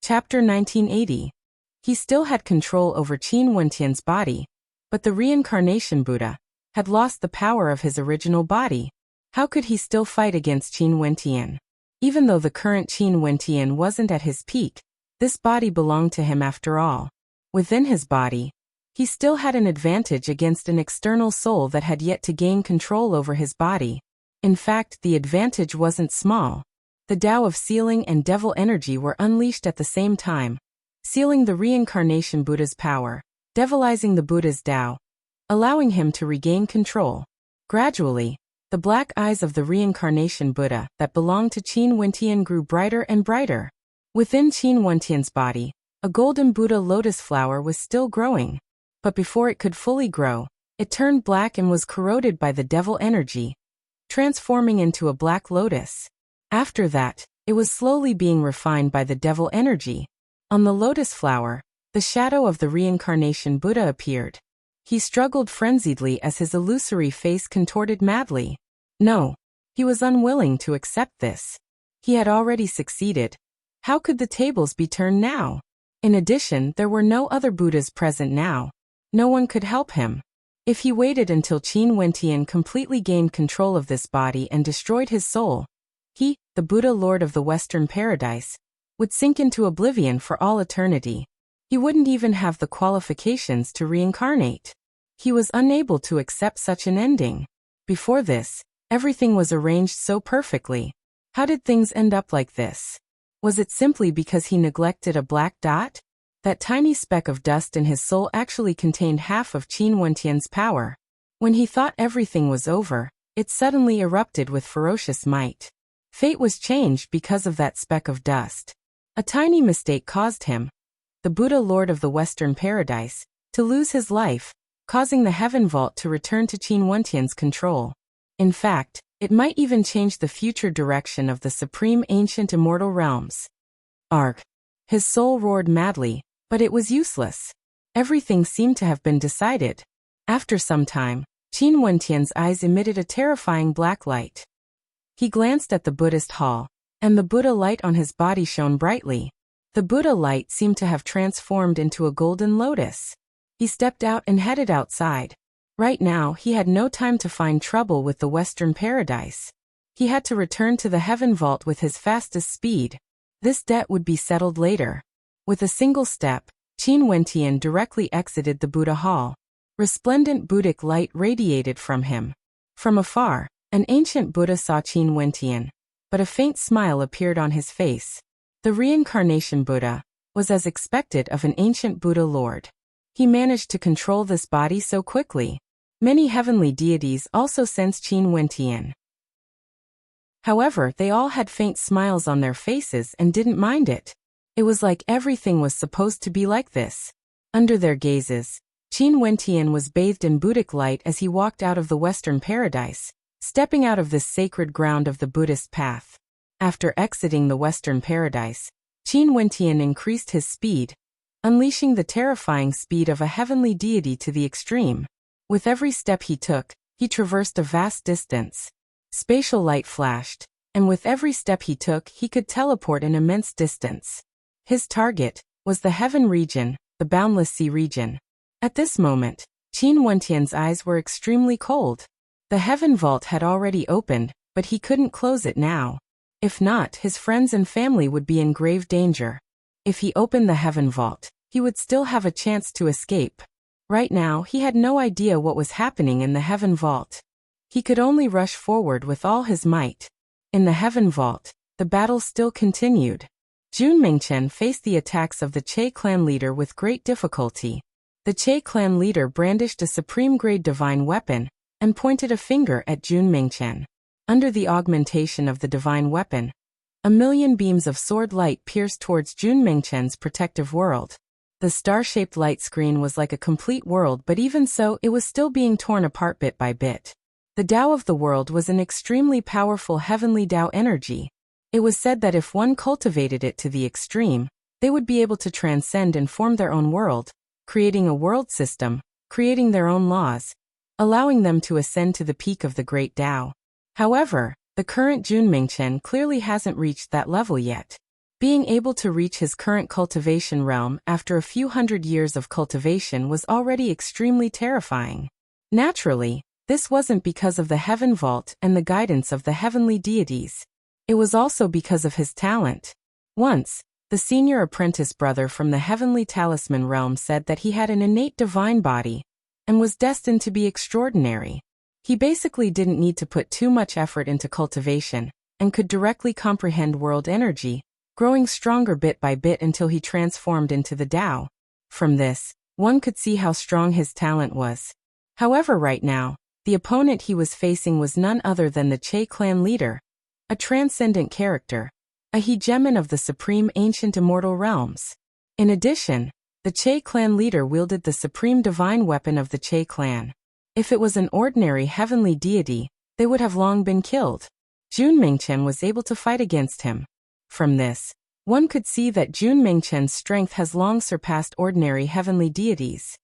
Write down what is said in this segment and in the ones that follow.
Chapter 1980. He still had control over Qin Wentian's body, but the reincarnation Buddha had lost the power of his original body. How could he still fight against Qin Wentian? Even though the current Qin Wentian wasn't at his peak, this body belonged to him after all. Within his body, he still had an advantage against an external soul that had yet to gain control over his body. In fact, the advantage wasn't small. The Tao of sealing and devil energy were unleashed at the same time, sealing the reincarnation Buddha's power, devilizing the Buddha's Tao, allowing him to regain control. Gradually, the black eyes of the reincarnation Buddha that belonged to Qin Wentian grew brighter and brighter. Within Qin Wentian's body, a golden Buddha lotus flower was still growing. But before it could fully grow, it turned black and was corroded by the devil energy, transforming into a black lotus. After that, it was slowly being refined by the devil energy. On the lotus flower, the shadow of the reincarnation Buddha appeared. He struggled frenziedly as his illusory face contorted madly. No, he was unwilling to accept this. He had already succeeded. How could the tables be turned now? In addition, there were no other Buddhas present now. No one could help him. If he waited until Qin Wentian completely gained control of this body and destroyed his soul, he, the Buddha Lord of the Western Paradise, would sink into oblivion for all eternity. He wouldn't even have the qualifications to reincarnate. He was unable to accept such an ending. Before this, everything was arranged so perfectly. How did things end up like this? Was it simply because he neglected a black dot? That tiny speck of dust in his soul actually contained half of Qin Wentian's power. When he thought everything was over, it suddenly erupted with ferocious might. Fate was changed because of that speck of dust. A tiny mistake caused him, the Buddha Lord of the Western Paradise, to lose his life, causing the heaven vault to return to Qin Wentian's control. In fact, it might even change the future direction of the supreme ancient immortal realms. Arg! His soul roared madly, but it was useless. Everything seemed to have been decided. After some time, Qin Wentian's eyes emitted a terrifying black light. He glanced at the Buddhist hall, and the Buddha light on his body shone brightly. The Buddha light seemed to have transformed into a golden lotus. He stepped out and headed outside. Right now, he had no time to find trouble with the Western Paradise. He had to return to the heaven vault with his fastest speed. This debt would be settled later. With a single step, Qin Wentian directly exited the Buddha hall. Resplendent Buddhic light radiated from him. From afar, an ancient Buddha saw Qin Wentian, but a faint smile appeared on his face. The reincarnation Buddha was as expected of an ancient Buddha Lord. He managed to control this body so quickly. Many heavenly deities also sensed Qin Wentian. However, they all had faint smiles on their faces and didn't mind it. It was like everything was supposed to be like this. Under their gazes, Qin Wentian was bathed in Buddhic light as he walked out of the Western Paradise, stepping out of this sacred ground of the Buddhist path. After exiting the Western Paradise, Qin Wentian increased his speed, unleashing the terrifying speed of a heavenly deity to the extreme. With every step he took, he traversed a vast distance. Spatial light flashed, and with every step he took, he could teleport an immense distance. His target was the heaven region, the boundless sea region. At this moment, Qin Wentian's eyes were extremely cold. The heaven vault had already opened, but he couldn't close it now. If not, his friends and family would be in grave danger. If he opened the heaven vault, he would still have a chance to escape. Right now, he had no idea what was happening in the heaven vault. He could only rush forward with all his might. In the heaven vault, the battle still continued. Jun Mingchen faced the attacks of the Che clan leader with great difficulty. The Che clan leader brandished a supreme-grade divine weapon and pointed a finger at Jun Mingchen. Under the augmentation of the divine weapon, 1,000,000 beams of sword light pierced towards Jun Mingchen's protective world. The star-shaped light screen was like a complete world, but even so, it was still being torn apart bit by bit. The Tao of the world was an extremely powerful heavenly Tao energy. It was said that if one cultivated it to the extreme, they would be able to transcend and form their own world, creating a world system, creating their own laws, allowing them to ascend to the peak of the great Tao. However, the current Jun Mingchen clearly hasn't reached that level yet. Being able to reach his current cultivation realm after a few hundred years of cultivation was already extremely terrifying. Naturally, this wasn't because of the Heaven Vault and the guidance of the heavenly deities. It was also because of his talent. Once, the senior apprentice brother from the heavenly talisman realm said that he had an innate divine body and was destined to be extraordinary. He basically didn't need to put too much effort into cultivation and could directly comprehend world energy, growing stronger bit by bit until he transformed into the Tao. From this, one could see how strong his talent was. However, right now, the opponent he was facing was none other than the Che clan leader, a transcendent character, a hegemon of the supreme ancient immortal realms. In addition, the Che clan leader wielded the supreme divine weapon of the Che clan. If it was an ordinary heavenly deity, they would have long been killed. Jun Mingchen was able to fight against him. From this, one could see that Jun Mingchen's strength has long surpassed ordinary heavenly deities.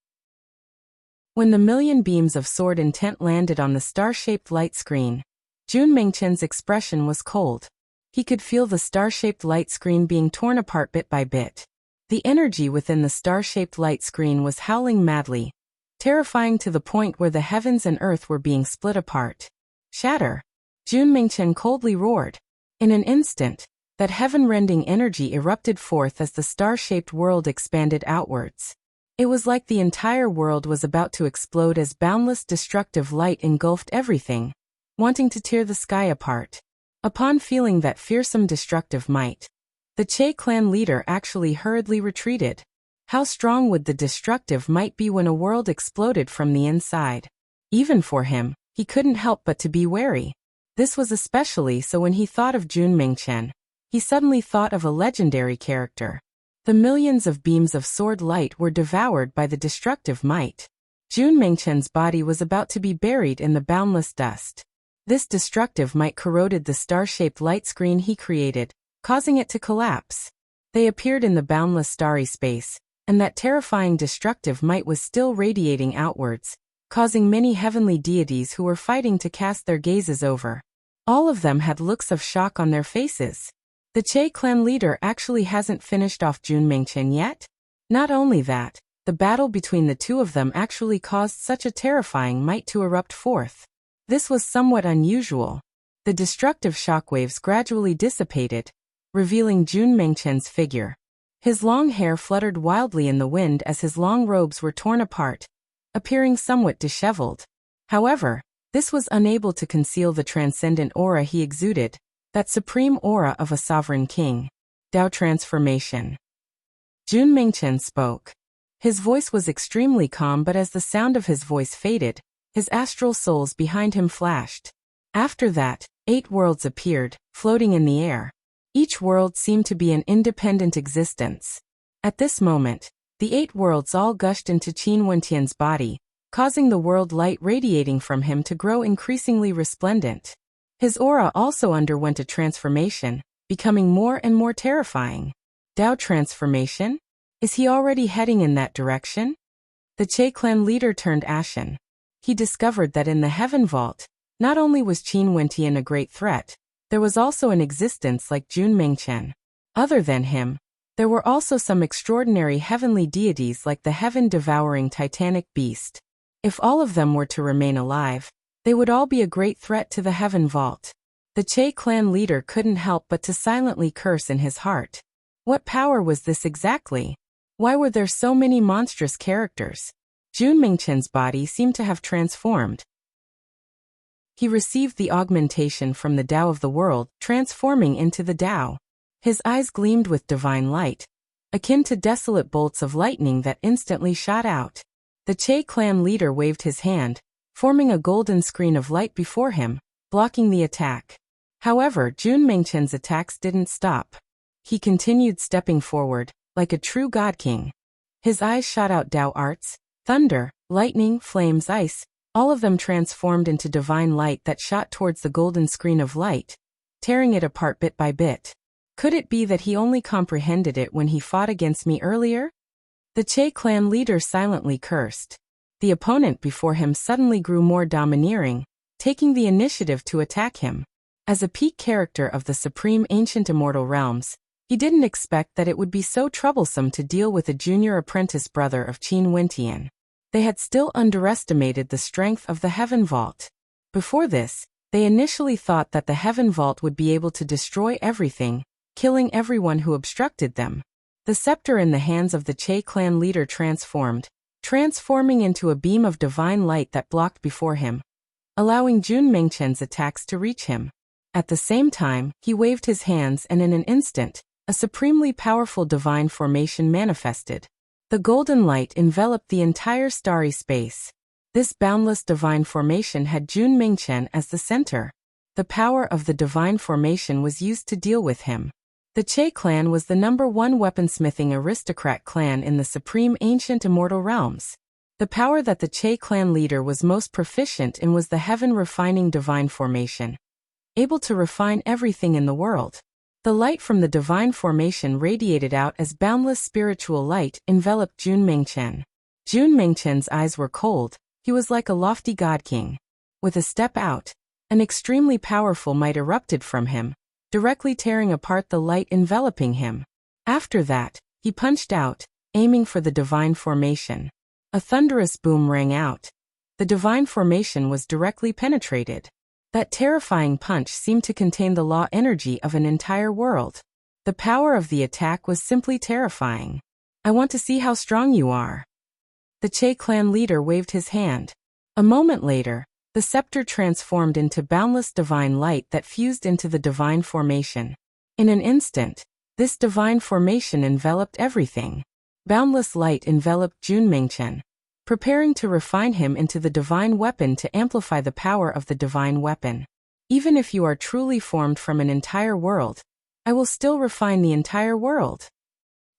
When the million beams of sword intent landed on the star-shaped light screen, Jun Mingchen's expression was cold. He could feel the star-shaped light screen being torn apart bit by bit. The energy within the star-shaped light screen was howling madly, terrifying to the point where the heavens and earth were being split apart. Shatter! Jun Mingchen coldly roared. In an instant, that heaven-rending energy erupted forth as the star-shaped world expanded outwards. It was like the entire world was about to explode as boundless destructive light engulfed everything, wanting to tear the sky apart. Upon feeling that fearsome destructive might, the Che clan leader actually hurriedly retreated. How strong would the destructive might be when a world exploded from the inside? Even for him, he couldn't help but to be wary. This was especially so when he thought of Jun Mingchen. He suddenly thought of a legendary character. The millions of beams of sword light were devoured by the destructive might. Jun Mingchen's body was about to be buried in the boundless dust. This destructive might corroded the star-shaped light screen he created, causing it to collapse. They appeared in the boundless starry space, and that terrifying destructive might was still radiating outwards, causing many heavenly deities who were fighting to cast their gazes over. All of them had looks of shock on their faces. The Che clan leader actually hasn't finished off Jun Mingchen yet? Not only that, the battle between the two of them actually caused such a terrifying might to erupt forth. This was somewhat unusual. The destructive shockwaves gradually dissipated, revealing Jun Mingchen's figure. His long hair fluttered wildly in the wind as his long robes were torn apart, appearing somewhat disheveled. However, this was unable to conceal the transcendent aura he exuded, that supreme aura of a sovereign king. Tao transformation. Jun Mingchen spoke. His voice was extremely calm, but as the sound of his voice faded, his astral souls behind him flashed. After that, 8 worlds appeared, floating in the air. Each world seemed to be an independent existence. At this moment, the 8 worlds all gushed into Qin Wentian's body, causing the world light radiating from him to grow increasingly resplendent. His aura also underwent a transformation, becoming more and more terrifying. Tao transformation? Is he already heading in that direction? The Che clan leader turned ashen. He discovered that in the Heaven Vault, not only was Qin Wentian a great threat, there was also an existence like Jun Mingchen. Other than him, there were also some extraordinary heavenly deities like the heaven-devouring titanic beast. If all of them were to remain alive, they would all be a great threat to the Heaven Vault. The Che clan leader couldn't help but to silently curse in his heart. What power was this exactly? Why were there so many monstrous characters? Jun Mingchen's body seemed to have transformed. He received the augmentation from the Tao of the world, transforming into the Tao. His eyes gleamed with divine light, akin to desolate bolts of lightning that instantly shot out. The Che clan leader waved his hand, forming a golden screen of light before him, blocking the attack. However, Jun Mingchen's attacks didn't stop. He continued stepping forward, like a true god king. His eyes shot out Tao arts, thunder, lightning, flames, ice, all of them transformed into divine light that shot towards the golden screen of light, tearing it apart bit by bit. Could it be that he only comprehended it when he fought against me earlier? The Che clan leader silently cursed. The opponent before him suddenly grew more domineering, taking the initiative to attack him. As a peak character of the supreme ancient immortal realms, He didn't expect that it would be so troublesome to deal with a junior apprentice brother of Qin Wentian. They had still underestimated the strength of the Heaven Vault. Before this, they initially thought that the Heaven Vault would be able to destroy everything, killing everyone who obstructed them. The scepter in the hands of the Che clan leader transforming into a beam of divine light that blocked before him, allowing Jun Mengchen's attacks to reach him. At the same time, he waved his hands and in an instant, a supremely powerful divine formation manifested. The golden light enveloped the entire starry space. This boundless divine formation had Jun Mengchen as the center. The power of the divine formation was used to deal with him. The Che clan was the #1 weaponsmithing aristocrat clan in the supreme ancient immortal realms. The power that the Che clan leader was most proficient in was the heaven-refining divine formation, able to refine everything in the world. The light from the divine formation radiated out as boundless spiritual light enveloped Jun Mengchen. Jun Mengchen's eyes were cold. He was like a lofty god king. With a step out, an extremely powerful might erupted from him, directly tearing apart the light enveloping him. After that, he punched out, aiming for the divine formation. A thunderous boom rang out. The divine formation was directly penetrated. That terrifying punch seemed to contain the law energy of an entire world. The power of the attack was simply terrifying. I want to see how strong you are. The Che clan leader waved his hand. A moment later, the scepter transformed into boundless divine light that fused into the divine formation. In an instant, this divine formation enveloped everything. Boundless light enveloped Jun Mengchen, preparing to refine him into the divine weapon to amplify the power of the divine weapon. Even if you are truly formed from an entire world, I will still refine the entire world.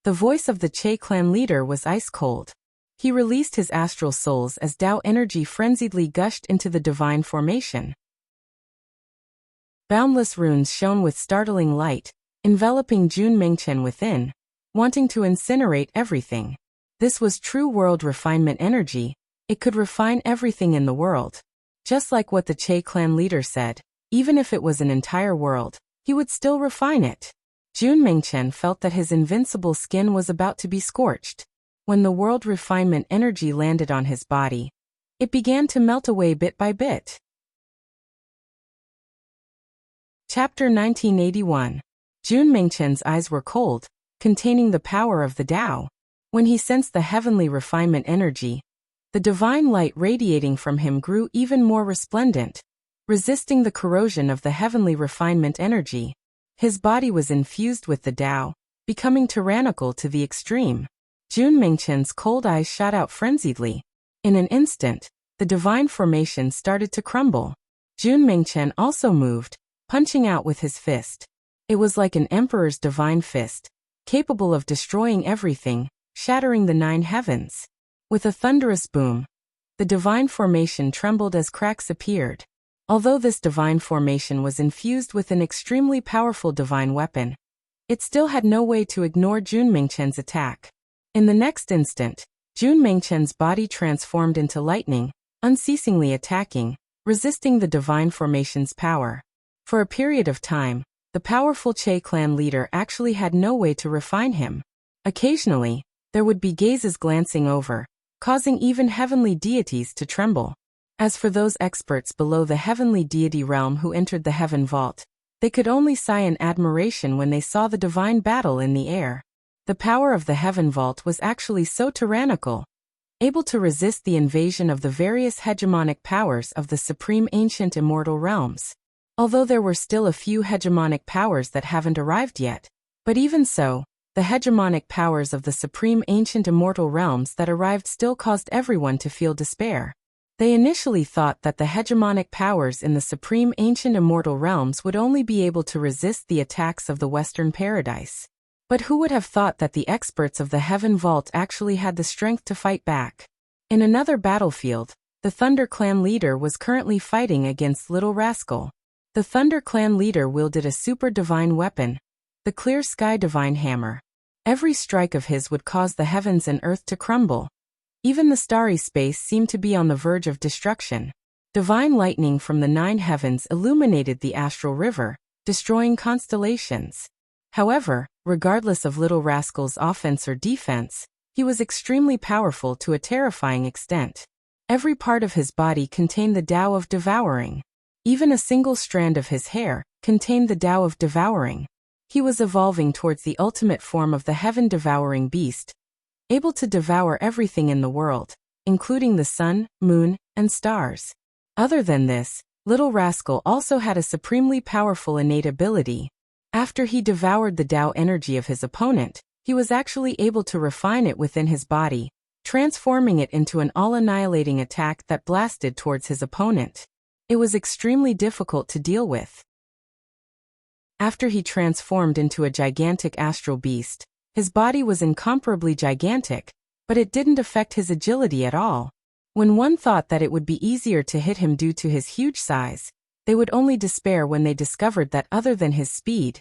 The voice of the Che clan leader was ice cold. He released his astral souls as Tao energy frenziedly gushed into the divine formation. Boundless runes shone with startling light, enveloping Jun Mengchen within, wanting to incinerate everything. This was true world refinement energy. It could refine everything in the world. Just like what the Che clan leader said, even if it was an entire world, he would still refine it. Jun Mengchen felt that his invincible skin was about to be scorched. When the world refinement energy landed on his body, it began to melt away bit by bit. Chapter 1981. Jun Mengchen's eyes were cold, containing the power of the Tao. When he sensed the heavenly refinement energy, the divine light radiating from him grew even more resplendent, resisting the corrosion of the heavenly refinement energy. His body was infused with the Tao, becoming tyrannical to the extreme. Jun Mengchen's cold eyes shot out frenziedly. In an instant, the divine formation started to crumble. Jun Mengchen also moved, punching out with his fist. It was like an emperor's divine fist, capable of destroying everything, shattering the 9 heavens. With a thunderous boom, the divine formation trembled as cracks appeared. Although this divine formation was infused with an extremely powerful divine weapon, it still had no way to ignore Jun Mengchen's attack. In the next instant, Jun Mengchen's body transformed into lightning, unceasingly attacking, resisting the divine formation's power. For a period of time, the powerful Che clan leader actually had no way to refine him. Occasionally, there would be gazes glancing over, causing even heavenly deities to tremble. As for those experts below the heavenly deity realm who entered the heaven vault, they could only sigh in admiration when they saw the divine battle in the air. The power of the heaven vault was actually so tyrannical, able to resist the invasion of the various hegemonic powers of the supreme ancient immortal realms. Although there were still a few hegemonic powers that haven't arrived yet, but even so, the hegemonic powers of the supreme ancient immortal realms that arrived still caused everyone to feel despair. They initially thought that the hegemonic powers in the supreme ancient immortal realms would only be able to resist the attacks of the Western Paradise. But who would have thought that the experts of the Heaven Vault actually had the strength to fight back? In another battlefield, the Thunder Clan leader was currently fighting against Little Rascal. The Thunder Clan leader wielded a super divine weapon, the Clear Sky Divine Hammer. Every strike of his would cause the heavens and earth to crumble. Even the starry space seemed to be on the verge of destruction. Divine lightning from the 9 heavens illuminated the astral river, destroying constellations. However, regardless of Little Rascal's offense or defense, he was extremely powerful to a terrifying extent. Every part of his body contained the Tao of devouring. Even a single strand of his hair contained the Tao of devouring. He was evolving towards the ultimate form of the heaven-devouring beast, able to devour everything in the world, including the sun, moon, and stars. Other than this, Little Rascal also had a supremely powerful innate ability. After he devoured the Tao energy of his opponent, he was actually able to refine it within his body, transforming it into an all-annihilating attack that blasted towards his opponent. It was extremely difficult to deal with. After he transformed into a gigantic astral beast, his body was incomparably gigantic, but it didn't affect his agility at all. When one thought that it would be easier to hit him due to his huge size, they would only despair when they discovered that other than his speed,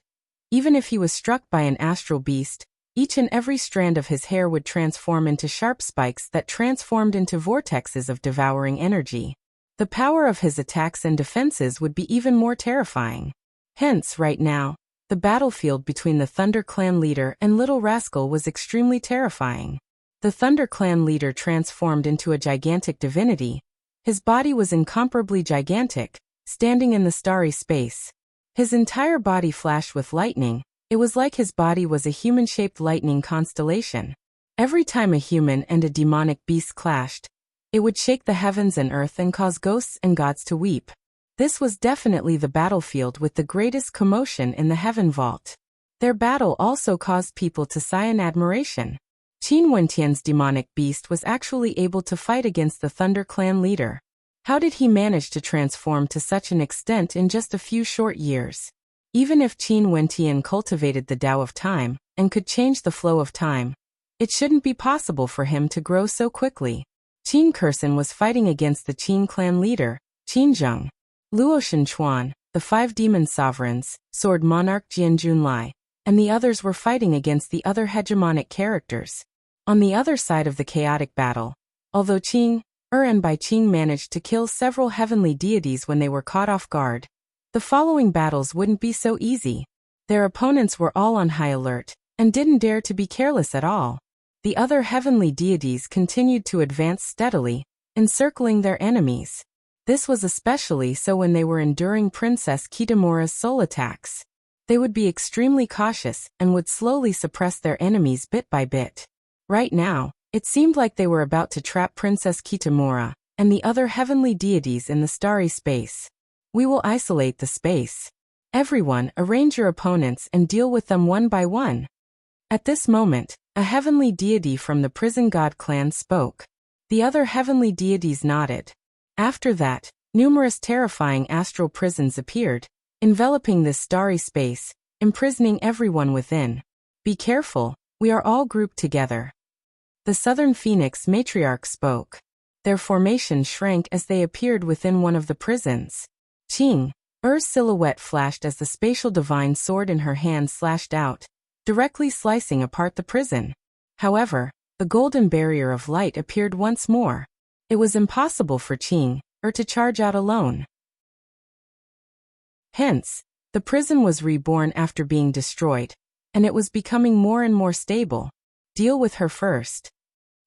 even if he was struck by an astral beast, each and every strand of his hair would transform into sharp spikes that transformed into vortexes of devouring energy. The power of his attacks and defenses would be even more terrifying. Hence, right now, the battlefield between the Thunder Clan leader and Little Rascal was extremely terrifying. The Thunder Clan leader transformed into a gigantic divinity. His body was incomparably gigantic, standing in the starry space. His entire body flashed with lightning. It was like his body was a human-shaped lightning constellation. Every time a human and a demonic beast clashed, it would shake the heavens and earth and cause ghosts and gods to weep. This was definitely the battlefield with the greatest commotion in the Heaven Vault. Their battle also caused people to sigh in admiration. Qin Wentian's demonic beast was actually able to fight against the Thunder Clan leader. How did he manage to transform to such an extent in just a few short years? Even if Qin Wentian cultivated the Tao of time and could change the flow of time, it shouldn't be possible for him to grow so quickly. Qin Kursin was fighting against the Qin clan leader, Qin Zheng. Luo Shenchuan, the 5 demon sovereigns, Sword Monarch Jian Junlai, and the others were fighting against the other hegemonic characters. On the other side of the chaotic battle, although Qing, and Bai Qing managed to kill several heavenly deities when they were caught off guard, the following battles wouldn't be so easy. Their opponents were all on high alert, and didn't dare to be careless at all. The other heavenly deities continued to advance steadily, encircling their enemies. This was especially so when they were enduring Princess Kitamura's soul attacks. They would be extremely cautious and would slowly suppress their enemies bit by bit. Right now, it seemed like they were about to trap Princess Kitamura and the other heavenly deities in the starry space. We will isolate the space. Everyone, arrange your opponents and deal with them one by one. At this moment, a heavenly deity from the Prison God clan spoke. The other heavenly deities nodded. After that, numerous terrifying astral prisons appeared, enveloping this starry space, imprisoning everyone within. Be careful, we are all grouped together. The Southern Phoenix matriarch spoke. Their formation shrank as they appeared within one of the prisons. Qing, Er's silhouette flashed as the spatial divine sword in her hand slashed out, directly slicing apart the prison. However, the golden barrier of light appeared once more. It was impossible for Qing, to charge out alone. Hence, the prison was reborn after being destroyed, and it was becoming more and more stable. Deal with her first.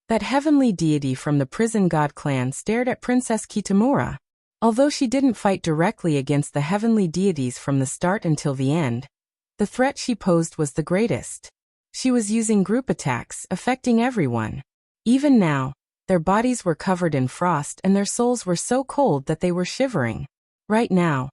That heavenly deity from the Prison God clan stared at Princess Kitamura. Although she didn't fight directly against the heavenly deities from the start until the end, the threat she posed was the greatest. She was using group attacks, affecting everyone. Even now, their bodies were covered in frost and their souls were so cold that they were shivering. Right now,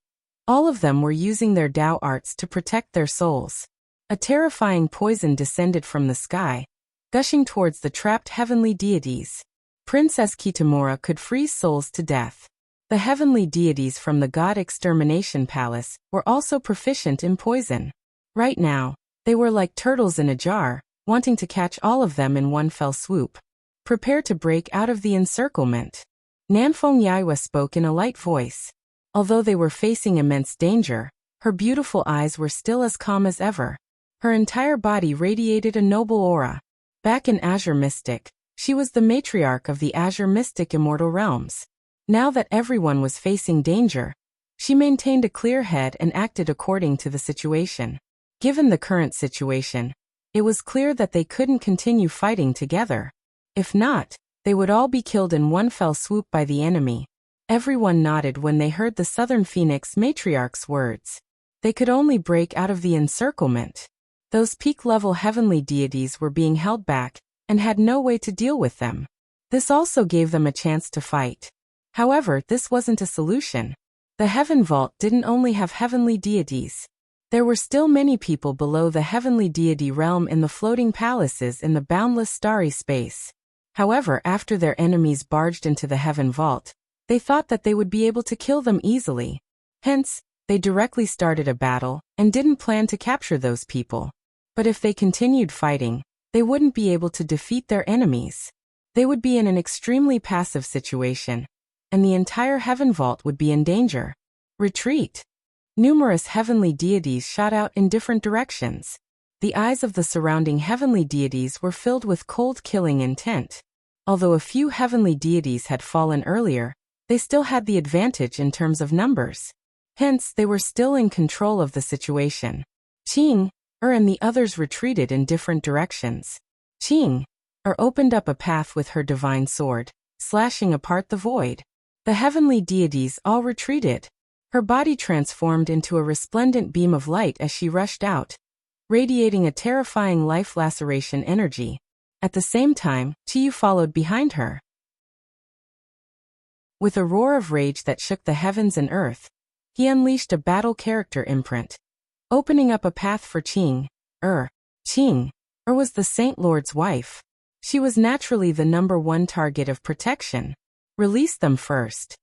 all of them were using their Tao arts to protect their souls. A terrifying poison descended from the sky, gushing towards the trapped heavenly deities. Princess Kitamura could freeze souls to death. The heavenly deities from the God Extermination Palace were also proficient in poison. Right now, they were like turtles in a jar, wanting to catch all of them in one fell swoop. Prepare to break out of the encirclement. Nanfeng Yaiwa spoke in a light voice. Although they were facing immense danger, her beautiful eyes were still as calm as ever. Her entire body radiated a noble aura. Back in Azure Mystic, she was the matriarch of the Azure Mystic Immortal Realms. Now that everyone was facing danger, she maintained a clear head and acted according to the situation. Given the current situation, it was clear that they couldn't continue fighting together. If not, they would all be killed in one fell swoop by the enemy. Everyone nodded when they heard the Southern Phoenix matriarch's words. They could only break out of the encirclement. Those peak-level heavenly deities were being held back and had no way to deal with them. This also gave them a chance to fight. However, this wasn't a solution. The Heaven Vault didn't only have heavenly deities. There were still many people below the heavenly deity realm in the floating palaces in the boundless starry space. However, after their enemies barged into the Heaven Vault, they thought that they would be able to kill them easily. Hence, they directly started a battle and didn't plan to capture those people. But if they continued fighting, they wouldn't be able to defeat their enemies. They would be in an extremely passive situation, and the entire Heaven Vault would be in danger. Retreat! Numerous heavenly deities shot out in different directions. The eyes of the surrounding heavenly deities were filled with cold killing intent. Although a few heavenly deities had fallen earlier, they still had the advantage in terms of numbers. Hence, they were still in control of the situation. Qing, and the others retreated in different directions. Qing, opened up a path with her divine sword, slashing apart the void. The heavenly deities all retreated. Her body transformed into a resplendent beam of light as she rushed out, radiating a terrifying life-laceration energy. At the same time, Qiyu followed behind her. With a roar of rage that shook the heavens and earth, he unleashed a battle character imprint, opening up a path for Qing. Qing was the Saint Lord's wife. She was naturally the #1 target of protection. Release them first.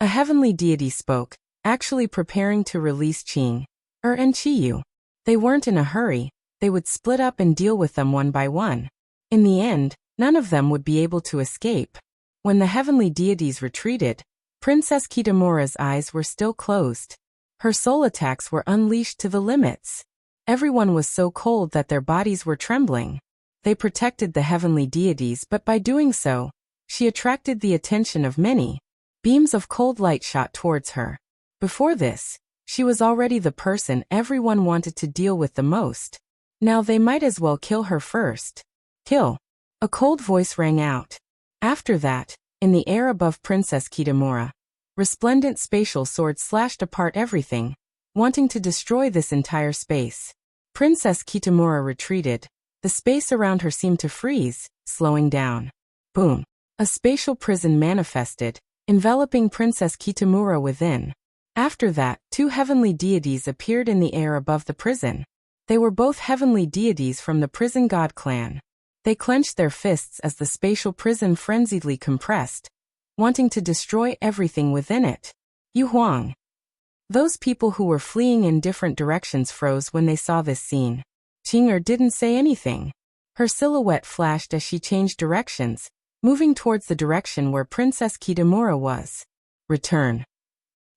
A heavenly deity spoke, actually preparing to release Qing, and Qiyu. They weren't in a hurry, they would split up and deal with them one by one. In the end, none of them would be able to escape. When the heavenly deities retreated, Princess Kitamura's eyes were still closed. Her soul attacks were unleashed to the limits. Everyone was so cold that their bodies were trembling. They protected the heavenly deities, but by doing so, she attracted the attention of many. Beams of cold light shot towards her. Before this, she was already the person everyone wanted to deal with the most. Now they might as well kill her first. Kill! A cold voice rang out. After that, in the air above Princess Kitamura, resplendent spatial swords slashed apart everything, wanting to destroy this entire space. Princess Kitamura retreated. The space around her seemed to freeze, slowing down. Boom! A spatial prison manifested, enveloping Princess Kitamura within. After that, 2 heavenly deities appeared in the air above the prison. They were both heavenly deities from the prison god clan. They clenched their fists as the spatial prison frenziedly compressed, wanting to destroy everything within it. Yu Huang. Those people who were fleeing in different directions froze when they saw this scene. Qing didn't say anything. Her silhouette flashed as she changed directions, moving towards the direction where Princess Kitamura was. Return.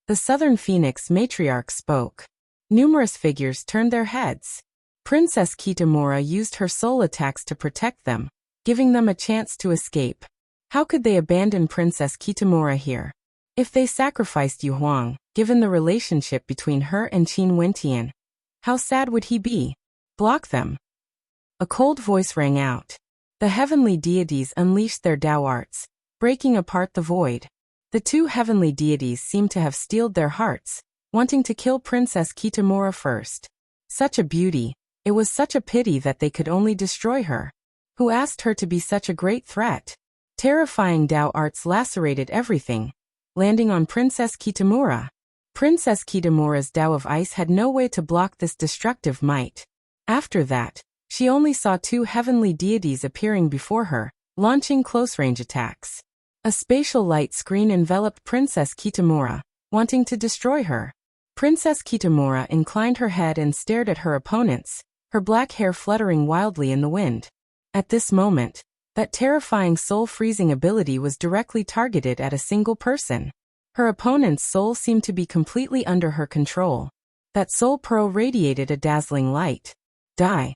The Southern Phoenix matriarch spoke. Numerous figures turned their heads. Princess Kitamura used her soul attacks to protect them, giving them a chance to escape. How could they abandon Princess Kitamura here? If they sacrificed Yu Huang, given the relationship between her and Qin Wentian, how sad would he be? Block them. A cold voice rang out. The heavenly deities unleashed their Tao arts, breaking apart the void. The 2 heavenly deities seemed to have steeled their hearts, wanting to kill Princess Kitamura first. Such a beauty, it was such a pity that they could only destroy her. Who asked her to be such a great threat? Terrifying Tao arts lacerated everything, landing on Princess Kitamura. Princess Kitamura's Tao of Ice had no way to block this destructive might. After that, she only saw 2 heavenly deities appearing before her, launching close-range attacks. A spatial light screen enveloped Princess Kitamura, wanting to destroy her. Princess Kitamura inclined her head and stared at her opponents, her black hair fluttering wildly in the wind. At this moment, that terrifying soul-freezing ability was directly targeted at a single person. Her opponent's soul seemed to be completely under her control. That soul pearl radiated a dazzling light. Die!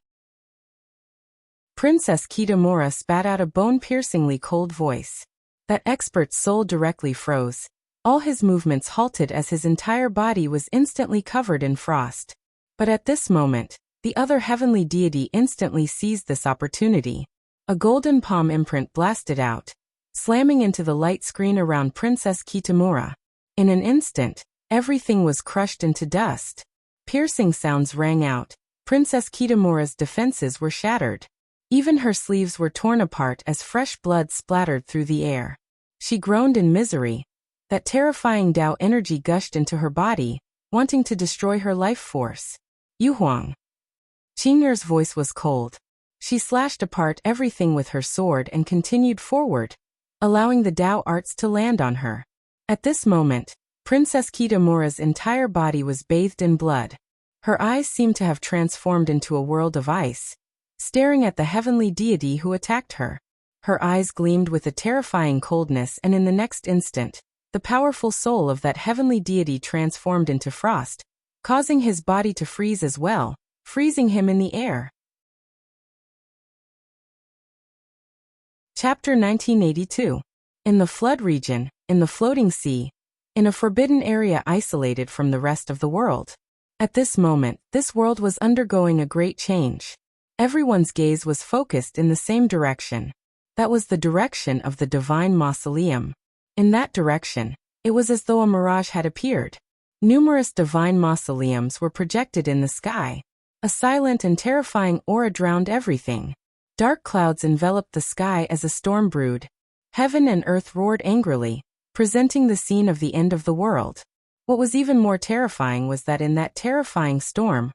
Princess Kitamura spat out a bone-piercingly cold voice. That expert's soul directly froze. All his movements halted as his entire body was instantly covered in frost. But at this moment, The other heavenly deity instantly seized this opportunity. A golden palm imprint blasted out, slamming into the light screen around Princess Kitamura. In an instant, everything was crushed into dust. Piercing sounds rang out. Princess Kitamura's defenses were shattered. Even her sleeves were torn apart as fresh blood splattered through the air. She groaned in misery. That terrifying Tao energy gushed into her body, wanting to destroy her life force. Yu Huang. Qing'er's voice was cold. She slashed apart everything with her sword and continued forward, allowing the Tao arts to land on her. At this moment, Princess Kitamura's entire body was bathed in blood. Her eyes seemed to have transformed into a world of ice, staring at the heavenly deity who attacked her. Her eyes gleamed with a terrifying coldness, and in the next instant, the powerful soul of that heavenly deity transformed into frost, causing his body to freeze as well, freezing him in the air. Chapter 1982. In the flood region, in the floating sea, in a forbidden area isolated from the rest of the world. At this moment, this world was undergoing a great change. Everyone's gaze was focused in the same direction. That was the direction of the divine mausoleum. In that direction, it was as though a mirage had appeared. Numerous divine mausoleums were projected in the sky. A silent and terrifying aura drowned everything. Dark clouds enveloped the sky as a storm brewed. Heaven and earth roared angrily, presenting the scene of the end of the world. What was even more terrifying was that in that terrifying storm,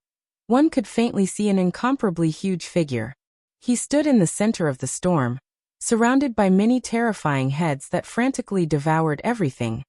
one could faintly see an incomparably huge figure. He stood in the center of the storm, surrounded by many terrifying heads that frantically devoured everything,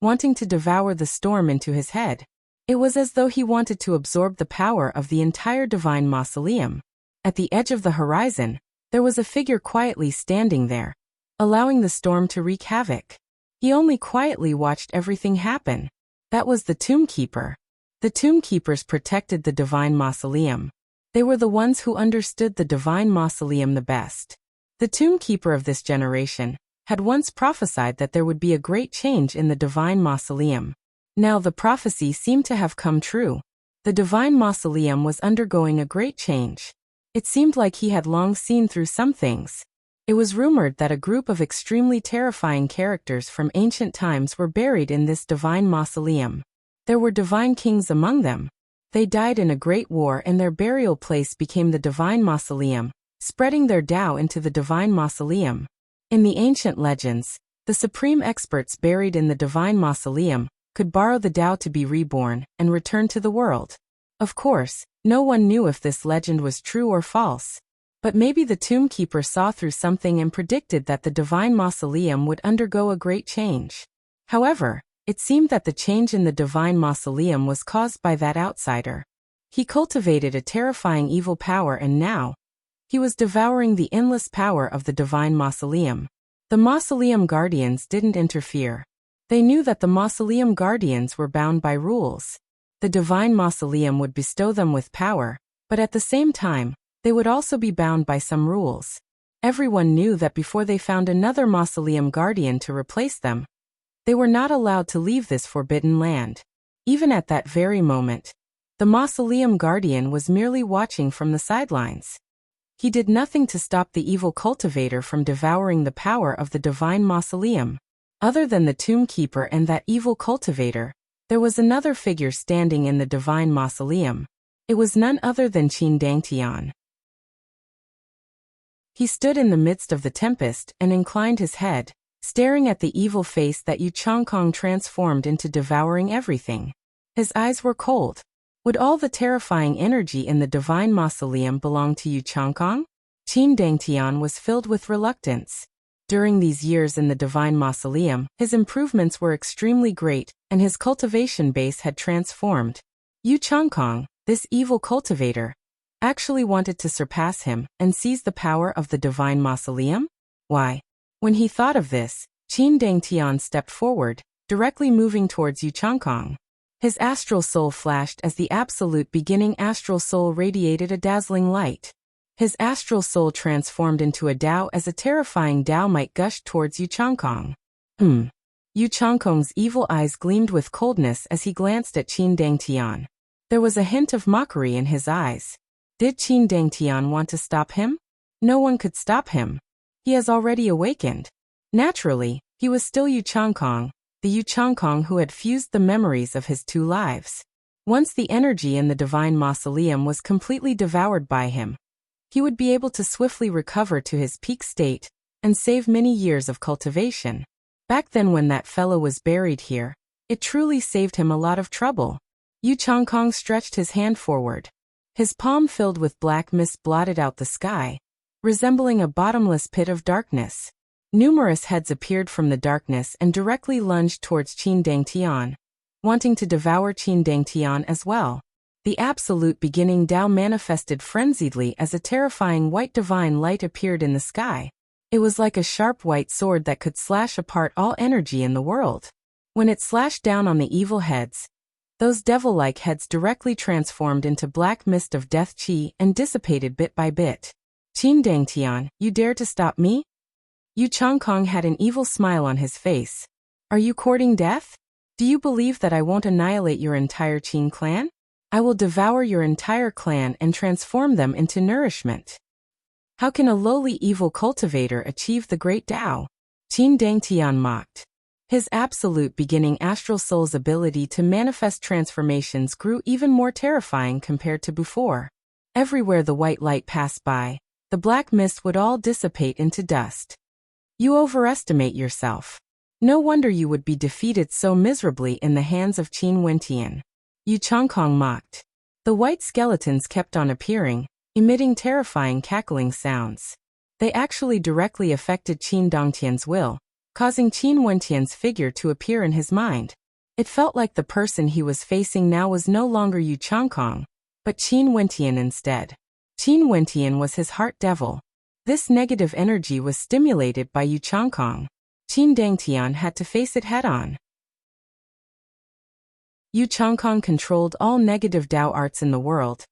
wanting to devour the storm into his head. It was as though he wanted to absorb the power of the entire divine mausoleum. At the edge of the horizon, there was a figure quietly standing there, allowing the storm to wreak havoc. He only quietly watched everything happen. That was the Tomb Keeper. The Tomb Keepers protected the divine mausoleum. They were the ones who understood the divine mausoleum the best. The Tomb Keeper of this generation had once prophesied that there would be a great change in the divine mausoleum. Now the prophecy seemed to have come true. The divine mausoleum was undergoing a great change. It seemed like he had long seen through some things. It was rumored that a group of extremely terrifying characters from ancient times were buried in this divine mausoleum. There were divine kings among them. They died in a great war, and their burial place became the divine mausoleum, spreading their Tao into the divine mausoleum. In the ancient legends, the supreme experts buried in the divine mausoleum could borrow the Tao to be reborn and return to the world. Of course, no one knew if this legend was true or false. But maybe the Tomb Keeper saw through something and predicted that the divine mausoleum would undergo a great change. However, it seemed that the change in the divine mausoleum was caused by that outsider. He cultivated a terrifying evil power, and now he was devouring the endless power of the divine mausoleum. The mausoleum guardians didn't interfere. They knew that the mausoleum guardians were bound by rules. The divine mausoleum would bestow them with power, but at the same time, they would also be bound by some rules. Everyone knew that before they found another mausoleum guardian to replace them, they were not allowed to leave this forbidden land. Even at that very moment, the mausoleum guardian was merely watching from the sidelines. He did nothing to stop the evil cultivator from devouring the power of the divine mausoleum. Other than the Tomb Keeper and that evil cultivator, there was another figure standing in the divine mausoleum. It was none other than Qin Dangtian. He stood in the midst of the tempest and inclined his head, staring at the evil face that Yu Changkong transformed into devouring everything. His eyes were cold. Would all the terrifying energy in the divine mausoleum belong to Yu Changkong? Qin Dangtian was filled with reluctance. During these years in the divine mausoleum, his improvements were extremely great, and his cultivation base had transformed. Yu Changkong, this evil cultivator, actually wanted to surpass him and seize the power of the divine mausoleum? Why? When he thought of this, Qin Dangtian stepped forward, directly moving towards Yu Changkong. His astral soul flashed as the absolute beginning astral soul radiated a dazzling light. His astral soul transformed into a Tao as a terrifying Tao might gushed towards Yu Changkong. Yu Changkong's evil eyes gleamed with coldness as he glanced at Qin Dangtian. There was a hint of mockery in his eyes. Did Qin Dangtian want to stop him? No one could stop him. He has already awakened. Naturally, he was still Yu Changkong, the Yu Changkong who had fused the memories of his two lives. Once the energy in the divine mausoleum was completely devoured by him, he would be able to swiftly recover to his peak state and save many years of cultivation. Back then when that fellow was buried here, it truly saved him a lot of trouble. Yu Changkong stretched his hand forward. His palm filled with black mist blotted out the sky, resembling a bottomless pit of darkness. Numerous heads appeared from the darkness and directly lunged towards Qin Dangtian, wanting to devour Qin Dangtian as well. The absolute beginning Dao manifested frenziedly as a terrifying white divine light appeared in the sky. It was like a sharp white sword that could slash apart all energy in the world. When it slashed down on the evil heads, those devil-like heads directly transformed into black mist of death qi and dissipated bit by bit. Qin Dangtian, you dare to stop me? Yu Changkong had an evil smile on his face. Are you courting death? Do you believe that I won't annihilate your entire Qin clan? I will devour your entire clan and transform them into nourishment. How can a lowly evil cultivator achieve the great Tao? Qin Dangtian mocked. His absolute beginning astral soul's ability to manifest transformations grew even more terrifying compared to before. Everywhere the white light passed by, the black mist would all dissipate into dust. You overestimate yourself. No wonder you would be defeated so miserably in the hands of Qin Wentian. Yu Changkong mocked. The white skeletons kept on appearing, emitting terrifying cackling sounds. They actually directly affected Qin Dangtian's will, causing Qin Wentian's figure to appear in his mind. It felt like the person he was facing now was no longer Yu Changkong, but Qin Wentian instead. Qin Wentian was his heart devil. This negative energy was stimulated by Yu Changkong. Qin Dangtian had to face it head-on. Yu Changkong controlled all negative Dao arts in the world,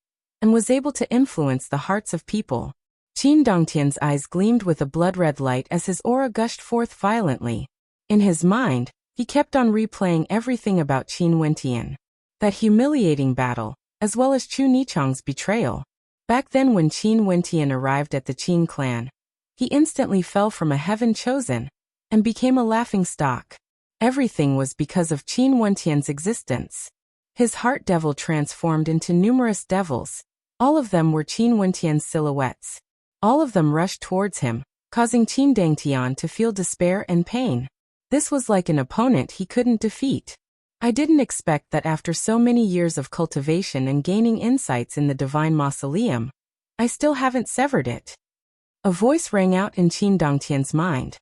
and was able to influence the hearts of people. Qin Dangtian's eyes gleamed with a blood-red light as his aura gushed forth violently. In his mind, he kept on replaying everything about Qin Wentian. That humiliating battle, as well as Chu Nichong's betrayal. Back then when Qin Wentian arrived at the Qin clan, he instantly fell from a heaven chosen, and became a laughingstock. Everything was because of Qin Wentian's existence. His heart devil transformed into numerous devils. All of them were Qin Wentian's silhouettes. All of them rushed towards him, causing Qin Dangtian to feel despair and pain. This was like an opponent he couldn't defeat. I didn't expect that after so many years of cultivation and gaining insights in the divine mausoleum, I still haven't severed it. A voice rang out in Qin Dangtian's mind.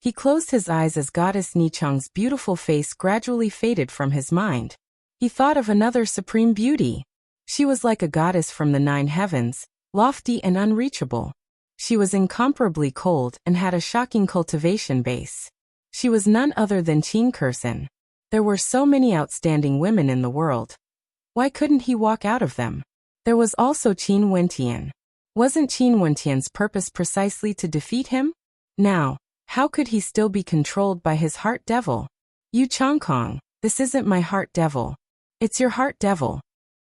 He closed his eyes as Goddess Nichong's beautiful face gradually faded from his mind. He thought of another supreme beauty. She was like a goddess from the 9 heavens, lofty and unreachable. She was incomparably cold and had a shocking cultivation base. She was none other than Qin Kursen. There were so many outstanding women in the world. Why couldn't he walk out of them? There was also Qin Wentian. Wasn't Qin Wentian's purpose precisely to defeat him? Now, how could he still be controlled by his heart devil? Yu Changkong, this isn't my heart devil. It's your heart devil.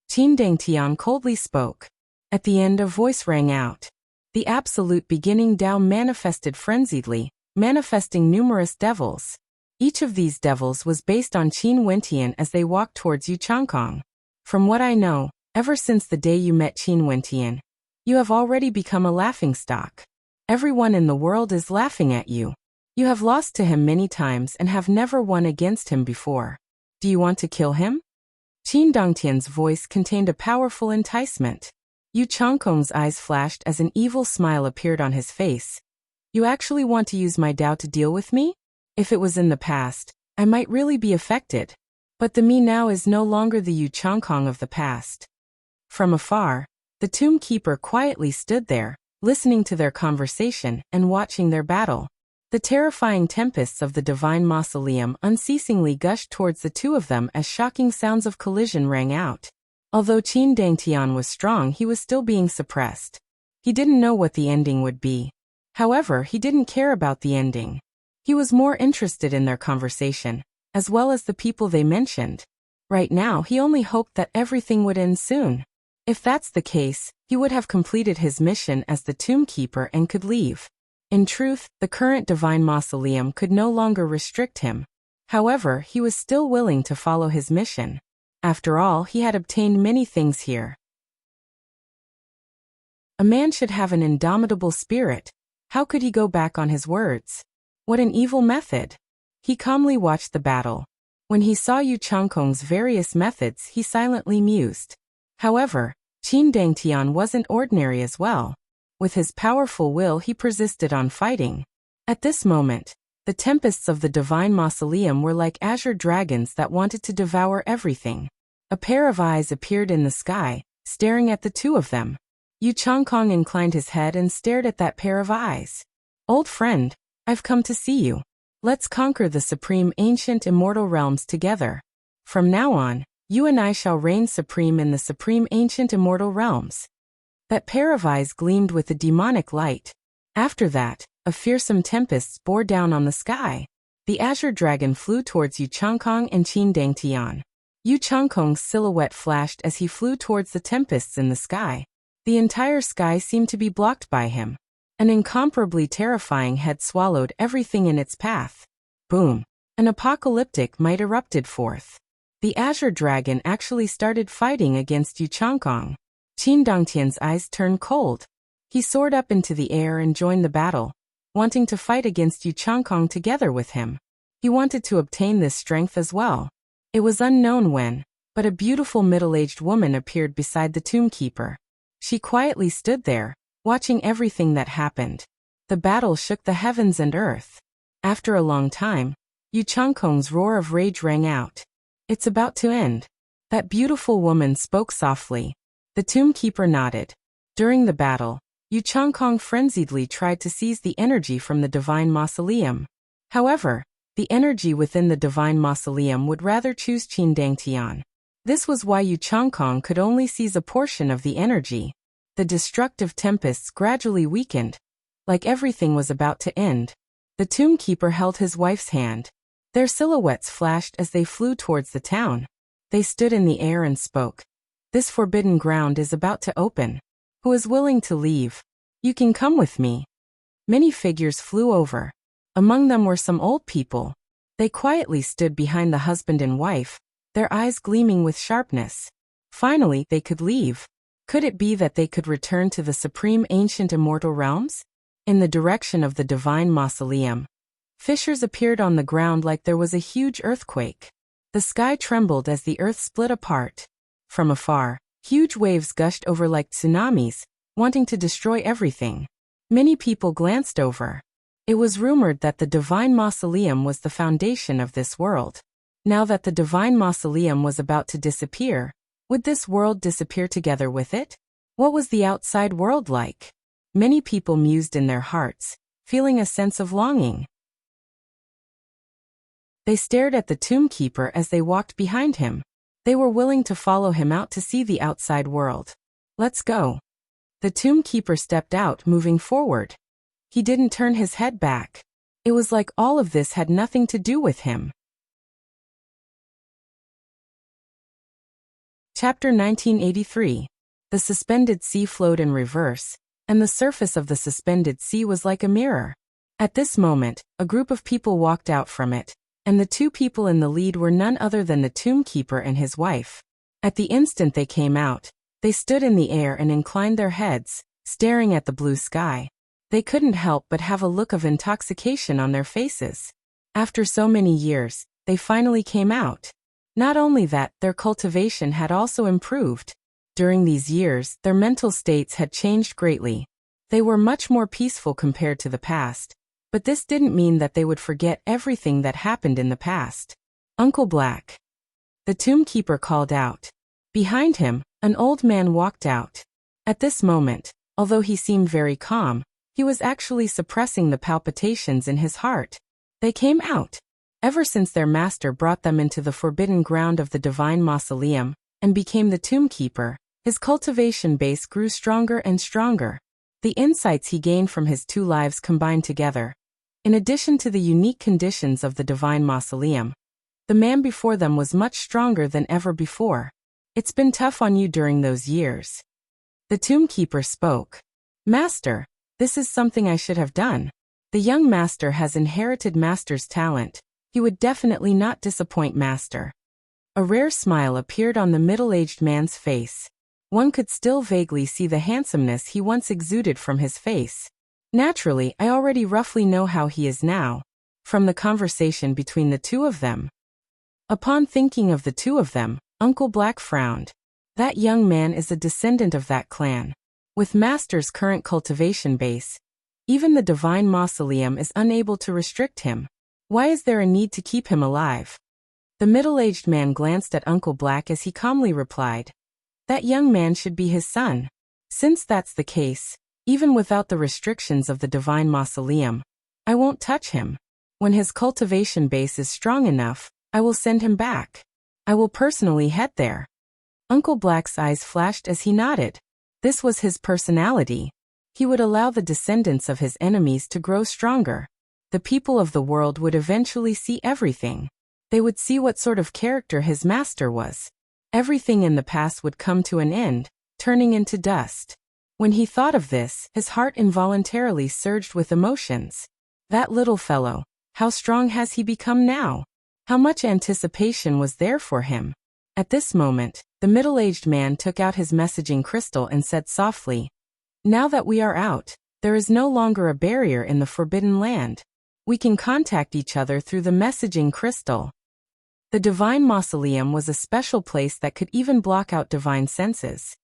Qin Dangtian coldly spoke. At the end a voice rang out. The absolute beginning Tao manifested frenziedly, manifesting numerous devils. Each of these devils was based on Qin Wentian as they walked towards Yu Changkong. From what I know, ever since the day you met Qin Wentian, you have already become a laughingstock. Everyone in the world is laughing at you. You have lost to him many times and have never won against him before. Do you want to kill him? Qin Dangtian's voice contained a powerful enticement. Yu Changkong's eyes flashed as an evil smile appeared on his face. You actually want to use my Tao to deal with me? If it was in the past, I might really be affected. But the me now is no longer the Yu Changkong of the past. From afar, the tomb keeper quietly stood there, listening to their conversation and watching their battle. The terrifying tempests of the divine mausoleum unceasingly gushed towards the two of them as shocking sounds of collision rang out. Although Qin Dangtian was strong, he was still being suppressed. He didn't know what the ending would be. However, he didn't care about the ending. He was more interested in their conversation, as well as the people they mentioned. Right now, he only hoped that everything would end soon. If that's the case, he would have completed his mission as the Tomb Keeper and could leave. In truth, the current divine mausoleum could no longer restrict him. However, he was still willing to follow his mission. After all, he had obtained many things here. A man should have an indomitable spirit. How could he go back on his words? What an evil method! He calmly watched the battle. When he saw Yu Changkong's various methods, he silently mused. However, Qin Dangtian wasn't ordinary as well. With his powerful will, he persisted on fighting. At this moment, the tempests of the divine mausoleum were like azure dragons that wanted to devour everything. A pair of eyes appeared in the sky, staring at the two of them. Yu Changkong inclined his head and stared at that pair of eyes. "Old friend, I've come to see you. Let's conquer the supreme ancient immortal realms together. From now on, you and I shall reign supreme in the supreme ancient immortal realms." That pair of eyes gleamed with a demonic light. After that, a fearsome tempest bore down on the sky. The azure dragon flew towards Yu Changkong and Qin Dangtian. Yu Changkong's silhouette flashed as he flew towards the tempests in the sky. The entire sky seemed to be blocked by him. An incomparably terrifying head swallowed everything in its path. Boom! An apocalyptic might erupted forth. The azure dragon actually started fighting against Yu Changkong. Qin Dangtian's eyes turned cold. He soared up into the air and joined the battle, wanting to fight against Yu Changkong together with him. He wanted to obtain this strength as well. It was unknown when, but a beautiful middle-aged woman appeared beside the Tomb Keeper. She quietly stood there, watching everything that happened. The battle shook the heavens and earth. After a long time, Yu Changkong's roar of rage rang out. "It's about to end." That beautiful woman spoke softly. The Tomb Keeper nodded. During the battle, Yu Changkong frenziedly tried to seize the energy from the divine mausoleum. However, the energy within the divine mausoleum would rather choose Qin Dangtian. This was why Yu Changkong could only seize a portion of the energy. The destructive tempests gradually weakened. Like everything was about to end. The Tomb Keeper held his wife's hand. Their silhouettes flashed as they flew towards the town. They stood in the air and spoke. "This forbidden ground is about to open. Who is willing to leave? You can come with me." Many figures flew over. Among them were some old people. They quietly stood behind the husband and wife, their eyes gleaming with sharpness. Finally, they could leave. Could it be that they could return to the supreme ancient immortal realms? In the direction of the divine mausoleum, fissures appeared on the ground like there was a huge earthquake. The sky trembled as the earth split apart. From afar, huge waves gushed over like tsunamis, wanting to destroy everything. Many people glanced over. It was rumored that the divine mausoleum was the foundation of this world. Now that the divine mausoleum was about to disappear, would this world disappear together with it? What was the outside world like? Many people mused in their hearts, feeling a sense of longing. They stared at the Tomb Keeper as they walked behind him. They were willing to follow him out to see the outside world. "Let's go." The Tomb Keeper stepped out, moving forward. He didn't turn his head back. It was like all of this had nothing to do with him. Chapter 1983. The suspended sea flowed in reverse, and the surface of the suspended sea was like a mirror. At this moment, a group of people walked out from it, and the two people in the lead were none other than the Tomb Keeper and his wife. At the instant they came out, they stood in the air and inclined their heads, staring at the blue sky. They couldn't help but have a look of intoxication on their faces. After so many years, they finally came out. Not only that, their cultivation had also improved. During these years, their mental states had changed greatly. They were much more peaceful compared to the past. But this didn't mean that they would forget everything that happened in the past. "Uncle Black." The Tomb Keeper called out. Behind him, an old man walked out. At this moment, although he seemed very calm, he was actually suppressing the palpitations in his heart. They came out. Ever since their master brought them into the forbidden ground of the divine mausoleum, and became the Tomb Keeper, his cultivation base grew stronger and stronger. The insights he gained from his two lives combined together. In addition to the unique conditions of the divine mausoleum, the man before them was much stronger than ever before. It's been tough on you during those years. The tomb keeper spoke. Master, this is something I should have done. The young master has inherited master's talent. He would definitely not disappoint master. A rare smile appeared on the middle-aged man's face. One could still vaguely see the handsomeness he once exuded from his face. Naturally, I already roughly know how he is now, from the conversation between the two of them. Upon thinking of the two of them, Uncle Black frowned. That young man is a descendant of that clan. With master's current cultivation base, even the divine mausoleum is unable to restrict him. Why is there a need to keep him alive? The middle-aged man glanced at Uncle Black as he calmly replied, that young man should be his son. Since that's the case, even without the restrictions of the divine mausoleum, I won't touch him. When his cultivation base is strong enough, I will send him back. I will personally head there. Uncle Black's eyes flashed as he nodded. This was his personality. He would allow the descendants of his enemies to grow stronger. The people of the world would eventually see everything. They would see what sort of character his master was. Everything in the past would come to an end, turning into dust. When he thought of this, his heart involuntarily surged with emotions. That little fellow, how strong has he become now? How much anticipation was there for him? At this moment, the middle-aged man took out his messaging crystal and said softly, now that we are out, there is no longer a barrier in the Forbidden Land. We can contact each other through the messaging crystal. The divine mausoleum was a special place that could even block out divine senses.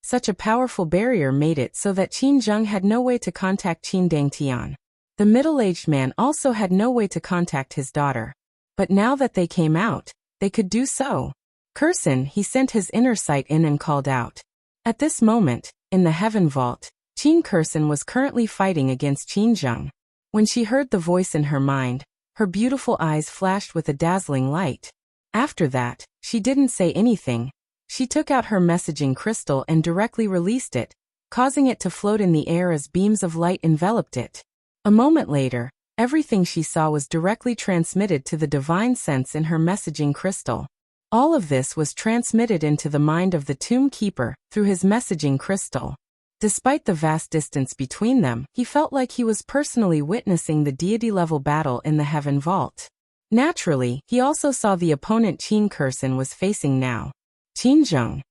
Such a powerful barrier made it so that Qin Zheng had no way to contact Qin Dangtian. The middle-aged man also had no way to contact his daughter. But now that they came out, they could do so. Curson, he sent his inner sight in and called out. At this moment, in the heaven vault, Qin Curson was currently fighting against Qin Zheng. When she heard the voice in her mind, her beautiful eyes flashed with a dazzling light. After that, she didn't say anything. She took out her messaging crystal and directly released it, causing it to float in the air as beams of light enveloped it. A moment later, everything she saw was directly transmitted to the divine sense in her messaging crystal. All of this was transmitted into the mind of the tomb keeper through his messaging crystal. Despite the vast distance between them, he felt like he was personally witnessing the deity-level battle in the heaven vault. Naturally, he also saw the opponent Qin Curson was facing now. Qin Zheng.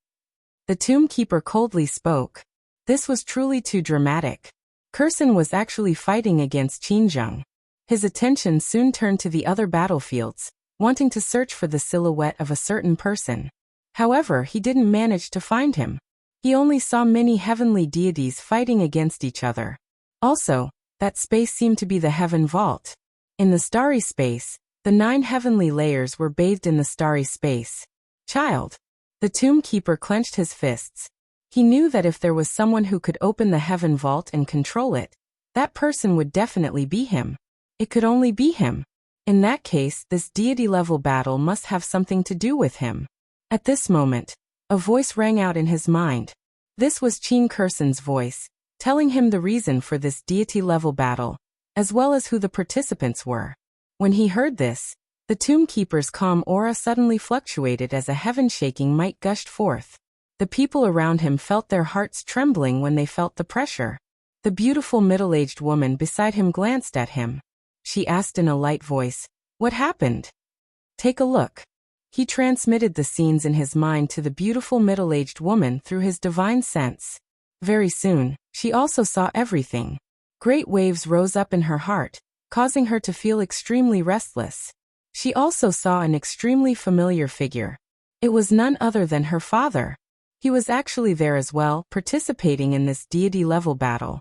The tomb keeper coldly spoke. This was truly too dramatic. Curson was actually fighting against Qin Zheng. His attention soon turned to the other battlefields, wanting to search for the silhouette of a certain person. However, he didn't manage to find him. He only saw many heavenly deities fighting against each other. Also, that space seemed to be the heaven vault. In the starry space, the 9 heavenly layers were bathed in the starry space. Child. The tomb keeper clenched his fists. He knew that if there was someone who could open the heaven vault and control it, that person would definitely be him. It could only be him. In that case, this deity-level battle must have something to do with him. At this moment, a voice rang out in his mind. This was Qin Curson's voice, telling him the reason for this deity-level battle, as well as who the participants were. When he heard this, the tomb keeper's calm aura suddenly fluctuated as a heaven-shaking might gushed forth. The people around him felt their hearts trembling when they felt the pressure. The beautiful middle-aged woman beside him glanced at him. She asked in a light voice, "What happened?" "Take a look." He transmitted the scenes in his mind to the beautiful middle-aged woman through his divine sense. Very soon, she also saw everything. Great waves rose up in her heart, causing her to feel extremely restless. She also saw an extremely familiar figure. It was none other than her father. He was actually there as well, participating in this deity-level battle.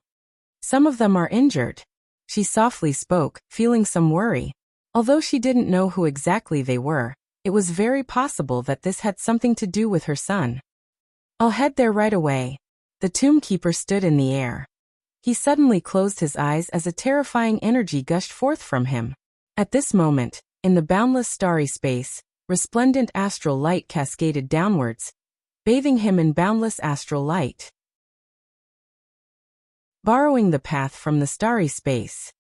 "Some of them are injured," she softly spoke, feeling some worry. Although she didn't know who exactly they were, it was very possible that this had something to do with her son. "I'll head there right away." The tomb keeper stood in the air. He suddenly closed his eyes as a terrifying energy gushed forth from him. At this moment, in the boundless starry space, resplendent astral light cascaded downwards, bathing him in boundless astral light. "Borrowing the path from the starry space,"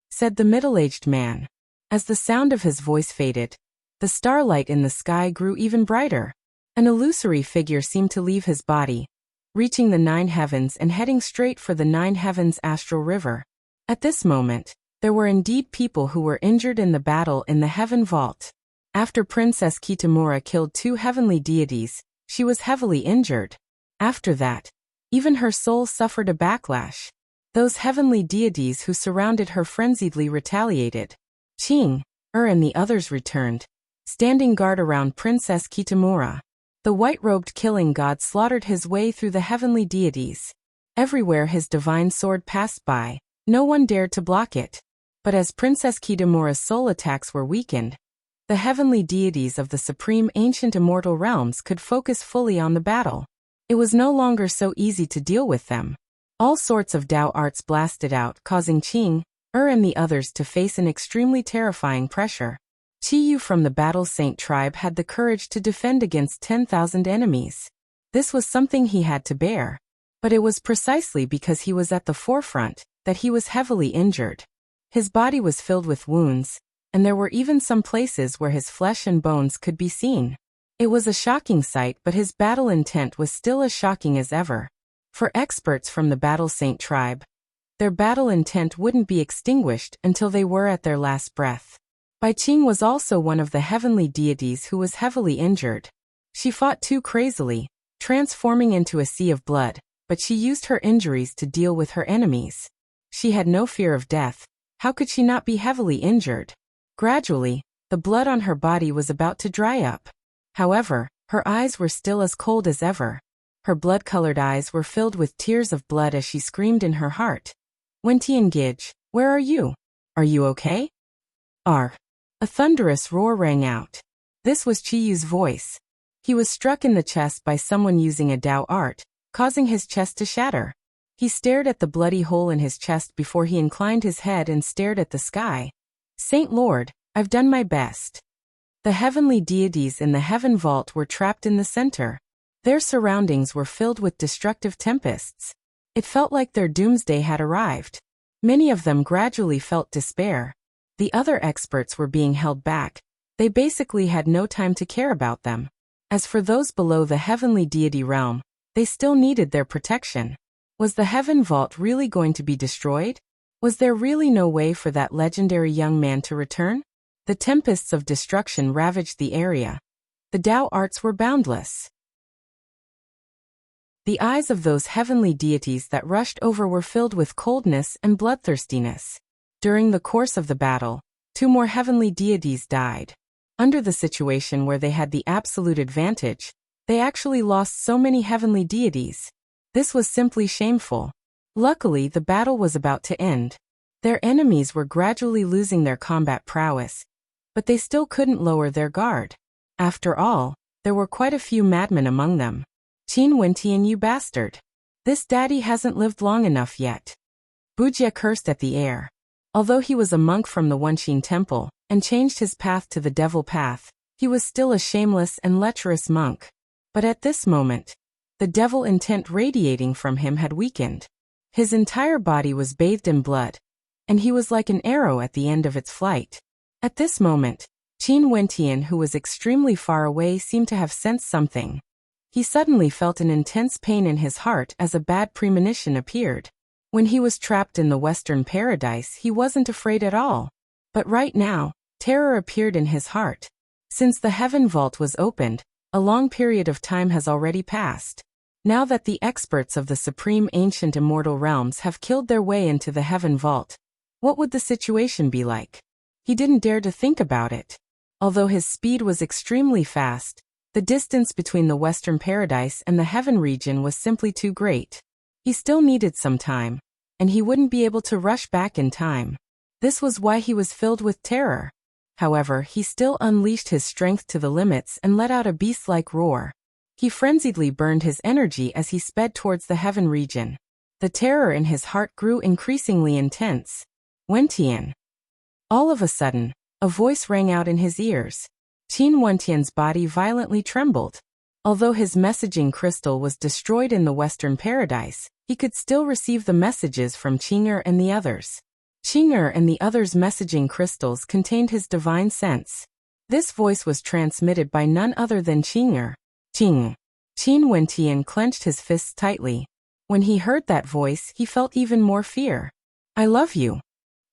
said the middle-aged man. As the sound of his voice faded, The starlight in the sky grew even brighter. An illusory figure seemed to leave his body, reaching the 9 heavens and heading straight for the 9 heavens astral river. At this moment, there were indeed people who were injured in the battle in the heaven vault. After Princess Kitamura killed 2 heavenly deities, she was heavily injured. After that, even her soul suffered a backlash. Those heavenly deities who surrounded her frenziedly retaliated. Qing, and the others returned, standing guard around Princess Kitamura. The white-robed killing god slaughtered his way through the heavenly deities. Everywhere his divine sword passed by, no one dared to block it. But as Princess Kitamura's soul attacks were weakened, the heavenly deities of the supreme ancient immortal realms could focus fully on the battle. It was no longer so easy to deal with them. All sorts of Dao arts blasted out, causing Qing, and the others to face an extremely terrifying pressure. Qiyu from the Battle Saint tribe had the courage to defend against 10,000 enemies. This was something he had to bear. But it was precisely because he was at the forefront that he was heavily injured. His body was filled with wounds, and there were even some places where his flesh and bones could be seen. It was a shocking sight, but his battle intent was still as shocking as ever. For experts from the Battle Saint tribe, their battle intent wouldn't be extinguished until they were at their last breath. Bai Qing was also one of the heavenly deities who was heavily injured. She fought too crazily, transforming into a sea of blood, but she used her injuries to deal with her enemies. She had no fear of death. How could she not be heavily injured? Gradually, the blood on her body was about to dry up. However, her eyes were still as cold as ever. Her blood-colored eyes were filled with tears of blood as she screamed in her heart. Wentian-Gage, where are you? Are you okay? A thunderous roar rang out. This was Qiyu's voice. He was struck in the chest by someone using a Dao art, causing his chest to shatter. He stared at the bloody hole in his chest before he inclined his head and stared at the sky. Saint Lord, I've done my best. The heavenly deities in the heaven vault were trapped in the center. Their surroundings were filled with destructive tempests. It felt like their doomsday had arrived. Many of them gradually felt despair. The other experts were being held back. They basically had no time to care about them. As for those below the heavenly deity realm, they still needed their protection. Was the heaven vault really going to be destroyed? Was there really no way for that legendary young man to return? The tempests of destruction ravaged the area. The Dao arts were boundless. The eyes of those heavenly deities that rushed over were filled with coldness and bloodthirstiness. During the course of the battle, 2 more heavenly deities died. Under the situation where they had the absolute advantage, they actually lost so many heavenly deities. This was simply shameful. Luckily, the battle was about to end. Their enemies were gradually losing their combat prowess, but they still couldn't lower their guard. After all, there were quite a few madmen among them. Qin Wentian, you bastard. This daddy hasn't lived long enough yet. Wuxia cursed at the air. Although he was a monk from the Wenqin temple, and changed his path to the devil path, he was still a shameless and lecherous monk. But at this moment, the devil intent radiating from him had weakened. His entire body was bathed in blood, and he was like an arrow at the end of its flight. At this moment, Qin Wentian, who was extremely far away, seemed to have sensed something. He suddenly felt an intense pain in his heart as a bad premonition appeared. When he was trapped in the Western Paradise, he wasn't afraid at all. But right now, terror appeared in his heart. Since the heaven vault was opened, a long period of time has already passed. Now that the experts of the supreme ancient immortal realms have killed their way into the heaven vault, what would the situation be like? He didn't dare to think about it. Although his speed was extremely fast, the distance between the Western Paradise and the heaven region was simply too great. He still needed some time, and he wouldn't be able to rush back in time. This was why he was filled with terror. However, he still unleashed his strength to the limits and let out a beast-like roar. He frenziedly burned his energy as he sped towards the heaven region. The terror in his heart grew increasingly intense. Wentian. All of a sudden, a voice rang out in his ears. Qin Wentian's body violently trembled. Although his messaging crystal was destroyed in the Western Paradise, he could still receive the messages from Qing'er and the others. Qing'er and the others' messaging crystals contained his divine sense. This voice was transmitted by none other than Qing'er. Qing. Qin Wentian clenched his fists tightly. When he heard that voice, he felt even more fear. I love you.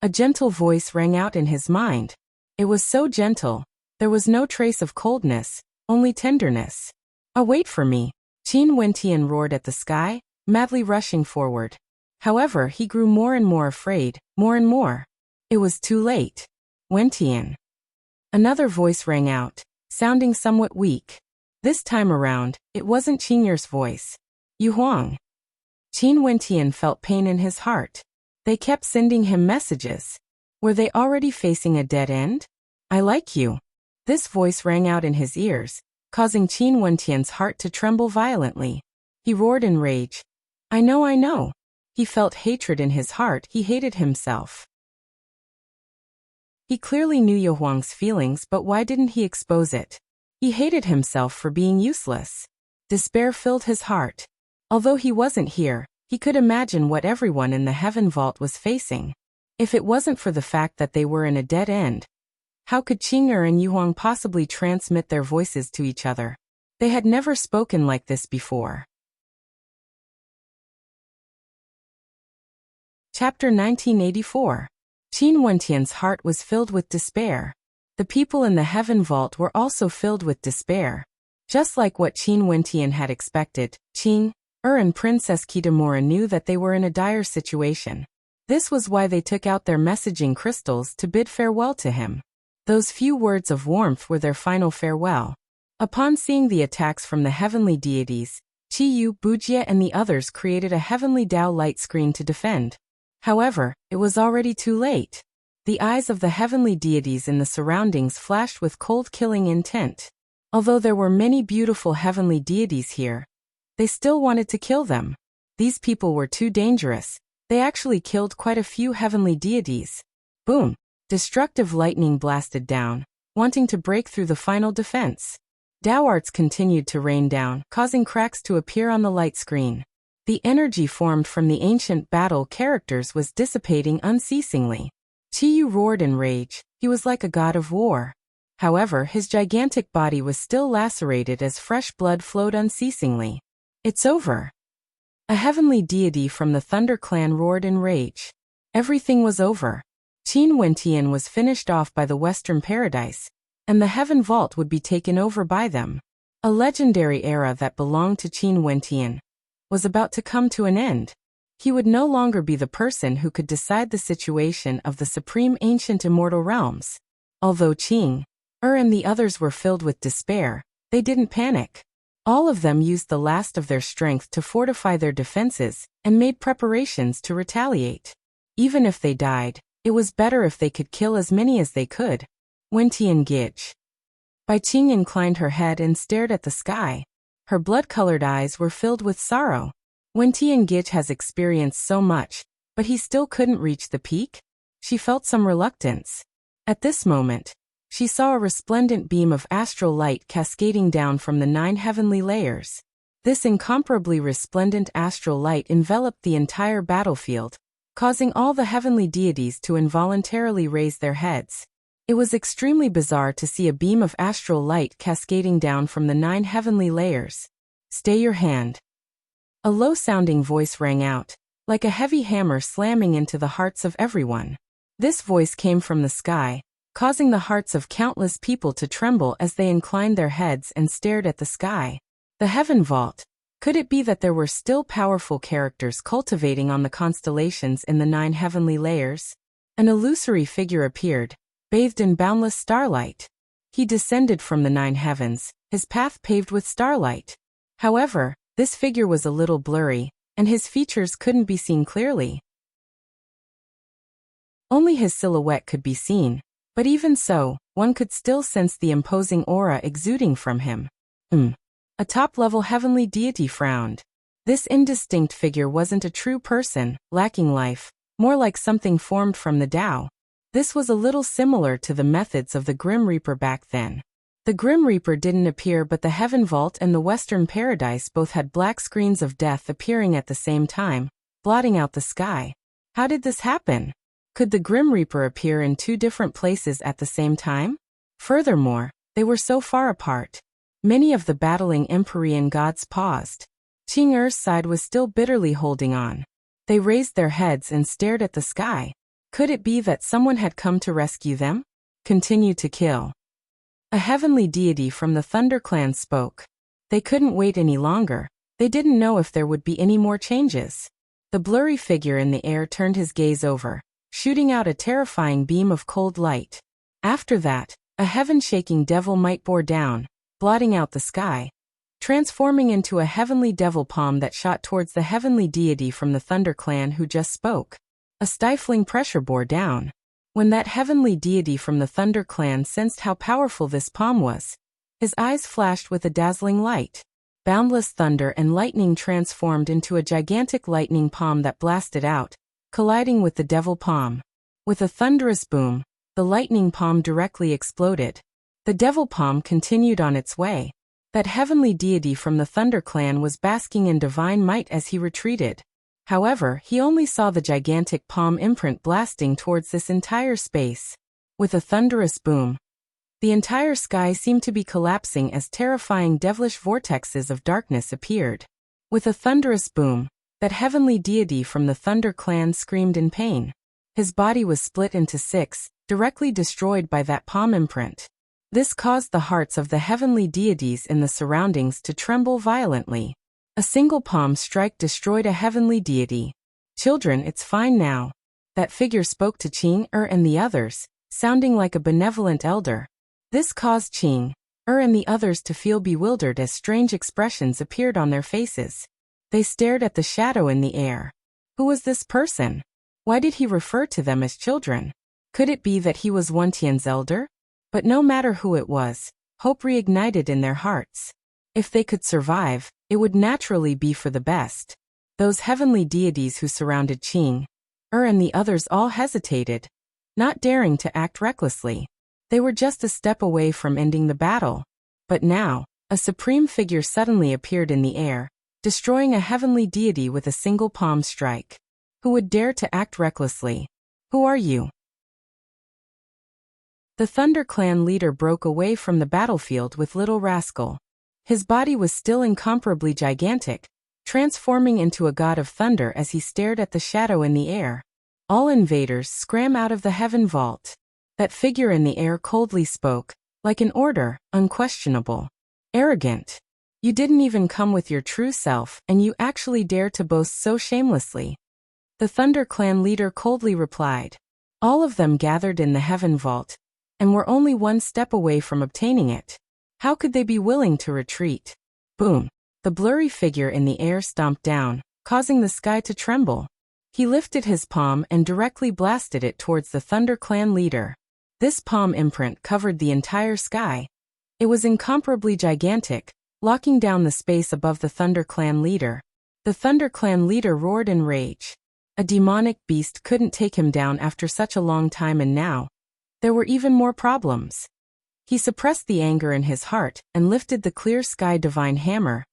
A gentle voice rang out in his mind. It was so gentle. There was no trace of coldness, only tenderness. Wait for me. Qin Wentian roared at the sky, madly rushing forward. However, he grew more and more afraid, more and more. It was too late. Wentian. Another voice rang out, sounding somewhat weak. This time around, it wasn't Qing'er's voice. Yu Huang. Qin Wentian felt pain in his heart. They kept sending him messages. Were they already facing a dead end? I like you. This voice rang out in his ears, causing Qin Wentian's heart to tremble violently. He roared in rage. I know, I know. He felt hatred in his heart. He hated himself. He clearly knew Yu Huang's feelings, but why didn't he expose it? He hated himself for being useless. Despair filled his heart. Although he wasn't here, he could imagine what everyone in the Heaven Vault was facing. If it wasn't for the fact that they were in a dead end, how could Qing'er and Yu Huang possibly transmit their voices to each other? They had never spoken like this before. Chapter 1984. Qin Wentian's heart was filled with despair. The people in the Heaven Vault were also filled with despair. Just like what Qin Wentian had expected, Qing'er and Princess Kitamura knew that they were in a dire situation. This was why they took out their messaging crystals to bid farewell to him. Those few words of warmth were their final farewell. Upon seeing the attacks from the heavenly deities, Qiyu, Bujie and the others created a heavenly Dao light screen to defend. However, it was already too late. The eyes of the heavenly deities in the surroundings flashed with cold killing intent. Although there were many beautiful heavenly deities here, they still wanted to kill them. These people were too dangerous. They actually killed quite a few heavenly deities. Boom! Destructive lightning blasted down, wanting to break through the final defense. Dao arts continued to rain down, causing cracks to appear on the light screen. The energy formed from the ancient battle characters was dissipating unceasingly. Qiyu roared in rage. He was like a god of war. However, his gigantic body was still lacerated as fresh blood flowed unceasingly. It's over. A heavenly deity from the Thunder Clan roared in rage. Everything was over. Qin Wentian was finished off by the Western Paradise, and the Heaven Vault would be taken over by them. A legendary era that belonged to Qin Wentian was about to come to an end. He would no longer be the person who could decide the situation of the supreme ancient immortal realms. Although Qing'er and the others were filled with despair, they didn't panic. All of them used the last of their strength to fortify their defenses and made preparations to retaliate. Even if they died, it was better if they could kill as many as they could. Wentian Gich. Bai Qing inclined her head and stared at the sky. Her blood-colored eyes were filled with sorrow. Wentian Gich has experienced so much, but he still couldn't reach the peak? She felt some reluctance. At this moment, she saw a resplendent beam of astral light cascading down from the 9 heavenly layers. This incomparably resplendent astral light enveloped the entire battlefield, causing all the heavenly deities to involuntarily raise their heads. It was extremely bizarre to see a beam of astral light cascading down from the 9 heavenly layers. Stay your hand. A low-sounding voice rang out, like a heavy hammer slamming into the hearts of everyone. This voice came from the sky, causing the hearts of countless people to tremble as they inclined their heads and stared at the sky. The Heaven Vault. Could it be that there were still powerful characters cultivating on the constellations in the 9 heavenly layers? An illusory figure appeared, bathed in boundless starlight. He descended from the 9 heavens, his path paved with starlight. However, this figure was a little blurry, and his features couldn't be seen clearly. Only his silhouette could be seen, but even so, one could still sense the imposing aura exuding from him. A top-level heavenly deity frowned. This indistinct figure wasn't a true person, lacking life, more like something formed from the Tao. This was a little similar to the methods of the Grim Reaper back then. The Grim Reaper didn't appear, but the Heaven Vault and the Western Paradise both had black screens of death appearing at the same time, blotting out the sky. How did this happen? Could the Grim Reaper appear in 2 different places at the same time? Furthermore, they were so far apart. Many of the battling Empyrean gods paused. Qing Er's side was still bitterly holding on. They raised their heads and stared at the sky. Could it be that someone had come to rescue them? Continue to kill. A heavenly deity from the Thunder Clan spoke. They couldn't wait any longer. They didn't know if there would be any more changes. The blurry figure in the air turned his gaze over, shooting out a terrifying beam of cold light. After that, a heaven-shaking devil might bore down, blotting out the sky, transforming into a heavenly devil palm that shot towards the heavenly deity from the Thunder Clan who just spoke. A stifling pressure bore down. When that heavenly deity from the Thunder Clan sensed how powerful this palm was, his eyes flashed with a dazzling light. Boundless thunder and lightning transformed into a gigantic lightning palm that blasted out, colliding with the devil palm. With a thunderous boom, the lightning palm directly exploded. The devil palm continued on its way. That heavenly deity from the Thunder Clan was basking in divine might as he retreated. However, he only saw the gigantic palm imprint blasting towards this entire space. With a thunderous boom, the entire sky seemed to be collapsing as terrifying devilish vortexes of darkness appeared. With a thunderous boom, that heavenly deity from the Thunder Clan screamed in pain. His body was split into 6, directly destroyed by that palm imprint. This caused the hearts of the heavenly deities in the surroundings to tremble violently. A single palm strike destroyed a heavenly deity. Children, it's fine now. That figure spoke to Qing and the others, sounding like a benevolent elder. This caused Qing and the others to feel bewildered as strange expressions appeared on their faces. They stared at the shadow in the air. Who was this person? Why did he refer to them as children? Could it be that he was Wentian's elder? But no matter who it was, hope reignited in their hearts. If they could survive, it would naturally be for the best. Those heavenly deities who surrounded Qing and the others all hesitated, not daring to act recklessly. They were just a step away from ending the battle. But now, a supreme figure suddenly appeared in the air, destroying a heavenly deity with a single palm strike. Who would dare to act recklessly? Who are you? The Thunder Clan leader broke away from the battlefield with Little Rascal. His body was still incomparably gigantic, transforming into a god of thunder as he stared at the shadow in the air. All invaders scram out of the heaven vault. That figure in the air coldly spoke, like an order, unquestionable. Arrogant. You didn't even come with your true self, and you actually dare to boast so shamelessly. The Thunder Clan leader coldly replied. All of them gathered in the heaven vault, and were only one step away from obtaining it. How could they be willing to retreat? Boom! The blurry figure in the air stomped down, causing the sky to tremble. He lifted his palm and directly blasted it towards the Thunder Clan leader. This palm imprint covered the entire sky. It was incomparably gigantic, locking down the space above the Thunder Clan leader. The Thunder Clan leader roared in rage. A demonic beast couldn't take him down after such a long time, and now there were even more problems. He suppressed the anger in his heart and lifted the clear sky divine hammer,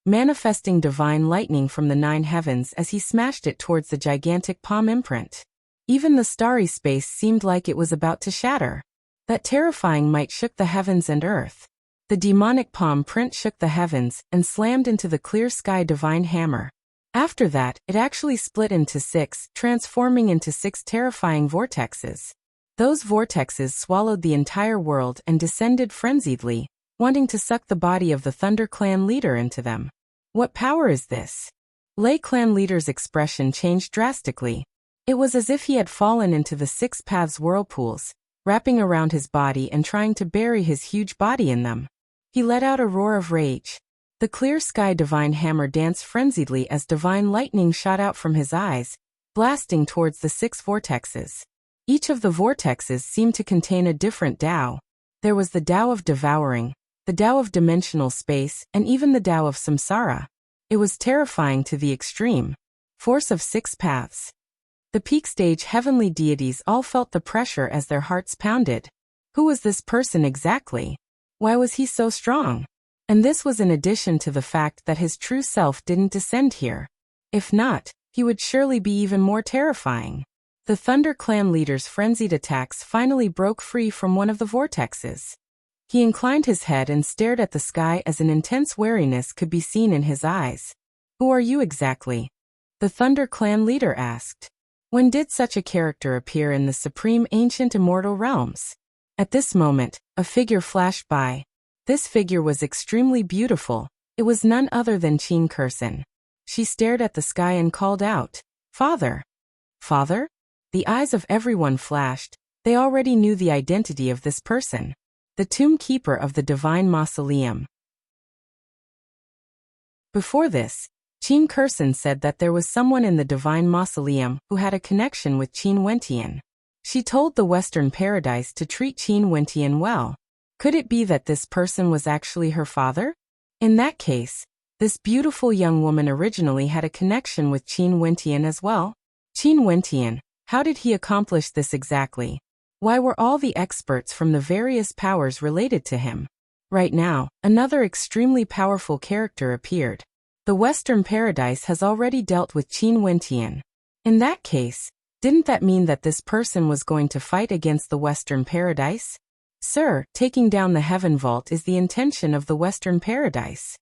manifesting divine lightning from the 9 heavens as he smashed it towards the gigantic palm imprint. Even the starry space seemed like it was about to shatter. That terrifying might shook the heavens and earth. The demonic palm print shook the heavens and slammed into the clear sky divine hammer. After that, it actually split into 6, transforming into 6 terrifying vortexes. Those vortexes swallowed the entire world and descended frenziedly, wanting to suck the body of the Thunder Clan leader into them. What power is this? Lei Clan leader's expression changed drastically. It was as if he had fallen into the 6 paths whirlpools, wrapping around his body and trying to bury his huge body in them. He let out a roar of rage. The clear sky divine hammer danced frenziedly as divine lightning shot out from his eyes, blasting towards the 6 vortexes. Each of the vortexes seemed to contain a different Tao. There was the Tao of devouring, the Tao of dimensional space, and even the Tao of samsara. It was terrifying to the extreme. Force of 6 paths. The peak stage heavenly deities all felt the pressure as their hearts pounded. Who was this person exactly? Why was he so strong? And this was in addition to the fact that his true self didn't descend here. If not, he would surely be even more terrifying. The Thunder Clan leader's frenzied attacks finally broke free from one of the vortexes. He inclined his head and stared at the sky as an intense wariness could be seen in his eyes. "Who are you exactly?" the Thunder Clan leader asked. "When did such a character appear in the supreme ancient immortal realms?" At this moment, a figure flashed by. This figure was extremely beautiful. It was none other than Qin Kursen. She stared at the sky and called out, "Father! Father?" The eyes of everyone flashed. They already knew the identity of this person. The tomb keeper of the divine mausoleum. Before this, Qin Kursen said that there was someone in the divine mausoleum who had a connection with Qin Wentian. She told the Western Paradise to treat Qin Wentian well. Could it be that this person was actually her father? In that case, this beautiful young woman originally had a connection with Qin Wentian as well. Qin Wentian, how did he accomplish this exactly? Why were all the experts from the various powers related to him? Right now, another extremely powerful character appeared. The Western Paradise has already dealt with Qin Wentian. In that case, didn't that mean that this person was going to fight against the Western Paradise? "Sir, taking down the Heaven Vault is the intention of the Western Paradise."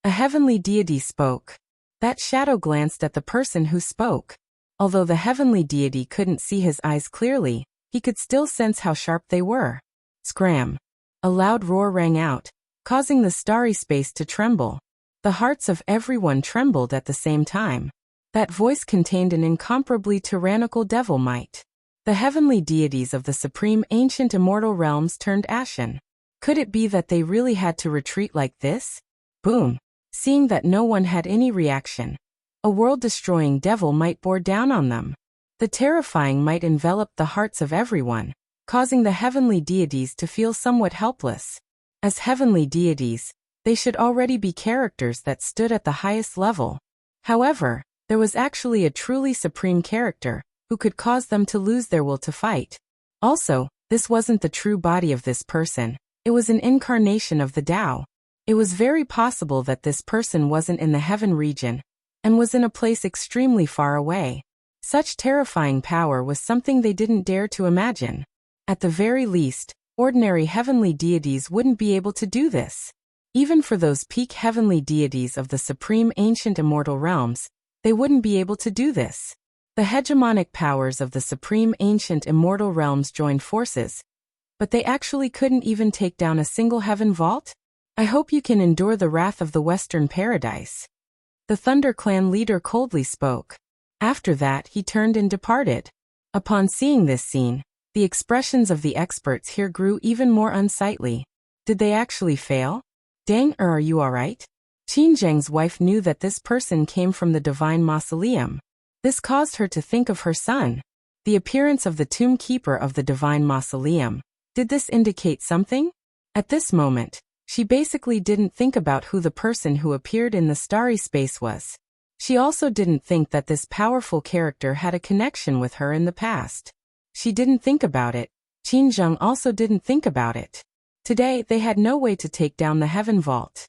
A heavenly deity spoke. That shadow glanced at the person who spoke. Although the heavenly deity couldn't see his eyes clearly, he could still sense how sharp they were. Scram! A loud roar rang out, causing the starry space to tremble. The hearts of everyone trembled at the same time. That voice contained an incomparably tyrannical devil might. The heavenly deities of the supreme ancient immortal realms turned ashen. Could it be that they really had to retreat like this? Boom! Seeing that no one had any reaction, a world-destroying devil might bore down on them. The terrifying might enveloped the hearts of everyone, causing the heavenly deities to feel somewhat helpless. As heavenly deities, they should already be characters that stood at the highest level. However, there was actually a truly supreme character who could cause them to lose their will to fight. Also, this wasn't the true body of this person. It was an incarnation of the Tao. It was very possible that this person wasn't in the heaven region and was in a place extremely far away. Such terrifying power was something they didn't dare to imagine. At the very least, ordinary heavenly deities wouldn't be able to do this. Even for those peak heavenly deities of the supreme ancient immortal realms, they wouldn't be able to do this. The hegemonic powers of the supreme ancient immortal realms joined forces, but they actually couldn't even take down a single heaven vault? I hope you can endure the wrath of the Western Paradise. The Thunder Clan leader coldly spoke. After that, he turned and departed. Upon seeing this scene, the expressions of the experts here grew even more unsightly. Did they actually fail? Dang, are you alright? Qin Zheng's wife knew that this person came from the divine mausoleum. This caused her to think of her son. The appearance of the tomb keeper of the divine mausoleum. Did this indicate something? At this moment, she basically didn't think about who the person who appeared in the starry space was. She also didn't think that this powerful character had a connection with her in the past. She didn't think about it. Qin Zheng also didn't think about it. Today, they had no way to take down the Heaven Vault.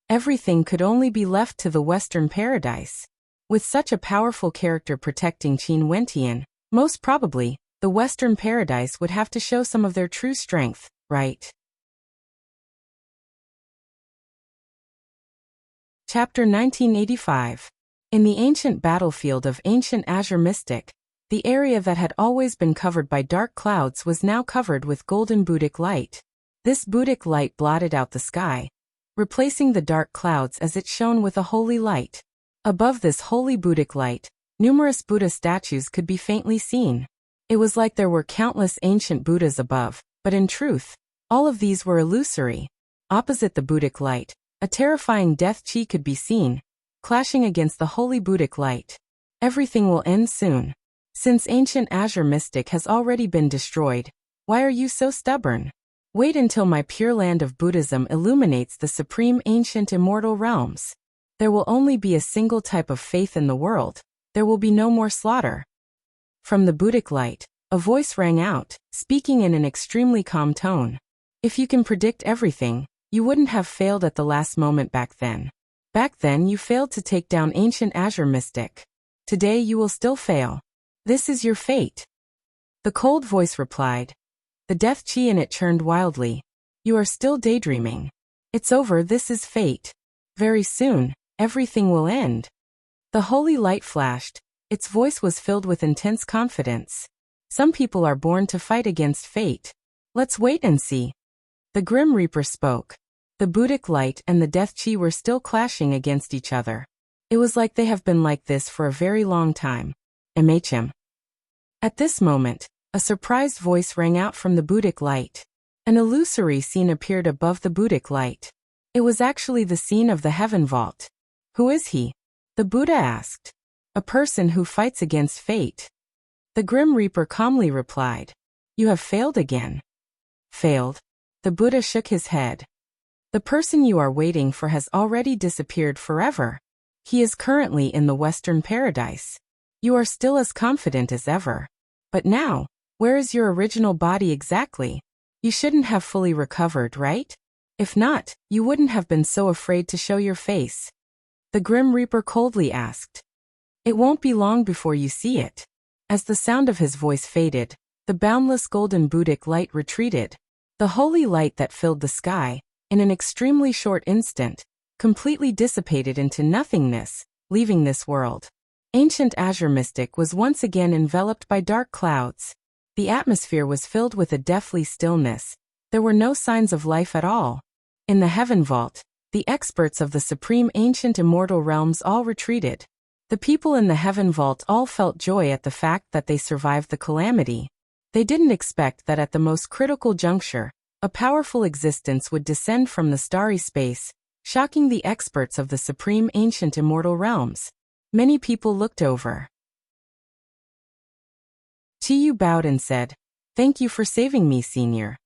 Everything could only be left to the Western Paradise. With such a powerful character protecting Qin Wentian, most probably, the Western Paradise would have to show some of their true strength, right? Chapter 1985. In the ancient battlefield of ancient Azure Mystic, the area that had always been covered by dark clouds was now covered with golden Buddhic light. This Buddhic light blotted out the sky, replacing the dark clouds as it shone with a holy light. Above this holy Buddhic light, numerous Buddha statues could be faintly seen. It was like there were countless ancient Buddhas above, but in truth, all of these were illusory. Opposite the Buddhic light, a terrifying death chi could be seen, clashing against the holy Buddhic light. Everything will end soon. Since ancient Azure Mystic has already been destroyed, why are you so stubborn? Wait until my pure land of Buddhism illuminates the supreme ancient immortal realms. There will only be a single type of faith in the world. There will be no more slaughter. From the Buddhic light, a voice rang out, speaking in an extremely calm tone. If you can predict everything, you wouldn't have failed at the last moment back then. Back then you failed to take down ancient Azure Mystic. Today you will still fail. This is your fate. The cold voice replied. The death chi in it churned wildly. You are still daydreaming. It's over, this is fate. Very soon, everything will end. The holy light flashed. Its voice was filled with intense confidence. Some people are born to fight against fate. Let's wait and see. The Grim Reaper spoke. The Buddhic light and the death chi were still clashing against each other. It was like they have been like this for a very long time. MHM. At this moment, a surprised voice rang out from the Buddhic light. An illusory scene appeared above the Buddhic light. It was actually the scene of the heaven vault. Who is he? The Buddha asked. A person who fights against fate. The Grim Reaper calmly replied. You have failed again. Failed? The Buddha shook his head. The person you are waiting for has already disappeared forever. He is currently in the Western Paradise. You are still as confident as ever. But now, where is your original body exactly? You shouldn't have fully recovered, right? If not, you wouldn't have been so afraid to show your face. The Grim Reaper coldly asked. It won't be long before you see it. As the sound of his voice faded, the boundless golden Buddhic light retreated. The holy light that filled the sky, in an extremely short instant, completely dissipated into nothingness, leaving this world. Ancient Azure Mystic was once again enveloped by dark clouds. The atmosphere was filled with a deathly stillness. There were no signs of life at all. In the Heaven Vault, the experts of the supreme ancient immortal realms all retreated. The people in the Heaven Vault all felt joy at the fact that they survived the calamity. They didn't expect that at the most critical juncture, a powerful existence would descend from the starry space, shocking the experts of the supreme ancient immortal realms. Many people looked over. Chiyu bowed and said, Thank you for saving me, Senior.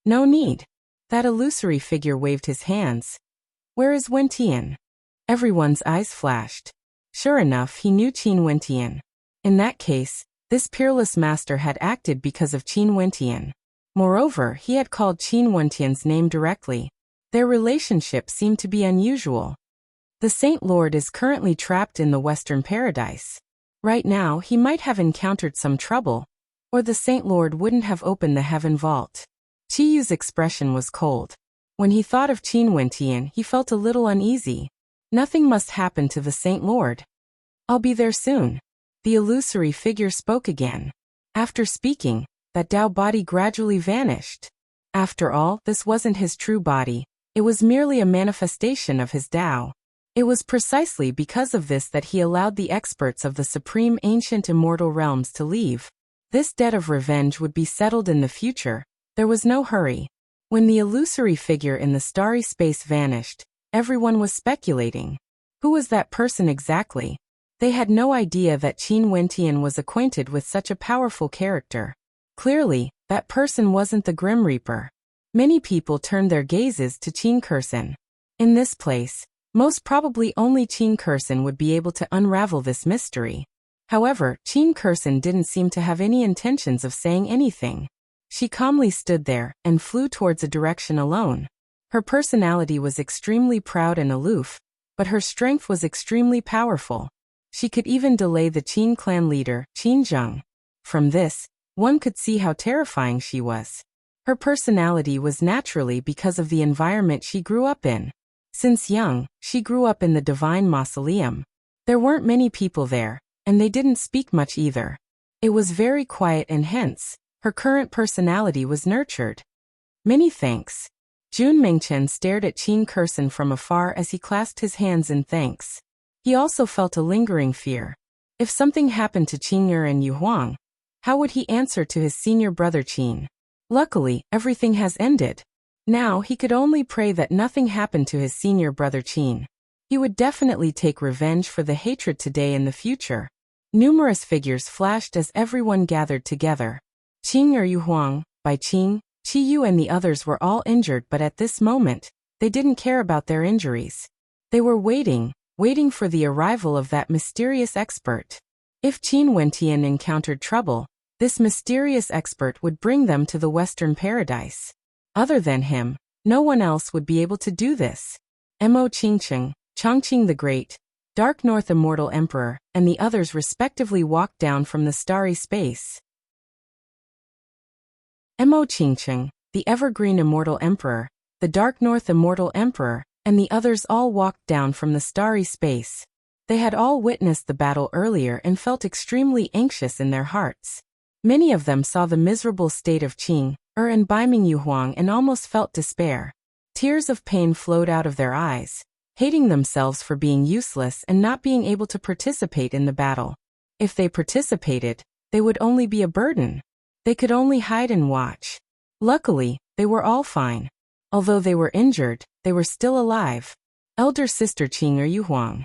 No need. That illusory figure waved his hands. Where is Wentian? Everyone's eyes flashed. Sure enough, he knew Qin Wentian. In that case, this peerless master had acted because of Qin Wentian. Moreover, he had called Qin Wentian's name directly. Their relationship seemed to be unusual. The Saint Lord is currently trapped in the Western Paradise. Right now, he might have encountered some trouble, or the Saint Lord wouldn't have opened the Heaven Vault. Chiyu's expression was cold. When he thought of Qin Wentian, he felt a little uneasy. Nothing must happen to the Saint Lord. I'll be there soon. The illusory figure spoke again. After speaking, that Tao body gradually vanished. After all, this wasn't his true body. It was merely a manifestation of his Tao. It was precisely because of this that he allowed the experts of the supreme ancient immortal realms to leave. This debt of revenge would be settled in the future. There was no hurry. When the illusory figure in the starry space vanished, everyone was speculating. Who was that person exactly? They had no idea that Qin Wentian was acquainted with such a powerful character. Clearly, that person wasn't the Grim Reaper. Many people turned their gazes to Qin Kursen. In this place, most probably only Qin Kursen would be able to unravel this mystery. However, Qin Kursen didn't seem to have any intentions of saying anything. She calmly stood there and flew towards a direction alone. Her personality was extremely proud and aloof, but her strength was extremely powerful. She could even delay the Qin clan leader, Qin Zheng. From this, one could see how terrifying she was. Her personality was naturally because of the environment she grew up in. Since young, she grew up in the Divine Mausoleum. There weren't many people there, and they didn't speak much either. It was very quiet and hence, her current personality was nurtured. Many thanks. Jun Mingchen stared at Qin Kursen from afar as he clasped his hands in thanks. He also felt a lingering fear. If something happened to Qing'er and Yu Huang, how would he answer to his senior brother Qin? Luckily, everything has ended. Now he could only pray that nothing happened to his senior brother Qin. He would definitely take revenge for the hatred today and the future. Numerous figures flashed as everyone gathered together. Qing'er Yu Huang, Bai Qing, Qi Yu and the others were all injured, but at this moment, they didn't care about their injuries. They were waiting for the arrival of that mysterious expert. If Qin Wentian encountered trouble, this mysterious expert would bring them to the Western Paradise. Other than him, no one else would be able to do this. Mo Qingcheng, Chongqing the Great, Dark North Immortal Emperor, and the others respectively walked down from the starry space. Mo Qingqing, the Evergreen Immortal Emperor, the Dark North Immortal Emperor, and the others all walked down from the starry space. They had all witnessed the battle earlier and felt extremely anxious in their hearts. Many of them saw the miserable state of Qing, and Baiming Yuhuang and almost felt despair. Tears of pain flowed out of their eyes, hating themselves for being useless and not being able to participate in the battle. If they participated, they would only be a burden. They could only hide and watch. Luckily, they were all fine. Although they were injured, they were still alive. Elder sister Qing Yuhuang.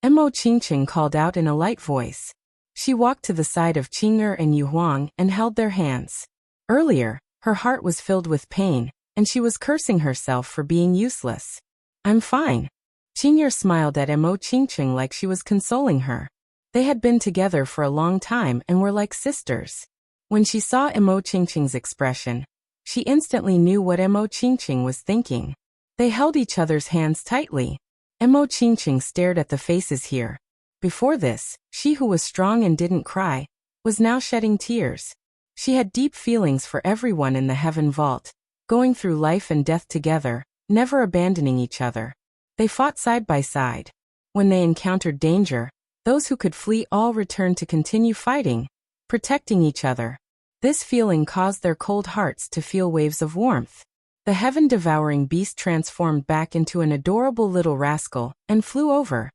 Mo Qingqing called out in a light voice. She walked to the side of Qing and Yuhuang and held their hands. Earlier, her heart was filled with pain, and she was cursing herself for being useless. I'm fine. Qing smiled at Mo Qingqing like she was consoling her. They had been together for a long time and were like sisters. When she saw Mo Qingqing's expression, she instantly knew what Mo Qingqing was thinking. They held each other's hands tightly. Mo Qingqing stared at the faces here. Before this, she who was strong and didn't cry, was now shedding tears. She had deep feelings for everyone in the heaven vault, going through life and death together, never abandoning each other. They fought side by side. When they encountered danger, those who could flee all returned to continue fighting, protecting each other. This feeling caused their cold hearts to feel waves of warmth. The heaven-devouring beast transformed back into an adorable little rascal and flew over,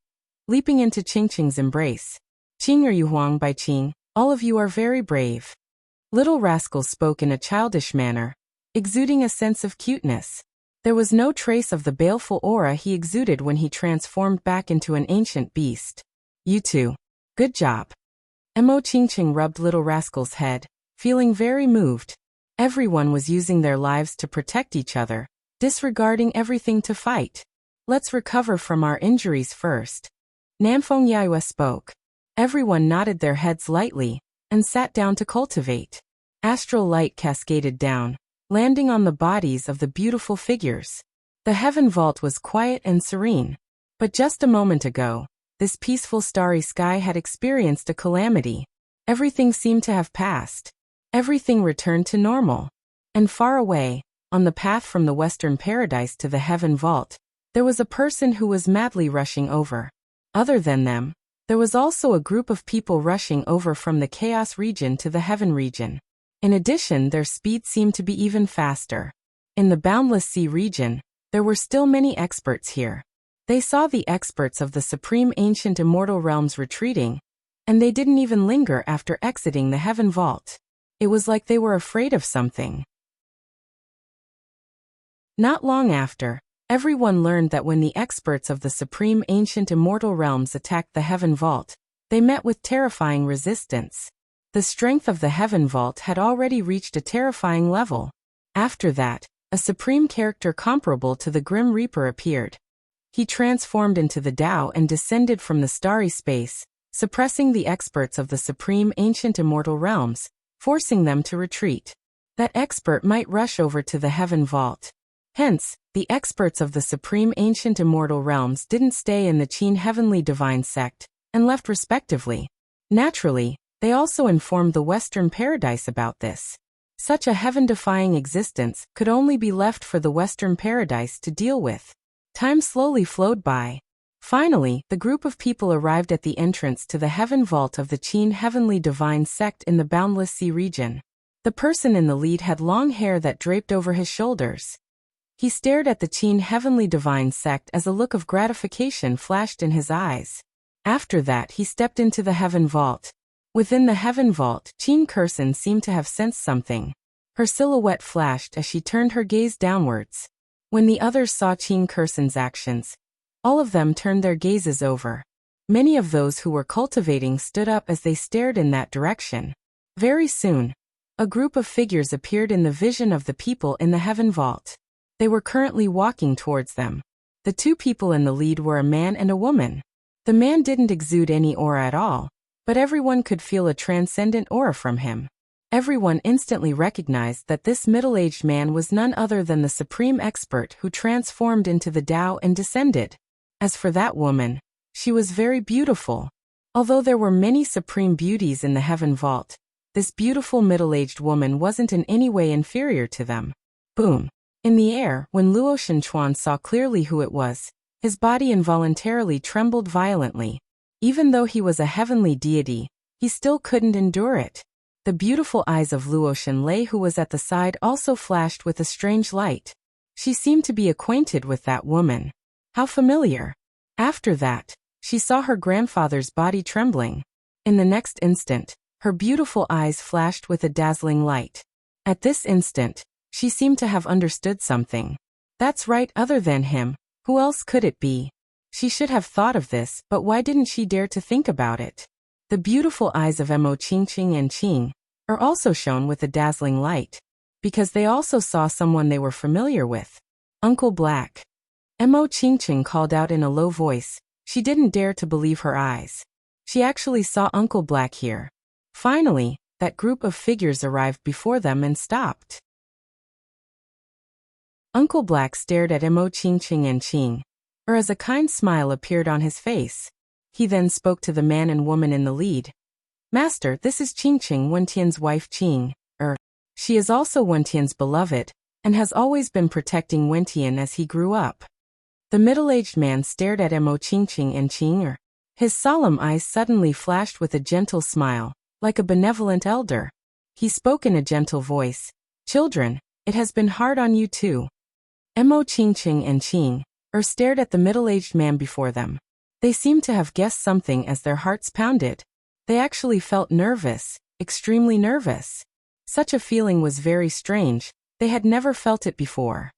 leaping into Qingqing's embrace. Qing Yuhuang by Qing, all of you are very brave. Little rascal spoke in a childish manner, exuding a sense of cuteness. There was no trace of the baleful aura he exuded when he transformed back into an ancient beast. You two. Good job. Mo Qingqing rubbed little rascal's head, feeling very moved. Everyone was using their lives to protect each other, disregarding everything to fight. Let's recover from our injuries first. Nanfeng Yaiyue spoke. Everyone nodded their heads lightly, and sat down to cultivate. Astral light cascaded down, landing on the bodies of the beautiful figures. The heaven vault was quiet and serene. But just a moment ago, this peaceful starry sky had experienced a calamity. Everything seemed to have passed. Everything returned to normal. And far away, on the path from the Western Paradise to the heaven vault, there was a person who was madly rushing over. Other than them, there was also a group of people rushing over from the chaos region to the heaven region. In addition, their speed seemed to be even faster. In the boundless sea region, there were still many experts here. They saw the experts of the supreme ancient immortal realms retreating, and they didn't even linger after exiting the heaven vault. It was like they were afraid of something. Not long after, everyone learned that when the experts of the supreme ancient immortal realms attacked the heaven vault, they met with terrifying resistance. The strength of the heaven vault had already reached a terrifying level. After that, a supreme character comparable to the Grim Reaper appeared. He transformed into the Tao and descended from the starry space, suppressing the experts of the supreme ancient immortal realms, forcing them to retreat. That expert might rush over to the heaven vault. Hence, the experts of the supreme ancient immortal realms didn't stay in the Qin heavenly divine sect, and left respectively. Naturally, they also informed the Western Paradise about this. Such a heaven-defying existence could only be left for the Western Paradise to deal with. Time slowly flowed by. Finally, the group of people arrived at the entrance to the heaven vault of the Qin heavenly divine sect in the boundless sea region. The person in the lead had long hair that draped over his shoulders. He stared at the Qin heavenly divine sect as a look of gratification flashed in his eyes. After that he stepped into the heaven vault. Within the heaven vault, Qin Kursen seemed to have sensed something. Her silhouette flashed as she turned her gaze downwards. When the others saw Qin Kursen's actions, all of them turned their gazes over. Many of those who were cultivating stood up as they stared in that direction. Very soon, a group of figures appeared in the vision of the people in the heaven vault. They were currently walking towards them. The two people in the lead were a man and a woman. The man didn't exude any aura at all, but everyone could feel a transcendent aura from him. Everyone instantly recognized that this middle-aged man was none other than the supreme expert who transformed into the Tao and descended. As for that woman, She was very beautiful. Although there were many supreme beauties in the heaven vault, this beautiful middle-aged woman wasn't in any way inferior to them. Boom! In the air, when Luo Shenchuan saw clearly who it was, his body involuntarily trembled violently. Even though he was a heavenly deity, he still couldn't endure it. The beautiful eyes of Luo Shenlei, who was at the side, also flashed with a strange light. She seemed to be acquainted with that woman. How familiar! After that, she saw her grandfather's body trembling. In the next instant, her beautiful eyes flashed with a dazzling light. At this instant, she seemed to have understood something. That's right, other than him, who else could it be? She should have thought of this, but why didn't she dare to think about it? The beautiful eyes of Mo Qingqing and Qing are also shone with a dazzling light, because they also saw someone they were familiar with. Uncle Black. Mo Qingqing called out in a low voice. She didn't dare to believe her eyes. She actually saw Uncle Black here. Finally, that group of figures arrived before them and stopped. Uncle Black stared at Mo Qingqing and Qing, as a kind smile appeared on his face. He then spoke to the man and woman in the lead. Master, this is Qingqing, Wentian's wife Qing. She is also Wentian's beloved, and has always been protecting Wentian as he grew up. The middle-aged man stared at Mo Qingqing and Qing. His solemn eyes suddenly flashed with a gentle smile, like a benevolent elder. He spoke in a gentle voice. Children, it has been hard on you too. Mo Qingqing and Qing stared at the middle-aged man before them. They seemed to have guessed something as their hearts pounded. They actually felt nervous, extremely nervous. Such a feeling was very strange. They had never felt it before.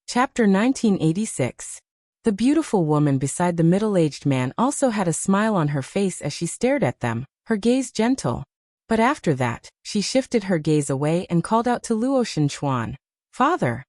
Chapter 1986. The beautiful woman beside the middle-aged man also had a smile on her face as she stared at them, her gaze gentle. But after that, she shifted her gaze away and called out to Luo Shenchuan, "Father!"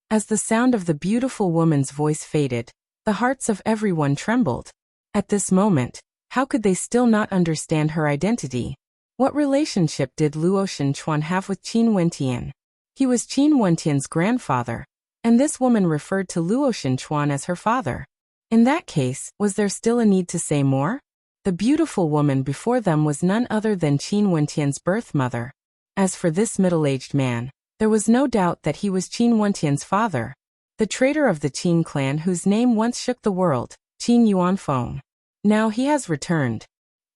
As the sound of the beautiful woman's voice faded, the hearts of everyone trembled. At this moment, how could they still not understand her identity? What relationship did Luo Shenchuan have with Qin Wentian? He was Qin Wentian's grandfather, and this woman referred to Luo Shenchuan as her father. In that case, was there still a need to say more? The beautiful woman before them was none other than Qin Wentian's birth mother. As for this middle-aged man, there was no doubt that he was Qin Wentian's father, the traitor of the Qin clan whose name once shook the world, Qin Yuanfeng. Now he has returned.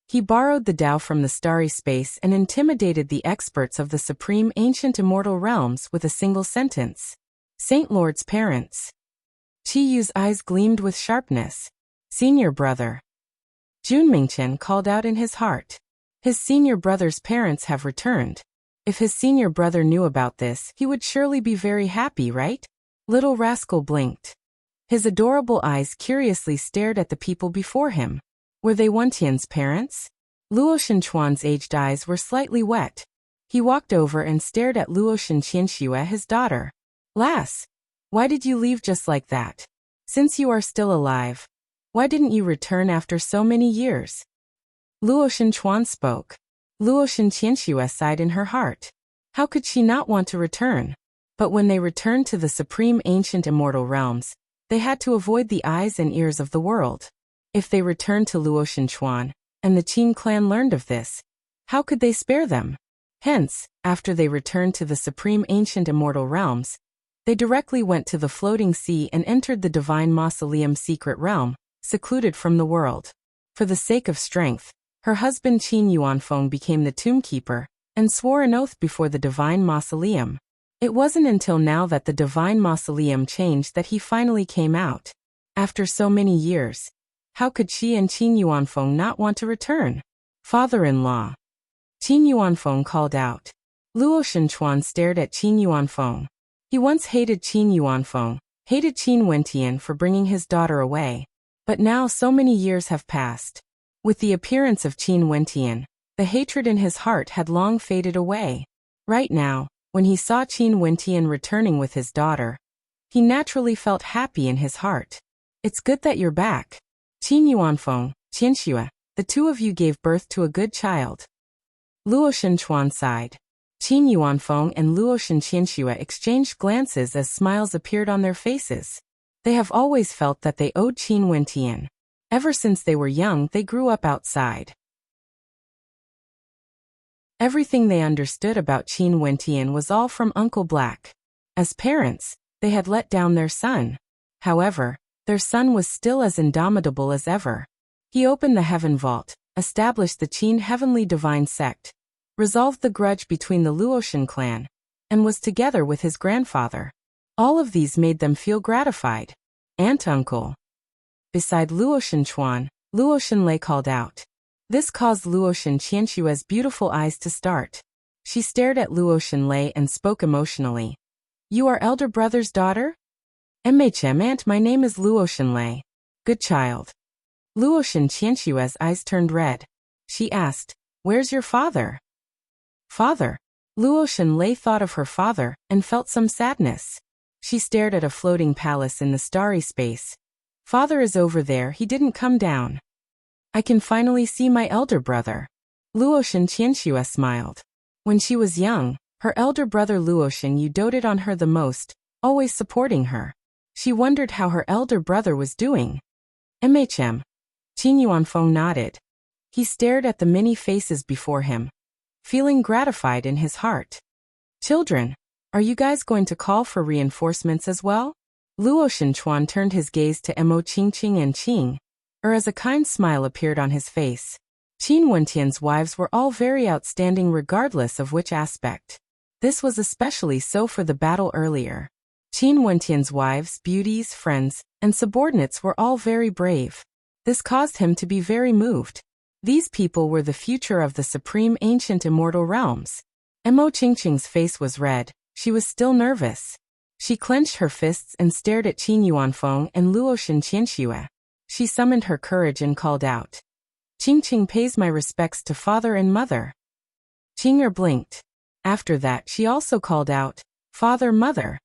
He borrowed the Tao from the starry space and intimidated the experts of the supreme ancient immortal realms with a single sentence. Saint Lord's parents. Qi Yu's eyes gleamed with sharpness. Senior brother. Jun Mingchen called out in his heart. His senior brother's parents have returned. If his senior brother knew about this, he would surely be very happy, right? Little rascal blinked. His adorable eyes curiously stared at the people before him. Were they Wentian's parents? Luo Shenchuan's aged eyes were slightly wet. He walked over and stared at Luo Shenqianxue, his daughter. Lass, why did you leave just like that? Since you are still alive, why didn't you return after so many years? Luo Shenchuan spoke. Luo Shenqianxue sighed in her heart. How could she not want to return? But when they returned to the supreme ancient immortal realms, they had to avoid the eyes and ears of the world. If they returned to Luo Shenchuan, and the Qin clan learned of this, how could they spare them? Hence, after they returned to the supreme ancient immortal realms, they directly went to the floating sea and entered the divine mausoleum secret realm, secluded from the world. For the sake of strength, her husband Qin Yuanfeng became the tombkeeper, and swore an oath before the divine mausoleum. It wasn't until now that the divine mausoleum changed that he finally came out. After so many years, how could she and Qin Yuanfeng not want to return? Father-in-law. Qin Yuanfeng called out. Luo Shenchuan stared at Qin Yuanfeng. He once hated Qin Yuanfeng, hated Qin Wentian for bringing his daughter away. But now so many years have passed. With the appearance of Qin Wentian, the hatred in his heart had long faded away. Right now, when he saw Qin Wentian returning with his daughter, he naturally felt happy in his heart. It's good that you're back. Qin Yuanfeng, Qianxue, the two of you gave birth to a good child. Luo Shenchuan sighed. Qin Yuanfeng and Luotian Qianxue exchanged glances as smiles appeared on their faces. They have always felt that they owed Qin Wentian. Ever since they were young, they grew up outside. Everything they understood about Qin Wentian was all from Uncle Black. As parents, they had let down their son. However, their son was still as indomitable as ever. He opened the heaven vault, established the Qin Heavenly Divine Sect, resolved the grudge between the Luotian clan, and was together with his grandfather. All of these made them feel gratified. Aunt Uncle. Beside Luotian Chuan, Luotian Lei called out. This caused Luotian Qianxue's beautiful eyes to start. She stared at Luotian Lei and spoke emotionally. You are elder brother's daughter? Aunt, my name is Luotian Lei. Good child. Luotian Qianxue's eyes turned red. She asked, where's your father? Father? Luotian Lei thought of her father and felt some sadness. She stared at a floating palace in the starry space. Father is over there, he didn't come down. I can finally see my elder brother. Luotian Qianxue smiled. When she was young, her elder brother Luotian Yu doted on her the most, always supporting her. She wondered how her elder brother was doing. Qin Yuanfeng nodded. He stared at the many faces before him, feeling gratified in his heart. Children, are you guys going to call for reinforcements as well? Luotian Chuan turned his gaze to Mo Qingqing and Qing, as a kind smile appeared on his face. Qin Wentian's wives were all very outstanding regardless of which aspect. This was especially so for the battle earlier. Qin Wentian's wives, beauties, friends, and subordinates were all very brave. This caused him to be very moved. These people were the future of the supreme ancient immortal realms. Mo Qingqing's face was red. She was still nervous. She clenched her fists and stared at Qin Yuanfeng and Luotian Qianxue. She summoned her courage and called out. Qingqing pays my respects to father and mother. Qing'er blinked. After that she also called out, Father, mother.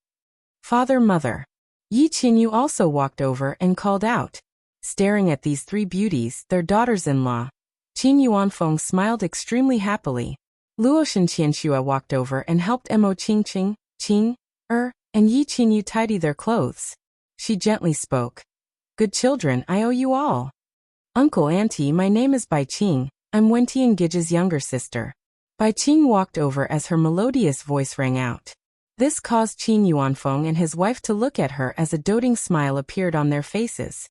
Father, mother. Yi Qinyu also walked over and called out. Staring at these three beauties, their daughters-in-law, Qin Yuanfeng smiled extremely happily. Luotian Qianxue walked over and helped Mo Qingqing, Qing'er, and Yi Qinyu tidy their clothes. She gently spoke. Good children, I owe you all. Uncle, auntie, my name is Bai Qing. I'm Wentian Gige's younger sister. Bai Qing walked over as her melodious voice rang out. This caused Qin Yuanfeng and his wife to look at her as a doting smile appeared on their faces.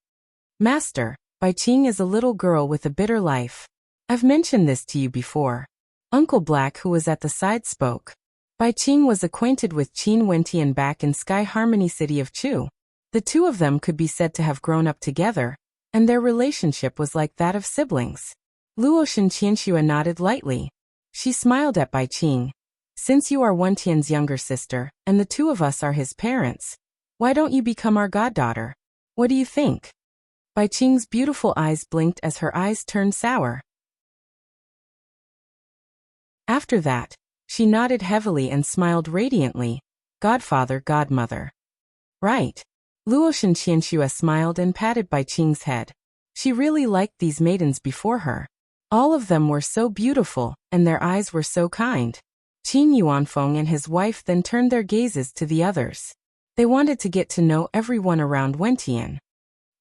Master, Bai Qing is a little girl with a bitter life. I've mentioned this to you before. Uncle Black, who was at the side, spoke. Bai Qing was acquainted with Qin Wentian back in Sky Harmony City of Chu. The two of them could be said to have grown up together, and their relationship was like that of siblings. Luotian Qianxue nodded lightly. She smiled at Bai Qing. Since you are Wentian's younger sister, and the two of us are his parents, why don't you become our goddaughter? What do you think? Bai Qing's beautiful eyes blinked as her eyes turned sour. After that, she nodded heavily and smiled radiantly. Godfather, godmother. Right. Luotian Qianxue smiled and patted Bai Qing's head. She really liked these maidens before her. All of them were so beautiful, and their eyes were so kind. Qin Yuanfeng and his wife then turned their gazes to the others. They wanted to get to know everyone around Wentian.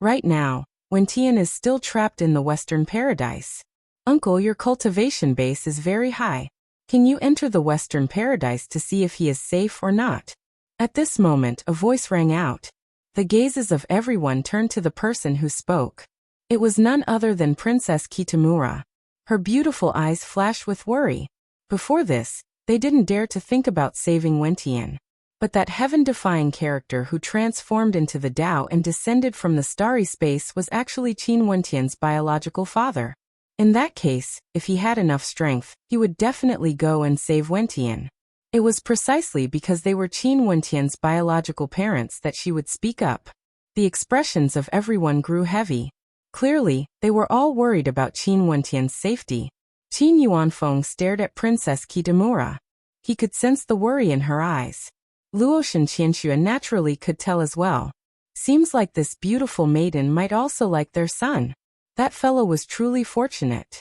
Right now, Wentian is still trapped in the Western Paradise. Uncle, your cultivation base is very high. Can you enter the Western Paradise to see if he is safe or not? At this moment, a voice rang out. The gazes of everyone turned to the person who spoke. It was none other than Princess Kitamura. Her beautiful eyes flashed with worry. Before this, they didn't dare to think about saving Wentian. But that heaven-defying character who transformed into the Tao and descended from the starry space was actually Qin Wentian's biological father. In that case, if he had enough strength, he would definitely go and save Wentian. It was precisely because they were Qin Wentian's biological parents that she would speak up. The expressions of everyone grew heavy. Clearly, they were all worried about Qin Wentian's safety. Qin Yuanfeng stared at Princess Kitamura. He could sense the worry in her eyes. Luotian Qianxue naturally could tell as well. Seems like this beautiful maiden might also like their son. That fellow was truly fortunate.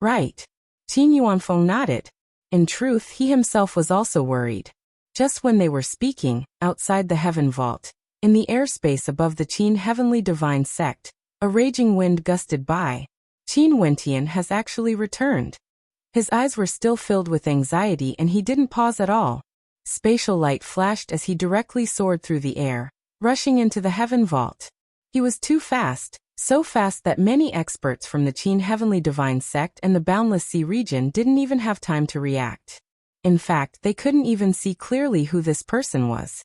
Right. Qin Yuanfeng nodded. In truth, he himself was also worried. Just when they were speaking, outside the heaven vault, in the airspace above the Qin heavenly divine sect, a raging wind gusted by. Qin Wentian has actually returned. His eyes were still filled with anxiety and he didn't pause at all. Spatial light flashed as he directly soared through the air, rushing into the heaven vault. He was too fast, so fast that many experts from the Qin heavenly divine sect and the Boundless Sea region didn't even have time to react. In fact, they couldn't even see clearly who this person was.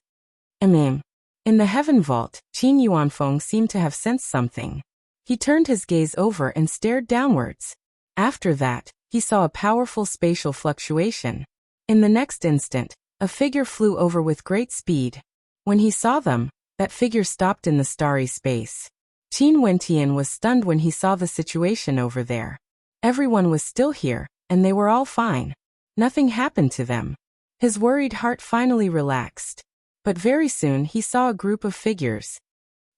In the heaven vault, Qin Yuanfeng seemed to have sensed something. He turned his gaze over and stared downwards. After that, he saw a powerful spatial fluctuation. In the next instant, a figure flew over with great speed. When he saw them, that figure stopped in the starry space. Qin Wentian was stunned when he saw the situation over there. Everyone was still here, and they were all fine. Nothing happened to them. His worried heart finally relaxed. But very soon he saw a group of figures.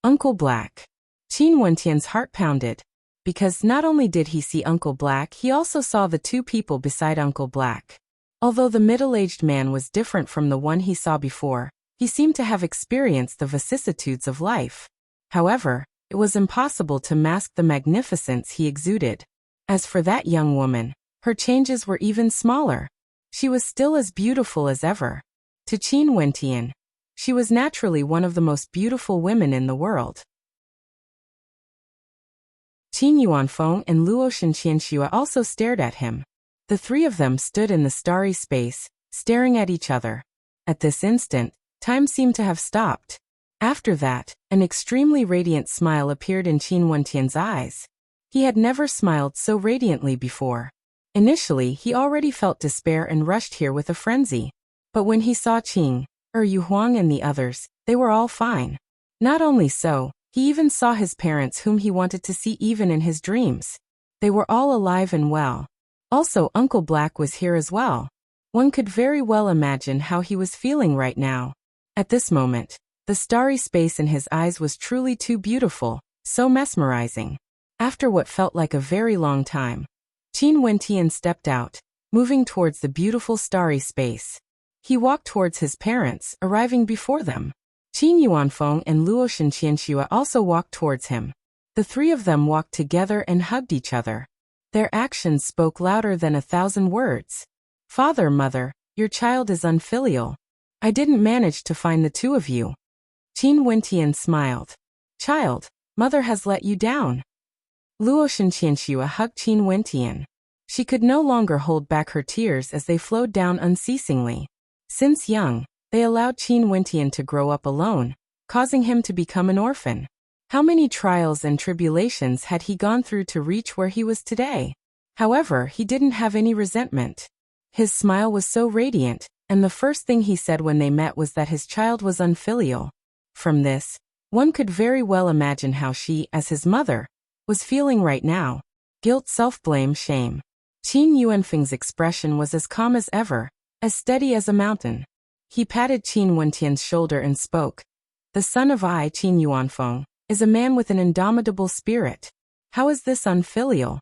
Uncle Black. Qin Wentian's heart pounded. Because not only did he see Uncle Black, he also saw the two people beside Uncle Black. Although the middle-aged man was different from the one he saw before, he seemed to have experienced the vicissitudes of life. However, it was impossible to mask the magnificence he exuded. As for that young woman, her changes were even smaller. She was still as beautiful as ever. To Qin Wentian, she was naturally one of the most beautiful women in the world. Qin Yuanfeng and Luo Shenqianxue also stared at him. The three of them stood in the starry space, staring at each other. At this instant, time seemed to have stopped. After that, an extremely radiant smile appeared in Qin Wentian's eyes. He had never smiled so radiantly before. Initially, he already felt despair and rushed here with a frenzy. But when he saw Qing, Yuhuang and the others, they were all fine. Not only so, he even saw his parents whom he wanted to see even in his dreams. They were all alive and well. Also, Uncle Black was here as well. One could very well imagine how he was feeling right now. At this moment, the starry space in his eyes was truly too beautiful, so mesmerizing. After what felt like a very long time, Qin Wentian stepped out, moving towards the beautiful starry space. He walked towards his parents, arriving before them. Qin Yuanfeng and Luo Shenqianxue also walked towards him. The three of them walked together and hugged each other. Their actions spoke louder than 1,000 words. Father, mother, your child is unfilial. I didn't manage to find the two of you. Qin Wentian smiled. Child, mother has let you down. Luo Shenqianxue hugged Qin Wentian. She could no longer hold back her tears as they flowed down unceasingly. Since young, they allowed Qin Wentian to grow up alone, causing him to become an orphan. How many trials and tribulations had he gone through to reach where he was today? However, he didn't have any resentment. His smile was so radiant, and the first thing he said when they met was that his child was unfilial. From this, one could very well imagine how she, as his mother, was feeling right now. Guilt, self-blame, shame. Qin Yuanfeng's expression was as calm as ever, as steady as a mountain. He patted Qin Wentian's shoulder and spoke. The son of Qin Yuanfeng is a man with an indomitable spirit. How is this unfilial?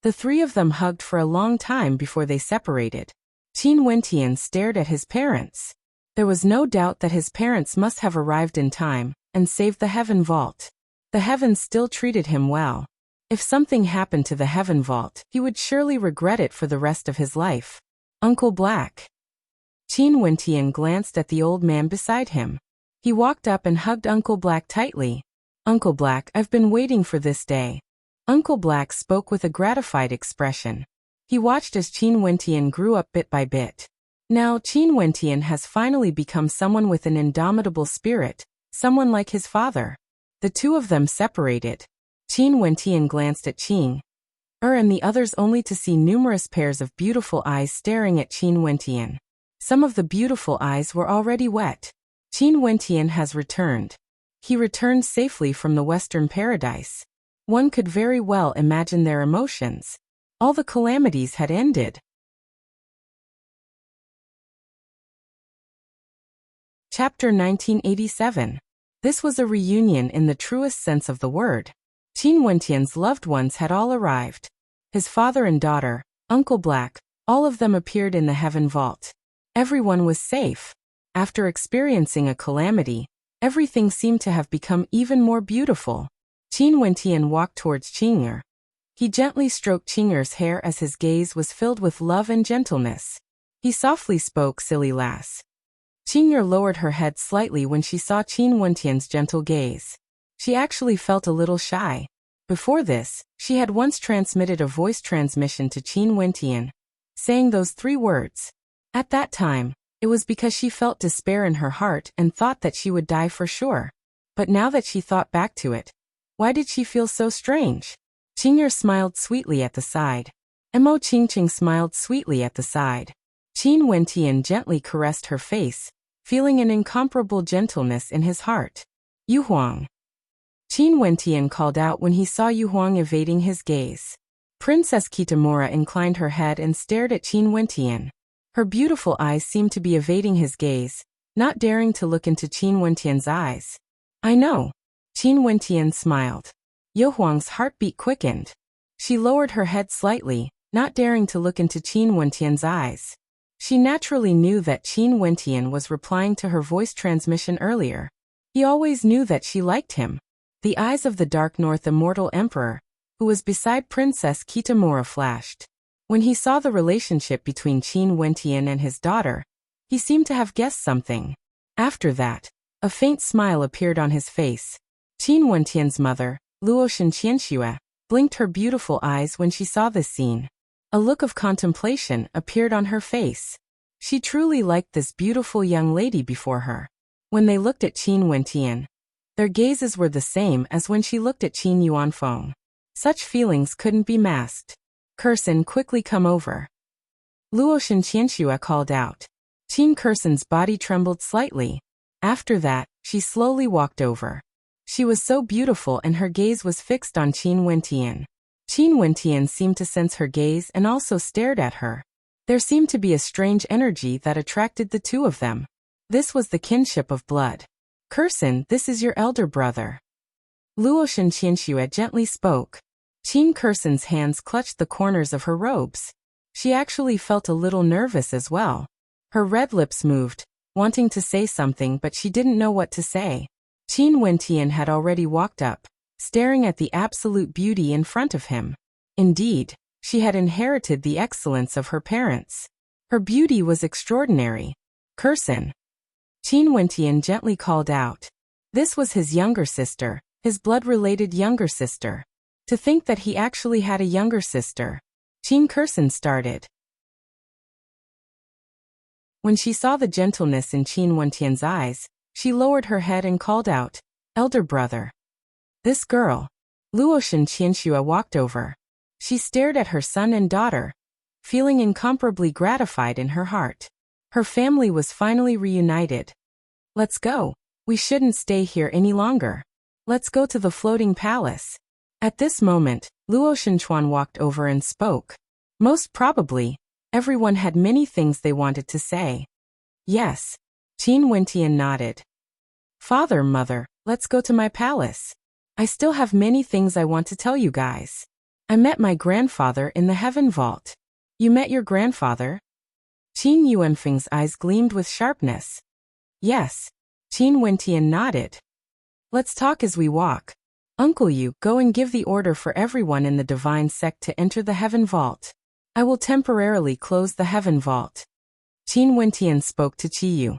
The three of them hugged for a long time before they separated. Qin Wentian stared at his parents. There was no doubt that his parents must have arrived in time and saved the heaven vault. The heavens still treated him well. If something happened to the heaven vault, he would surely regret it for the rest of his life. Uncle Black. Qin Wentian glanced at the old man beside him. He walked up and hugged Uncle Black tightly. Uncle Black, I've been waiting for this day. Uncle Black spoke with a gratified expression. He watched as Qin Wentian grew up bit by bit. Now, Qin Wentian has finally become someone with an indomitable spirit, someone like his father. The two of them separated. Qin Wentian glanced at Qing and the others only to see numerous pairs of beautiful eyes staring at Qin Wentian. Some of the beautiful eyes were already wet. Qin Wentian has returned. He returned safely from the Western Paradise. One could very well imagine their emotions. All the calamities had ended. Chapter 1987. This was a reunion in the truest sense of the word. Qin Wentian's loved ones had all arrived. His father and daughter, Uncle Black, All of them appeared in the heaven vault. Everyone was safe. After experiencing a calamity, everything seemed to have become even more beautiful. Qin Wentian walked towards Qing'er. He gently stroked Qing'er's hair as his gaze was filled with love and gentleness. He softly spoke, "Silly lass." Qing'er lowered her head slightly when she saw Qin Wentian's gentle gaze. She actually felt a little shy. Before this, she had once transmitted a voice transmission to Qin Wentian, saying those 3 words. At that time, it was because she felt despair in her heart and thought that she would die for sure. But now that she thought back to it, why did she feel so strange? Qing'er smiled sweetly at the side. Mo Qingqing smiled sweetly at the side. Qin Wentian gently caressed her face, feeling an incomparable gentleness in his heart. "Yu Huang." Qin Wentian called out when he saw Yu Huang evading his gaze. Princess Kitamura inclined her head and stared at Qin Wentian. Her beautiful eyes seemed to be evading his gaze, not daring to look into Qin Wentian's eyes. "I know." Qin Wentian smiled. Yu Huang's heartbeat quickened. She lowered her head slightly, not daring to look into Qin Wentian's eyes. She naturally knew that Qin Wentian was replying to her voice transmission earlier. He always knew that she liked him. The eyes of the Dark North Immortal Emperor, who was beside Princess Kitamura, flashed. When he saw the relationship between Qin Wentian and his daughter, he seemed to have guessed something. After that, a faint smile appeared on his face. Qin Wentian's mother, Luoshan Qianxue, blinked her beautiful eyes when she saw this scene. A look of contemplation appeared on her face. She truly liked this beautiful young lady before her. When they looked at Qin Wentian, their gazes were the same as when she looked at Qin Yuanfeng. Such feelings couldn't be masked. "Curson, quickly come over." Luoshan Qianxue called out. Qin Curson's body trembled slightly. After that, she slowly walked over. She was so beautiful and her gaze was fixed on Qin Wentian. Qin Wentian seemed to sense her gaze and also stared at her. There seemed to be a strange energy that attracted the 2 of them. This was the kinship of blood. "Curson, this is your elder brother." Luoshan Qianxue gently spoke. Qin Curson's hands clutched the corners of her robes. She actually felt a little nervous as well. Her red lips moved, wanting to say something, but she didn't know what to say. Qin Wentian had already walked up, staring at the absolute beauty in front of him. Indeed, she had inherited the excellence of her parents. Her beauty was extraordinary. "Curson." Qin Wentian gently called out. This was his younger sister, his blood-related younger sister. To think that he actually had a younger sister. Qin Curson started. When she saw the gentleness in Qin Wentian's eyes, she lowered her head and called out, "Elder brother." "This girl." Luoshan Qianxue walked over. She stared at her son and daughter, feeling incomparably gratified in her heart. Her family was finally reunited. "Let's go. We shouldn't stay here any longer. Let's go to the floating palace." At this moment, Luoshan Chuan walked over and spoke. Most probably, everyone had many things they wanted to say. "Yes." Qin Wentian nodded. "Father, mother, let's go to my palace. I still have many things I want to tell you guys. I met my grandfather in the heaven vault." "You met your grandfather?" Qin Yuanfeng's eyes gleamed with sharpness. "Yes." Qin Wentian nodded. "Let's talk as we walk. Uncle Yu, go and give the order for everyone in the divine sect to enter the heaven vault. I will temporarily close the heaven vault." Qin Wentian spoke to Qiyu.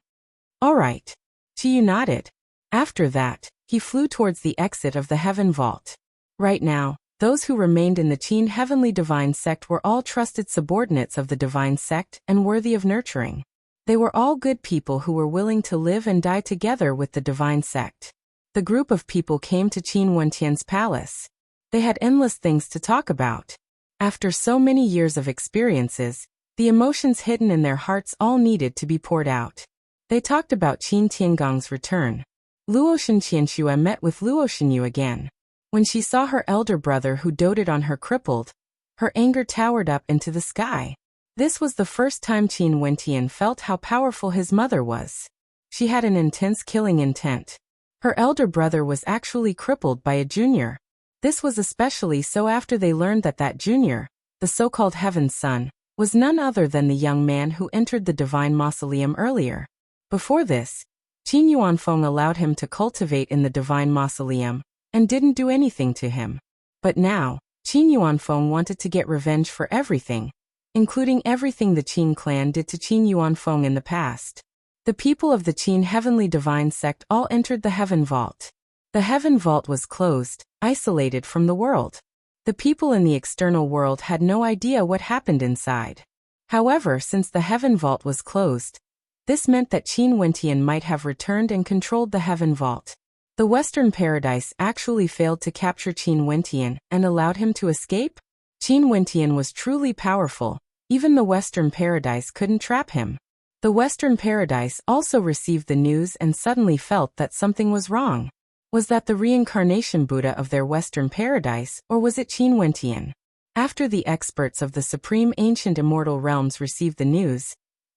"All right." Qiyu nodded. After that, he flew towards the exit of the heaven vault. Right now, those who remained in the Qin heavenly divine sect were all trusted subordinates of the divine sect and worthy of nurturing. They were all good people who were willing to live and die together with the divine sect. The group of people came to Qin Wentian's palace. They had endless things to talk about. After so many years of experiences, the emotions hidden in their hearts all needed to be poured out. They talked about Qin Tiangong's return. Luoshan Qianxue met with Luoshan Yu again. When she saw her elder brother who doted on her crippled, her anger towered up into the sky. This was the first time Qin Wentian felt how powerful his mother was. She had an intense killing intent. Her elder brother was actually crippled by a junior. This was especially so after they learned that junior, the so-called Heaven's Son, was none other than the young man who entered the divine mausoleum earlier. Before this, Qin Yuanfeng allowed him to cultivate in the divine mausoleum and didn't do anything to him. But now, Qin Yuanfeng wanted to get revenge for everything, including everything the Qin clan did to Qin Yuanfeng in the past. The people of the Qin Heavenly Divine Sect all entered the Heaven Vault. The Heaven Vault was closed, isolated from the world. The people in the external world had no idea what happened inside. However, since the Heaven Vault was closed, this meant that Qin Wentian might have returned and controlled the Heaven Vault. The Western Paradise actually failed to capture Qin Wentian and allowed him to escape? Qin Wentian was truly powerful. Even the Western Paradise couldn't trap him. The Western Paradise also received the news and suddenly felt that something was wrong. Was that the reincarnation Buddha of their Western Paradise, or was it Qin Wentian? After the experts of the Supreme Ancient Immortal Realms received the news,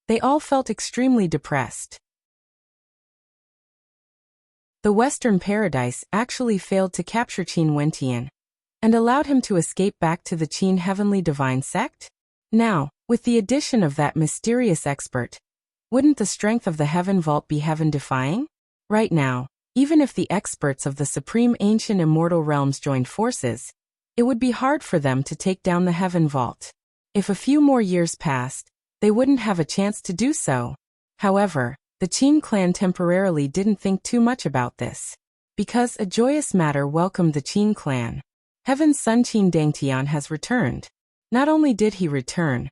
they all felt extremely depressed. The Western Paradise actually failed to capture Qin Wentian and allowed him to escape back to the Qin Heavenly Divine Sect? Now, with the addition of that mysterious expert, wouldn't the strength of the Heaven Vault be heaven-defying? Right now, even if the experts of the Supreme Ancient Immortal Realms joined forces, it would be hard for them to take down the Heaven Vault. If a few more years passed, they wouldn't have a chance to do so. However, the Qin clan temporarily didn't think too much about this, because a joyous matter welcomed the Qin clan. Heaven's son Qin Dangtian has returned. Not only did he returned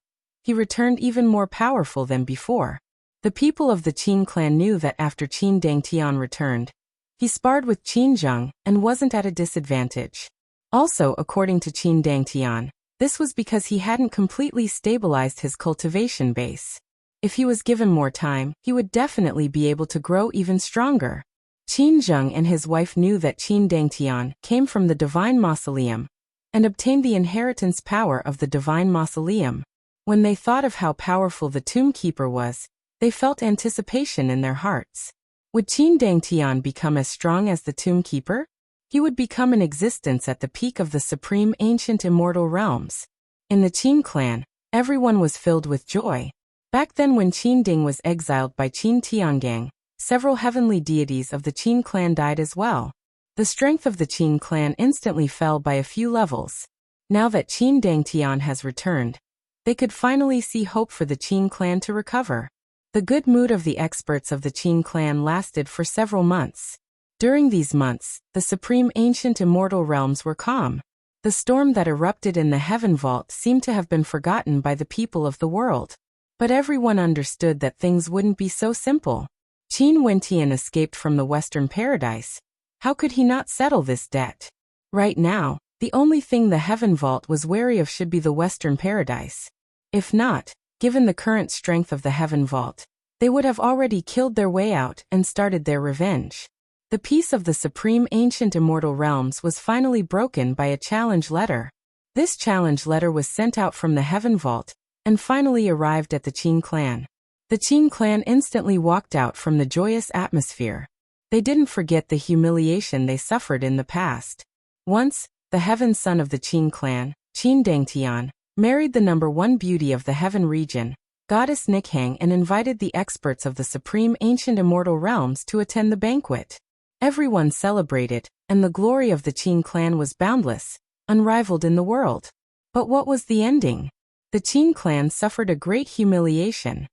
even more powerful than before. The people of the Qin clan knew that after Qin Dangtian returned, he sparred with Qin Zheng and wasn't at a disadvantage. Also, according to Qin Dangtian, this was because he hadn't completely stabilized his cultivation base. If he was given more time, he would definitely be able to grow even stronger. Qin Zheng and his wife knew that Qin Dangtian came from the Divine Mausoleum and obtained the inheritance power of the Divine Mausoleum. When they thought of how powerful the Tomb Keeper was, they felt anticipation in their hearts. Would Qin Dangtian become as strong as the Tomb Keeper? He would become in existence at the peak of the Supreme Ancient Immortal Realms. In the Qin clan, everyone was filled with joy. Back then when Qin Ding was exiled by Qin Tiangang, several heavenly deities of the Qin clan died as well. The strength of the Qin clan instantly fell by a few levels. Now that Qin Dangtian has returned, they could finally see hope for the Qin clan to recover. The good mood of the experts of the Qin clan lasted for several months. During these months, the Supreme Ancient Immortal Realms were calm. The storm that erupted in the Heaven Vault seemed to have been forgotten by the people of the world. But everyone understood that things wouldn't be so simple. Qin Wentian escaped from the Western Paradise. How could he not settle this debt? Right now, the only thing the Heaven Vault was wary of should be the Western Paradise. If not, given the current strength of the Heaven Vault, they would have already killed their way out and started their revenge. The peace of the Supreme Ancient Immortal Realms was finally broken by a challenge letter. This challenge letter was sent out from the Heaven Vault and finally arrived at the Qin clan. The Qin clan instantly walked out from the joyous atmosphere. They didn't forget the humiliation they suffered in the past. Once, the Heaven Son of the Qin clan, Qin Dangtian, married the #1 beauty of the Heaven region, Goddess Nikhang, and invited the experts of the Supreme Ancient Immortal Realms to attend the banquet. Everyone celebrated, and the glory of the Qin clan was boundless, unrivaled in the world. But what was the ending? The Qin clan suffered a great humiliation.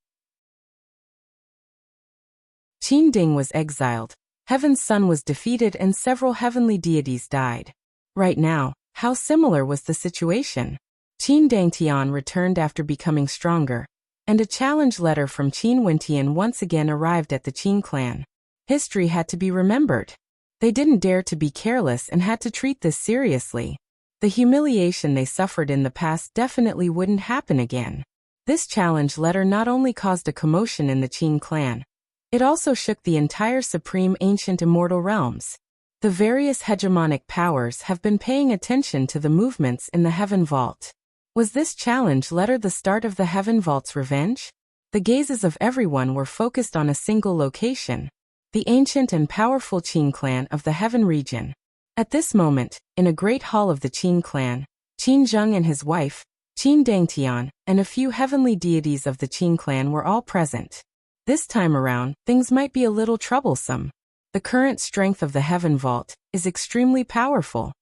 Qin Ding was exiled, Heaven's Son was defeated, and several heavenly deities died. Right now, how similar was the situation? Qin Dangtian returned after becoming stronger, and a challenge letter from Qin Wentian once again arrived at the Qin clan. History had to be remembered. They didn't dare to be careless and had to treat this seriously. The humiliation they suffered in the past definitely wouldn't happen again. This challenge letter not only caused a commotion in the Qin clan, it also shook the entire Supreme Ancient Immortal Realms. The various hegemonic powers have been paying attention to the movements in the Heaven Vault. Was this challenge letter the start of the Heaven Vault's revenge? The gazes of everyone were focused on a single location, the ancient and powerful Qin clan of the Heaven region. At this moment, in a great hall of the Qin clan, Qin Zheng and his wife, Qin Dangtian, and a few heavenly deities of the Qin clan were all present. This time around, things might be a little troublesome. The current strength of the Heaven Vault is extremely powerful.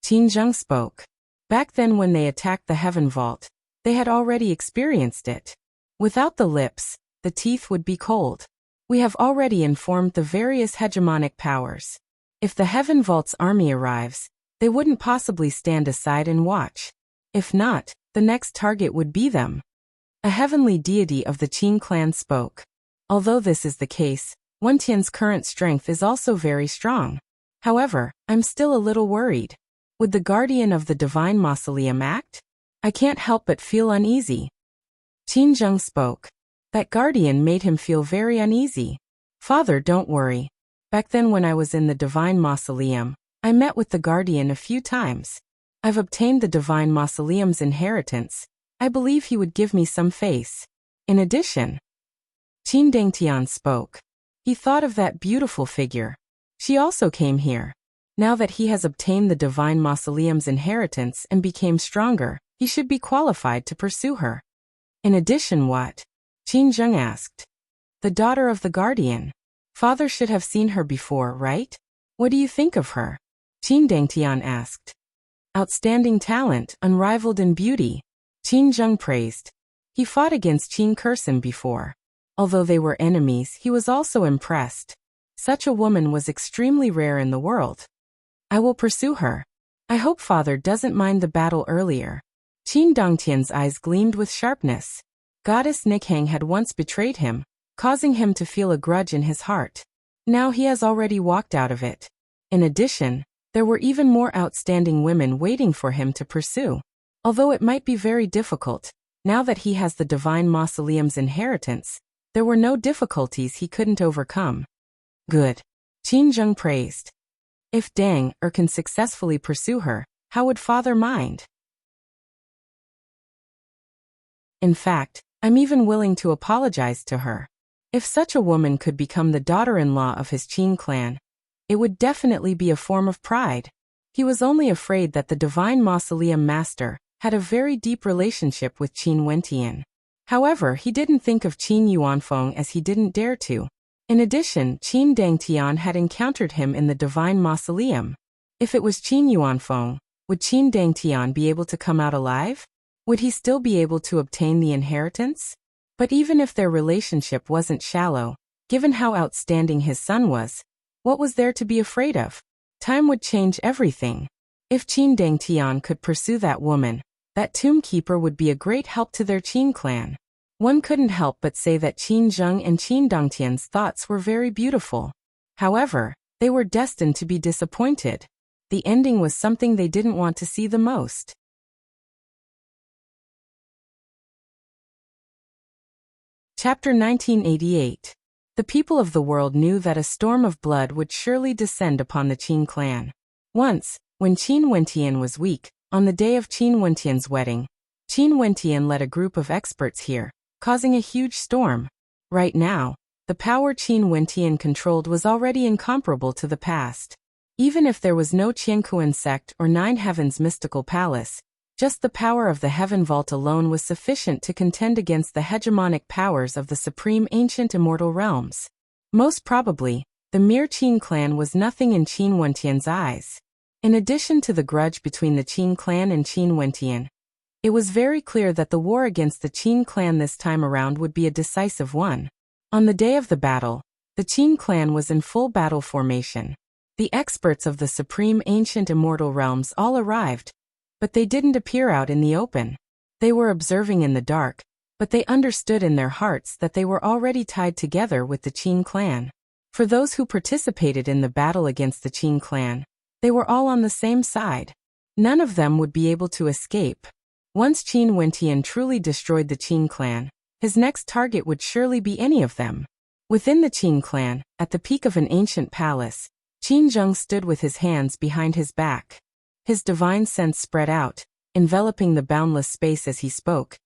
Qin Zheng spoke. Back then when they attacked the Heaven Vault, they had already experienced it. Without the lips, the teeth would be cold. We have already informed the various hegemonic powers. If the Heaven Vault's army arrives, they wouldn't possibly stand aside and watch. If not, the next target would be them. A heavenly deity of the Qin clan spoke. Although this is the case, Wentian's current strength is also very strong. However, I'm still a little worried. Would the guardian of the divine mausoleum act? I can't help but feel uneasy. Qin Zheng spoke. That guardian made him feel very uneasy. Father, don't worry. Back then when I was in the divine mausoleum, I met with the guardian a few times. I've obtained the divine mausoleum's inheritance. I believe he would give me some face. In addition, Qin Dangtian spoke. He thought of that beautiful figure. She also came here. Now that he has obtained the divine mausoleum's inheritance and became stronger, he should be qualified to pursue her. In addition, what? Qin Zheng asked. The daughter of the guardian. Father should have seen her before, right? What do you think of her? Qin Dangtian asked. Outstanding talent, unrivaled in beauty. Qin Zheng praised. He fought against Qin Kursin before. Although they were enemies, he was also impressed. Such a woman was extremely rare in the world. I will pursue her. I hope father doesn't mind the battle earlier. Qin Dangtian's eyes gleamed with sharpness. Goddess Nikhang had once betrayed him, causing him to feel a grudge in his heart. Now he has already walked out of it. In addition, there were even more outstanding women waiting for him to pursue. Although it might be very difficult, now that he has the divine mausoleum's inheritance, there were no difficulties he couldn't overcome. Good. Qin Zheng praised. If Dang can successfully pursue her, how would father mind? In fact, I'm even willing to apologize to her. If such a woman could become the daughter-in-law of his Qin clan, it would definitely be a form of pride. He was only afraid that the divine mausoleum master had a very deep relationship with Qin Wentian. However, he didn't think of Qin Yuanfeng as he didn't dare to. In addition, Qin Dangtian had encountered him in the divine mausoleum. If it was Qin Yuanfeng, would Qin Dangtian be able to come out alive? Would he still be able to obtain the inheritance? But even if their relationship wasn't shallow, given how outstanding his son was, what was there to be afraid of? Time would change everything. If Qin Dangtian could pursue that woman, that tomb keeper would be a great help to their Qin clan. One couldn't help but say that Qin Zheng and Qin Dangtian's thoughts were very beautiful. However, they were destined to be disappointed. The ending was something they didn't want to see the most. Chapter 1988. The people of the world knew that a storm of blood would surely descend upon the Qin clan. Once, when Qin Wentian was weak, on the day of Qin Wentian's wedding, Qin Wentian led a group of experts here, causing a huge storm. Right now, the power Qin Wentian controlled was already incomparable to the past. Even if there was no Qiankuan sect or Nine Heavens mystical palace, just the power of the Heaven Vault alone was sufficient to contend against the hegemonic powers of the supreme ancient immortal realms. Most probably, the mere Qin clan was nothing in Qin Wentian's eyes. In addition to the grudge between the Qin clan and Qin Wentian, it was very clear that the war against the Qin clan this time around would be a decisive one. On the day of the battle, the Qin clan was in full battle formation. The experts of the supreme ancient immortal realms all arrived, but they didn't appear out in the open. They were observing in the dark, but they understood in their hearts that they were already tied together with the Qin clan. For those who participated in the battle against the Qin clan, they were all on the same side. None of them would be able to escape. Once Qin Wentian truly destroyed the Qin clan, his next target would surely be any of them. Within the Qin clan, at the peak of an ancient palace, Qin Zheng stood with his hands behind his back. His divine sense spread out, enveloping the boundless space as he spoke.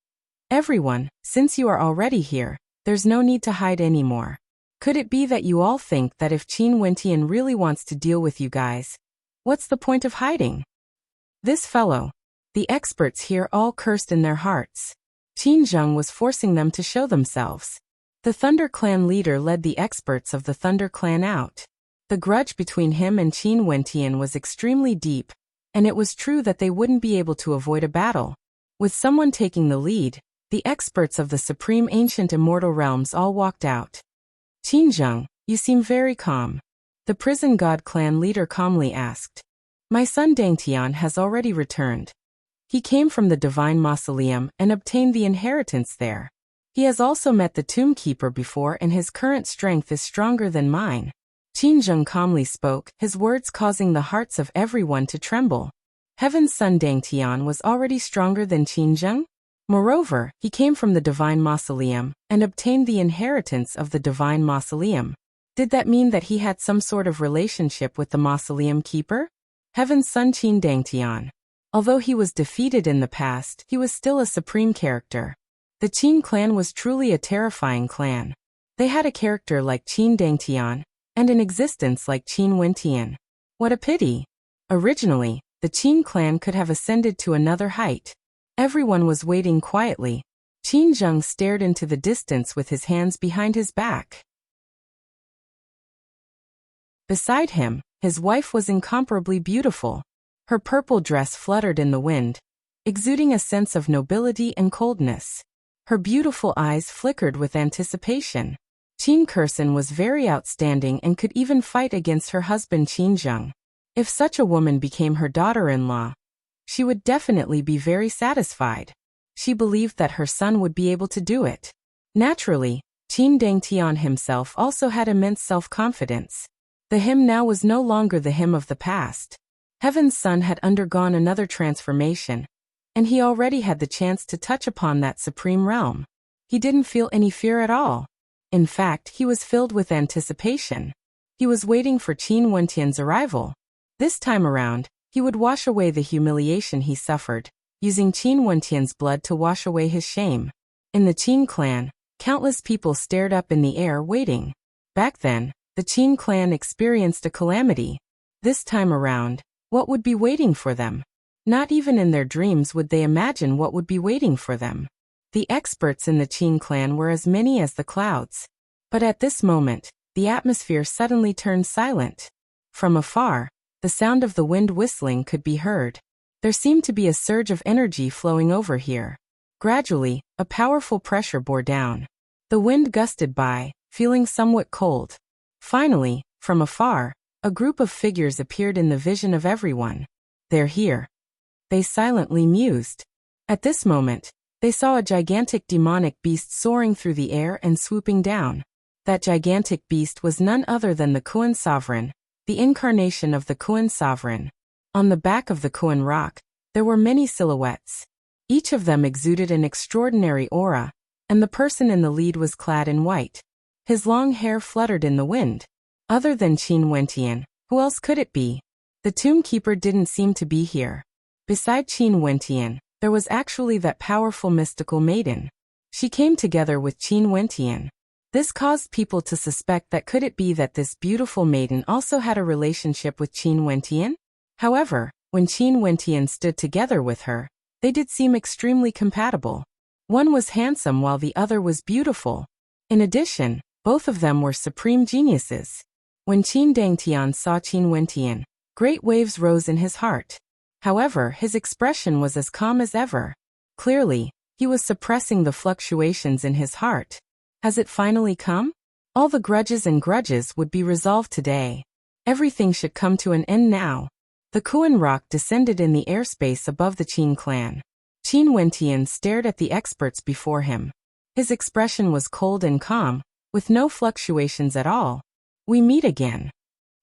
Everyone, since you are already here, there's no need to hide anymore. Could it be that you all think that if Qin Wentian really wants to deal with you guys, what's the point of hiding? This fellow. The experts here all cursed in their hearts. Qin Zheng was forcing them to show themselves. The Thunder Clan leader led the experts of the Thunder Clan out. The grudge between him and Qin Wentian was extremely deep, and it was true that they wouldn't be able to avoid a battle. With someone taking the lead, the experts of the Supreme Ancient Immortal Realms all walked out. Qin Zheng, you seem very calm. The Prison God Clan leader calmly asked. My son Dangtian has already returned. He came from the Divine Mausoleum and obtained the inheritance there. He has also met the Tomb Keeper before and his current strength is stronger than mine. Qin Zheng calmly spoke, his words causing the hearts of everyone to tremble. Heaven's son Dangtian was already stronger than Qin Zheng? Moreover, he came from the Divine Mausoleum and obtained the inheritance of the Divine Mausoleum. Did that mean that he had some sort of relationship with the Mausoleum Keeper? Heaven's son Qin Dangtian. Although he was defeated in the past, he was still a supreme character. The Qin clan was truly a terrifying clan. They had a character like Qin Dangtian, and an existence like Qin Wentian. What a pity! Originally, the Qin clan could have ascended to another height. Everyone was waiting quietly. Qin Zheng stared into the distance with his hands behind his back. Beside him, his wife was incomparably beautiful. Her purple dress fluttered in the wind, exuding a sense of nobility and coldness. Her beautiful eyes flickered with anticipation. Qin Kursen was very outstanding and could even fight against her husband Qin Zheng. If such a woman became her daughter-in-law, she would definitely be very satisfied. She believed that her son would be able to do it. Naturally, Qin Dangtian himself also had immense self-confidence. The him now was no longer the him of the past. Heaven's son had undergone another transformation, and he already had the chance to touch upon that supreme realm. He didn't feel any fear at all. In fact, he was filled with anticipation. He was waiting for Qin Wentian's arrival. This time around, he would wash away the humiliation he suffered, using Qin Wentian's blood to wash away his shame. In the Qin clan, countless people stared up in the air waiting. Back then, the Qin clan experienced a calamity. This time around, what would be waiting for them? Not even in their dreams would they imagine what would be waiting for them. The experts in the Qin clan were as many as the clouds. But at this moment, the atmosphere suddenly turned silent. From afar, the sound of the wind whistling could be heard. There seemed to be a surge of energy flowing over here. Gradually, a powerful pressure bore down. The wind gusted by, feeling somewhat cold. Finally, from afar, a group of figures appeared in the vision of everyone. They're here. They silently mused. At this moment, they saw a gigantic demonic beast soaring through the air and swooping down. That gigantic beast was none other than the Kuan Sovereign, the incarnation of the Kuan Sovereign. On the back of the Kuan rock, there were many silhouettes. Each of them exuded an extraordinary aura, and the person in the lead was clad in white. His long hair fluttered in the wind. Other than Qin Wentian, who else could it be? The Tomb Keeper didn't seem to be here. Beside Qin Wentian, there was actually that powerful mystical maiden. She came together with Qin Wentian. This caused people to suspect that could it be that this beautiful maiden also had a relationship with Qin Wentian? However, when Qin Wentian stood together with her, they did seem extremely compatible. One was handsome while the other was beautiful. In addition, both of them were supreme geniuses. When Qin Dangtian saw Qin Wentian, great waves rose in his heart. However, his expression was as calm as ever. Clearly, he was suppressing the fluctuations in his heart. Has it finally come? All the grudges would be resolved today. Everything should come to an end now. The Kuan rock descended in the airspace above the Qin clan. Qin Wentian stared at the experts before him. His expression was cold and calm, with no fluctuations at all. We meet again.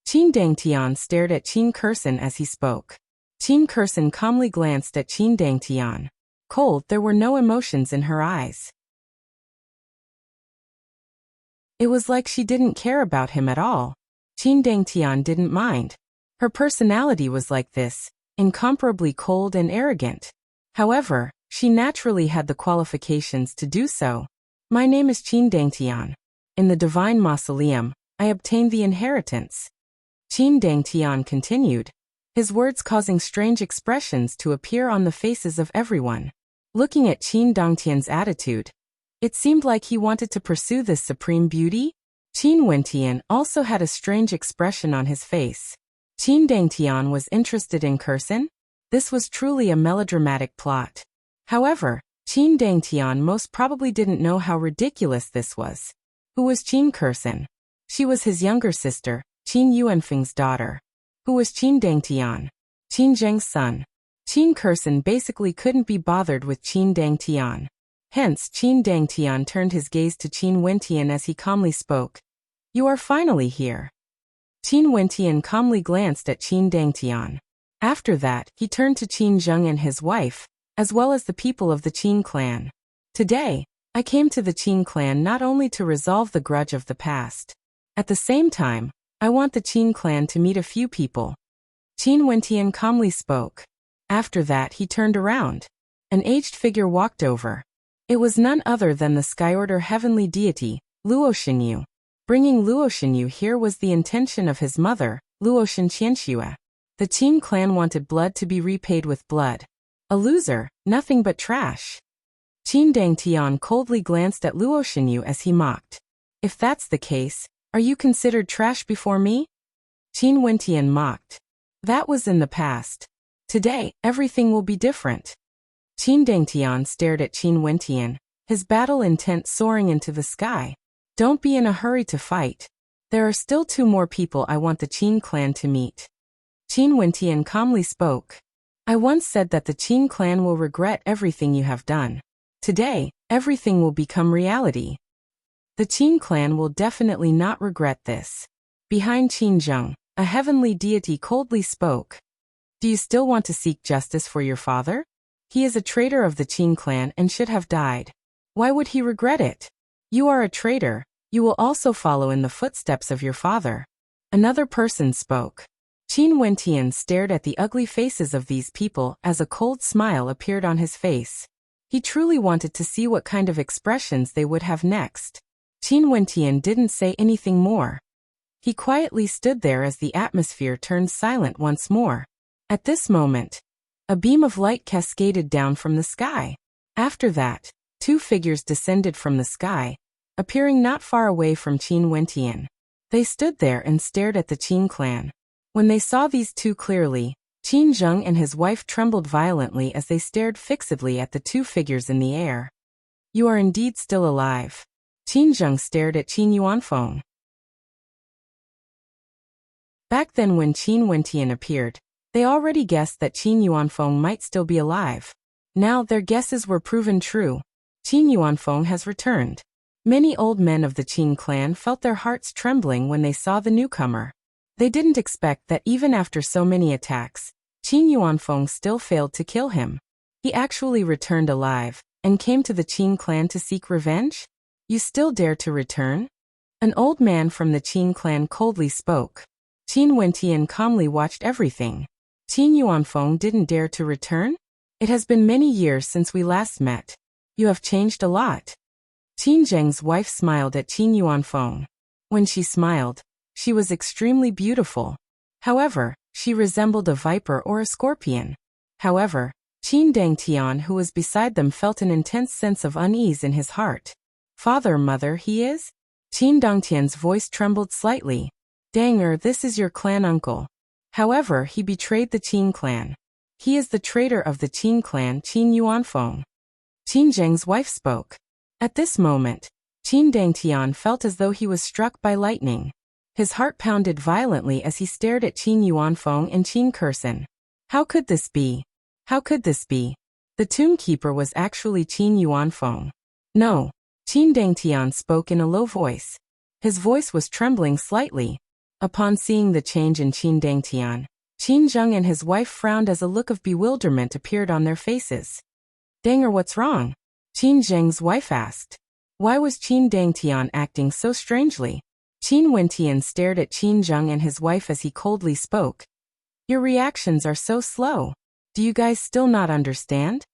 Qin Dangtian stared at Qin Kursen as he spoke. Qin Kursen calmly glanced at Qin Dangtian. Cold, there were no emotions in her eyes. It was like she didn't care about him at all. Qin Dangtian didn't mind. Her personality was like this, incomparably cold and arrogant. However, she naturally had the qualifications to do so. My name is Qin Dangtian. In the Divine Mausoleum, I obtained the inheritance. Qin Dangtian continued. his words causing strange expressions to appear on the faces of everyone. Looking at Qin Dongtian's attitude, it seemed like he wanted to pursue this supreme beauty. Qin Wentian also had a strange expression on his face. Qin Dongtian was interested in Kursin? This was truly a melodramatic plot. However, Qin Dongtian most probably didn't know how ridiculous this was. Who was Qin Kursin? She was his younger sister, Qin Yuanfeng's daughter. Who was Qin Dongtian? Qin Zheng's son. Qin Kursin basically couldn't be bothered with Qin Dongtian. Hence, Qin Dongtian turned his gaze to Qin Wentian as he calmly spoke. You are finally here. Qin Wentian calmly glanced at Qin Dongtian. After that, he turned to Qin Zheng and his wife, as well as the people of the Qin clan. Today, I came to the Qin clan not only to resolve the grudge of the past. At the same time, I want the Qin clan to meet a few people. Qin Wentian calmly spoke. After that, he turned around. An aged figure walked over. It was none other than the Skyordar heavenly deity, Luo Xinyu. Bringing Luo Xinyu here was the intention of his mother, Luo Qianxue. The Qin clan wanted blood to be repaid with blood. A loser, nothing but trash. Qin Dongtian coldly glanced at Luo Xinyu as he mocked. If that's the case, are you considered trash before me? Qin Wentian mocked. That was in the past. Today, everything will be different. Qin Dongtian stared at Qin Wentian, his battle intent soaring into the sky. Don't be in a hurry to fight. There are still 2 more people I want the Qin clan to meet. Qin Wentian calmly spoke. I once said that the Qin clan will regret everything you have done. Today, everything will become reality. The Qin clan will definitely not regret this. Behind Qin Zheng, a heavenly deity coldly spoke. Do you still want to seek justice for your father? He is a traitor of the Qin clan and should have died. Why would he regret it? You are a traitor, you will also follow in the footsteps of your father. Another person spoke. Qin Wentian stared at the ugly faces of these people as a cold smile appeared on his face. He truly wanted to see what kind of expressions they would have next. Qin Wentian didn't say anything more. He quietly stood there as the atmosphere turned silent once more. At this moment, a beam of light cascaded down from the sky. After that, 2 figures descended from the sky, appearing not far away from Qin Wentian. They stood there and stared at the Qin clan. When they saw these 2 clearly, Qin Zheng and his wife trembled violently as they stared fixedly at the 2 figures in the air. You are indeed still alive. Qin Zheng stared at Qin Yuanfeng. Back then when Qin Wentian appeared, they already guessed that Qin Yuanfeng might still be alive. Now their guesses were proven true. Qin Yuanfeng has returned. Many old men of the Qin clan felt their hearts trembling when they saw the newcomer. They didn't expect that even after so many attacks, Qin Yuanfeng still failed to kill him. He actually returned alive, and came to the Qin clan to seek revenge? You still dare to return? An old man from the Qin clan coldly spoke. Qin Wentian calmly watched everything. Qin Yuanfeng didn't dare to return? It has been many years since we last met. You have changed a lot. Qin Zheng's wife smiled at Qin Yuanfeng. When she smiled, she was extremely beautiful. However, she resembled a viper or a scorpion. However, Qin Dongtian, who was beside them, felt an intense sense of unease in his heart. Father, mother, he is? Qin Dongtian's voice trembled slightly. Danger, this is your clan uncle. However, he betrayed the Qin clan. He is the traitor of the Qin clan, Qin Yuanfeng. Qin Zheng's wife spoke. At this moment, Qin Dongtian felt as though he was struck by lightning. His heart pounded violently as he stared at Qin Yuanfeng and Qin Kursin. How could this be? How could this be? The tombkeeper was actually Qin Yuanfeng. No. Qin Dongtian spoke in a low voice. His voice was trembling slightly. Upon seeing the change in Qin Dongtian, Qin Zheng and his wife frowned as a look of bewilderment appeared on their faces. Danger, what's wrong? Qin Zheng's wife asked. Why was Qin Dongtian acting so strangely? Qin Wentian stared at Qin Zheng and his wife as he coldly spoke. Your reactions are so slow. Do you guys still not understand?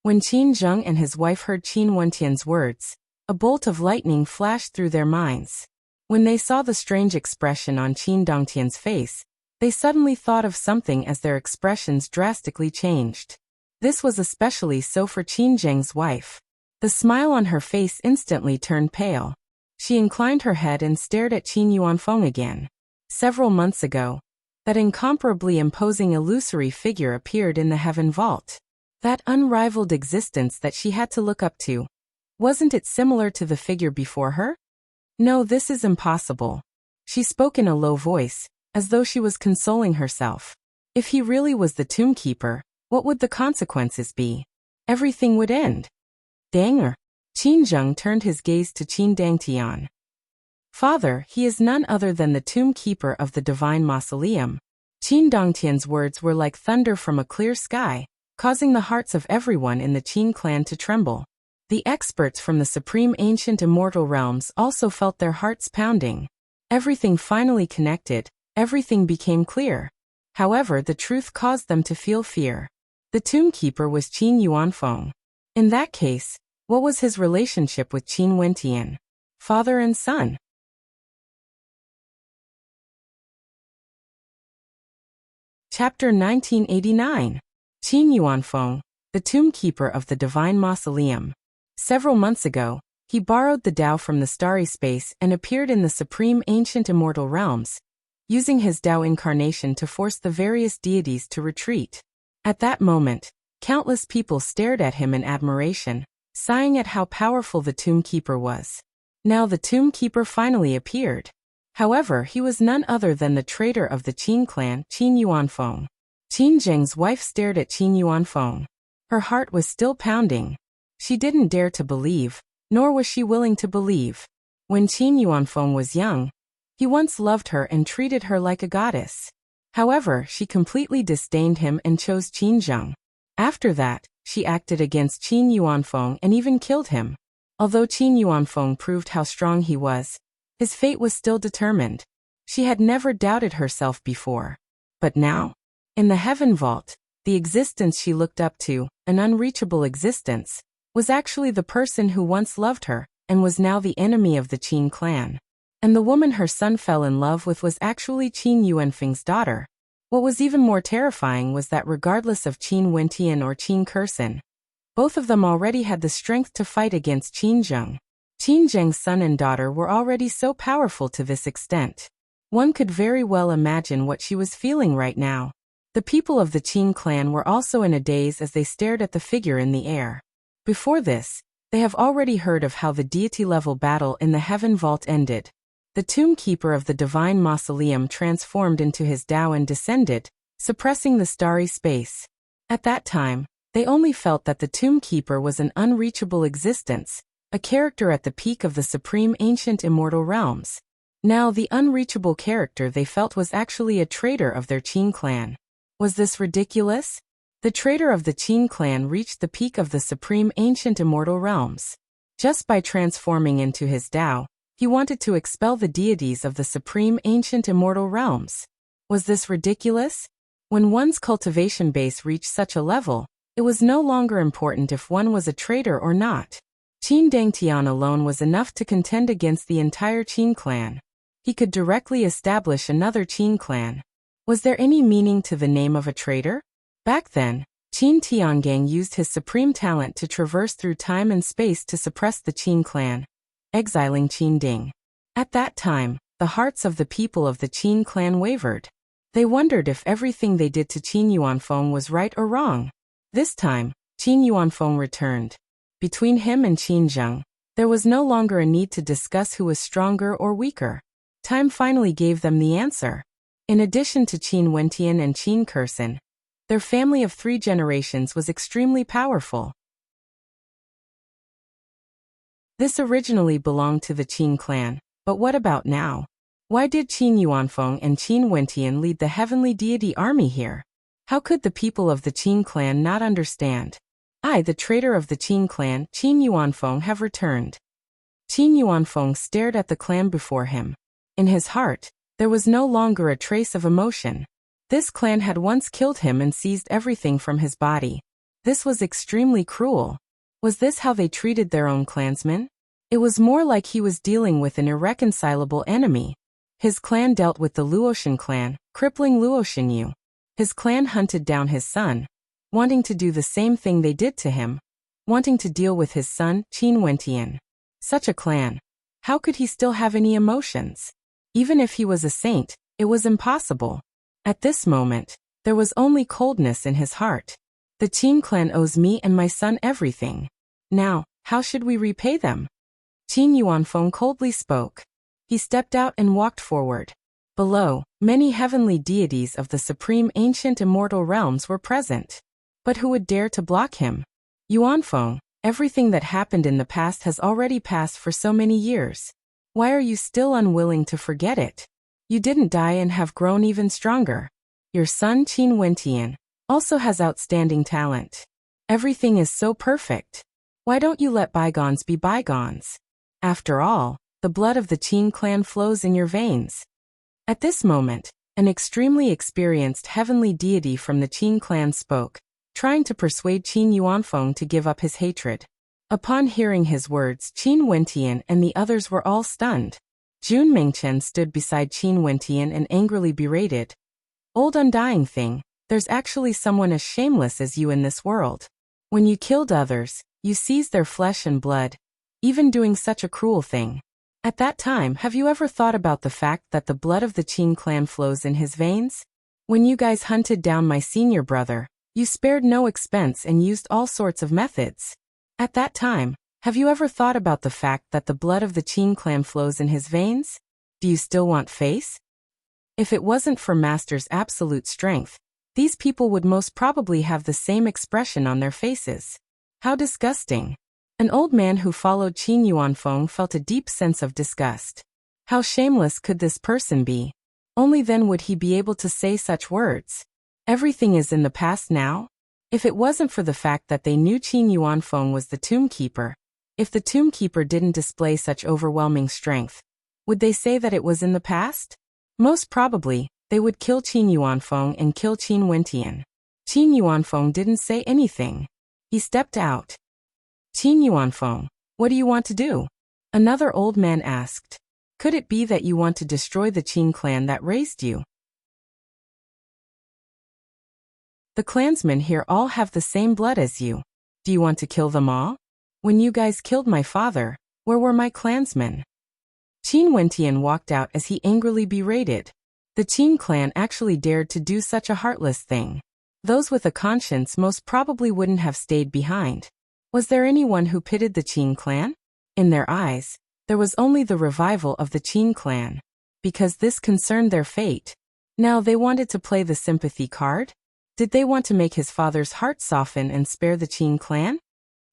When Qin Zheng and his wife heard Qin Wentian's words, a bolt of lightning flashed through their minds. When they saw the strange expression on Qin Dongtian's face, They suddenly thought of something as their expressions drastically changed. This was especially so for Qin Zheng's wife. The smile on her face instantly turned pale. She inclined her head and stared at Qin Yuanfeng again. Several months ago, that incomparably imposing illusory figure appeared in the heaven vault. That unrivaled existence that she had to look up to. Wasn't it similar to the figure before her? No, this is impossible. She spoke in a low voice, as though she was consoling herself. If he really was the tomb keeper, what would the consequences be? Everything would end. Danger. Qin Zheng turned his gaze to Qin Dangtian. Father, he is none other than the tomb keeper of the divine mausoleum. Qin Dangtian's words were like thunder from a clear sky, causing the hearts of everyone in the Qin clan to tremble. The experts from the supreme ancient immortal realms also felt their hearts pounding. Everything finally connected, everything became clear. However, the truth caused them to feel fear. The tomb keeper was Qin Yuanfeng. In that case, what was his relationship with Qin Wentian? Father and son? Chapter 1989. Qin Yuanfeng, the tomb keeper of the divine mausoleum. Several months ago, he borrowed the Tao from the starry space and appeared in the supreme ancient immortal realms, using his Tao incarnation to force the various deities to retreat. At that moment, countless people stared at him in admiration, sighing at how powerful the tomb keeper was. Now the tomb keeper finally appeared. However, he was none other than the traitor of the Qin clan, Qin Yuanfeng. Qin Zheng's wife stared at Qin Yuanfeng. Her heart was still pounding. She didn't dare to believe, nor was she willing to believe. When Qin Yuanfeng was young, he once loved her and treated her like a goddess. However, she completely disdained him and chose Qin Zheng. After that, she acted against Qin Yuanfeng and even killed him. Although Qin Yuanfeng proved how strong he was, his fate was still determined. She had never doubted herself before. But now, in the heaven vault, the existence she looked up to, an unreachable existence, was actually the person who once loved her, and was now the enemy of the Qin clan. And the woman her son fell in love with was actually Qin Yuanfeng's daughter. What was even more terrifying was that regardless of Qin Wentian or Qin Kursin, both of them already had the strength to fight against Qin Zheng. Qin Zheng's son and daughter were already so powerful to this extent. One could very well imagine what she was feeling right now. The people of the Qin clan were also in a daze as they stared at the figure in the air. Before this, they have already heard of how the deity-level battle in the heaven vault ended. The tomb keeper of the divine mausoleum transformed into his Tao and descended, suppressing the starry space. At that time, they only felt that the tomb keeper was an unreachable existence, a character at the peak of the supreme ancient immortal realms. Now the unreachable character they felt was actually a traitor of their Qin clan. Was this ridiculous? The traitor of the Qin clan reached the peak of the supreme ancient immortal realms. Just by transforming into his Tao, he wanted to expel the deities of the supreme ancient immortal realms. Was this ridiculous? When one's cultivation base reached such a level, it was no longer important if one was a traitor or not. Qin Dangtian alone was enough to contend against the entire Qin clan. He could directly establish another Qin clan. Was there any meaning to the name of a traitor? Back then, Qin Tiangang used his supreme talent to traverse through time and space to suppress the Qin clan, exiling Qin Ding. At that time, the hearts of the people of the Qin clan wavered. They wondered if everything they did to Qin Yuanfeng was right or wrong. This time, Qin Yuanfeng returned. Between him and Qin Zheng, there was no longer a need to discuss who was stronger or weaker. Time finally gave them the answer. In addition to Qin Wentian and Qin Kursin, their family of 3 generations was extremely powerful. This originally belonged to the Qin clan, but what about now? Why did Qin Yuanfeng and Qin Wentian lead the heavenly deity army here? How could the people of the Qin clan not understand? I, the traitor of the Qin clan, Qin Yuanfeng, have returned. Qin Yuanfeng stared at the clan before him. In his heart, there was no longer a trace of emotion. This clan had once killed him and seized everything from his body. This was extremely cruel. Was this how they treated their own clansmen? It was more like he was dealing with an irreconcilable enemy. His clan dealt with the Luotian clan, crippling Luotian Yu. His clan hunted down his son, wanting to do the same thing they did to him, wanting to deal with his son, Qin Wentian. Such a clan. How could he still have any emotions? Even if he was a saint, it was impossible. At this moment, there was only coldness in his heart. The Qin clan owes me and my son everything. Now, how should we repay them? Qin Yuanfeng coldly spoke. He stepped out and walked forward. Below, many heavenly deities of the supreme ancient immortal realms were present. But who would dare to block him? Yuanfeng, everything that happened in the past has already passed for so many years. Why are you still unwilling to forget it? You didn't die and have grown even stronger. Your son Qin Wentian also has outstanding talent. Everything is so perfect. Why don't you let bygones be bygones? After all, the blood of the Qin clan flows in your veins. At this moment, an extremely experienced heavenly deity from the Qin clan spoke, trying to persuade Qin Yuanfeng to give up his hatred. Upon hearing his words, Qin Wentian and the others were all stunned. Jun Mengchen stood beside Qin Wentian and angrily berated. Old undying thing, there's actually someone as shameless as you in this world. When you killed others, you seized their flesh and blood, even doing such a cruel thing. At that time, have you ever thought about the fact that the blood of the Qin clan flows in his veins? When you guys hunted down my senior brother, you spared no expense and used all sorts of methods. At that time, have you ever thought about the fact that the blood of the Qin clan flows in his veins? Do you still want face? If it wasn't for Master's absolute strength, these people would most probably have the same expression on their faces. How disgusting. An old man who followed Qin Yuanfeng felt a deep sense of disgust. How shameless could this person be? Only then would he be able to say such words. Everything is in the past now? If it wasn't for the fact that they knew Qin Yuanfeng was the tomb keeper, if the tomb keeper didn't display such overwhelming strength, would they say that it was in the past? Most probably, they would kill Qin Yuanfeng and kill Qin Wentian. Qin Yuanfeng didn't say anything. He stepped out. Qin Yuanfeng, what do you want to do? Another old man asked. Could it be that you want to destroy the Qin clan that raised you? The clansmen here all have the same blood as you. Do you want to kill them all? When you guys killed my father, where were my clansmen? Qin Wentian walked out as he angrily berated. The Qin clan actually dared to do such a heartless thing. Those with a conscience most probably wouldn't have stayed behind. Was there anyone who pitied the Qin clan? In their eyes, there was only the revival of the Qin clan. Because this concerned their fate. Now they wanted to play the sympathy card? Did they want to make his father's heart soften and spare the Qin clan?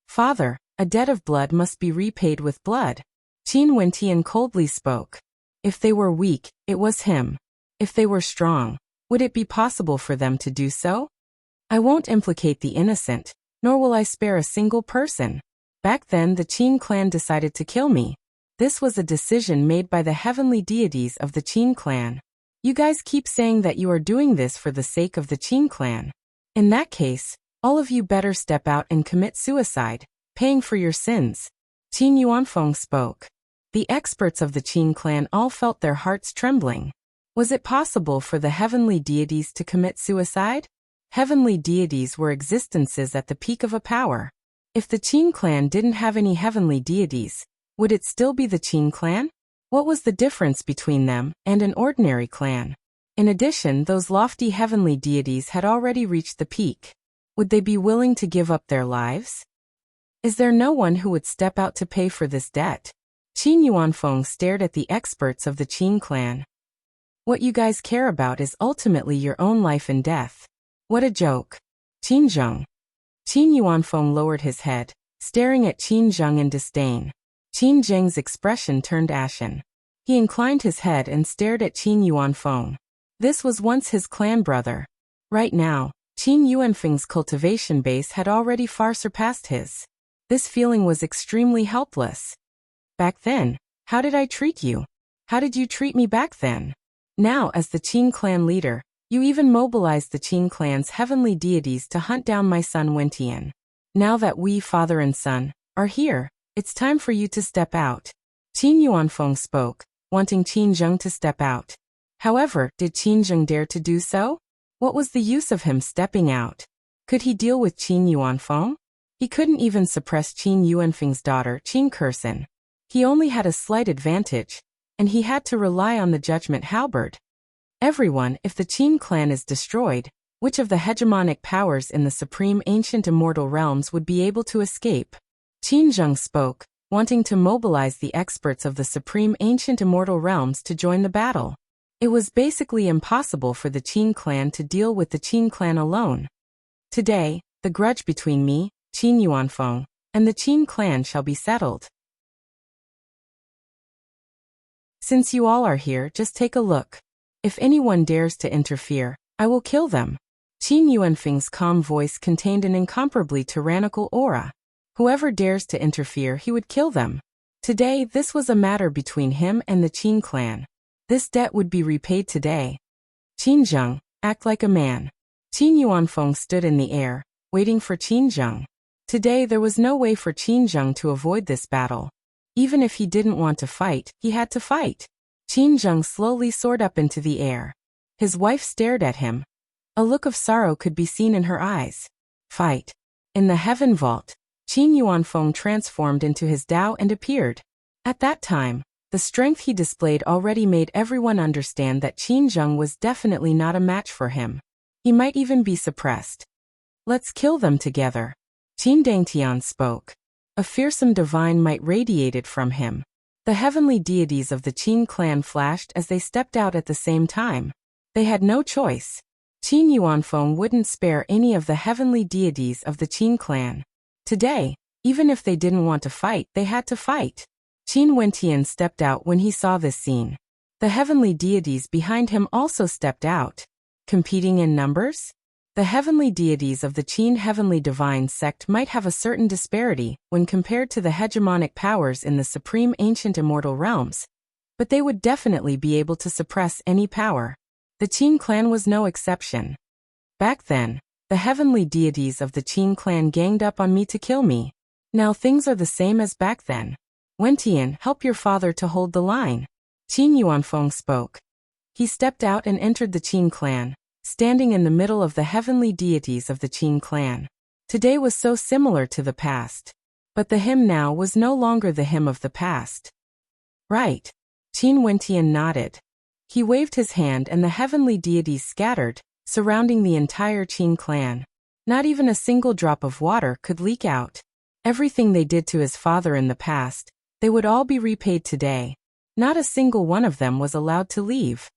Father, a debt of blood must be repaid with blood. Qin Wentian coldly spoke. If they were weak, it was him. If they were strong, would it be possible for them to do so? I won't implicate the innocent, nor will I spare a single person. Back then the Qin clan decided to kill me. This was a decision made by the heavenly deities of the Qin clan. You guys keep saying that you are doing this for the sake of the Qin clan. In that case, all of you better step out and commit suicide, paying for your sins. Qin Yuanfeng spoke. The experts of the Qin clan all felt their hearts trembling. Was it possible for the heavenly deities to commit suicide? Heavenly deities were existences at the peak of a power. If the Qin clan didn't have any heavenly deities, would it still be the Qin clan? What was the difference between them and an ordinary clan? In addition, those lofty heavenly deities had already reached the peak. Would they be willing to give up their lives? Is there no one who would step out to pay for this debt? Qin Yuanfeng stared at the experts of the Qin clan. What you guys care about is ultimately your own life and death. What a joke. Qin Zheng. Qin Yuanfeng lowered his head, staring at Qin Zheng in disdain. Qin Zheng's expression turned ashen. He inclined his head and stared at Qin Yuanfeng. This was once his clan brother. Right now, Qin Yuanfeng's cultivation base had already far surpassed his. This feeling was extremely helpless. Back then, how did I treat you? How did you treat me back then? Now, as the Qin clan leader, you even mobilized the Qin clan's heavenly deities to hunt down my son Wentian. Now that we, father and son, are here, it's time for you to step out. Qin Yuanfeng spoke, wanting Qin Zheng to step out. However, did Qin Zheng dare to do so? What was the use of him stepping out? Could he deal with Qin Yuanfeng? He couldn't even suppress Qin Yuanfeng's daughter, Qin Kersen. He only had a slight advantage, and he had to rely on the judgment halberd. Everyone, if the Qin clan is destroyed, which of the hegemonic powers in the supreme ancient immortal realms would be able to escape? Qin Zheng spoke, wanting to mobilize the experts of the supreme ancient immortal realms to join the battle. It was basically impossible for the Qin clan to deal with the Qin clan alone. Today, the grudge between me, Qin Yuanfeng, and the Qin clan shall be settled. Since you all are here, just take a look. If anyone dares to interfere, I will kill them. Qin Yuanfeng's calm voice contained an incomparably tyrannical aura. Whoever dares to interfere, he would kill them. Today, this was a matter between him and the Qin clan. This debt would be repaid today. Qin Zheng, act like a man. Qin Yuanfeng stood in the air, waiting for Qin Zheng. Today there was no way for Qin Zheng to avoid this battle. Even if he didn't want to fight, he had to fight. Qin Zheng slowly soared up into the air. His wife stared at him. A look of sorrow could be seen in her eyes. Fight. In the heaven vault, Qin Yuanfeng transformed into his Tao and appeared. At that time, the strength he displayed already made everyone understand that Qin Zheng was definitely not a match for him. He might even be suppressed. Let's kill them together. Qin Dangtian spoke. A fearsome divine might radiated from him. The heavenly deities of the Qin clan flashed as they stepped out at the same time. They had no choice. Qin Yuanfeng wouldn't spare any of the heavenly deities of the Qin clan. Today, even if they didn't want to fight, they had to fight. Qin Wentian stepped out when he saw this scene. The heavenly deities behind him also stepped out. Competing in numbers? The heavenly deities of the Qin heavenly divine sect might have a certain disparity when compared to the hegemonic powers in the supreme ancient immortal realms, but they would definitely be able to suppress any power. The Qin clan was no exception. Back then, the heavenly deities of the Qin clan ganged up on me to kill me. Now things are the same as back then. Wentian, help your father to hold the line. Qin Yuanfeng spoke. He stepped out and entered the Qin clan, standing in the middle of the heavenly deities of the Qin clan. Today was so similar to the past. But the him now was no longer the him of the past. Right. Qin Wentian nodded. He waved his hand and the heavenly deities scattered, surrounding the entire Qin clan. Not even a single drop of water could leak out. Everything they did to his father in the past, they would all be repaid today. Not a single one of them was allowed to leave.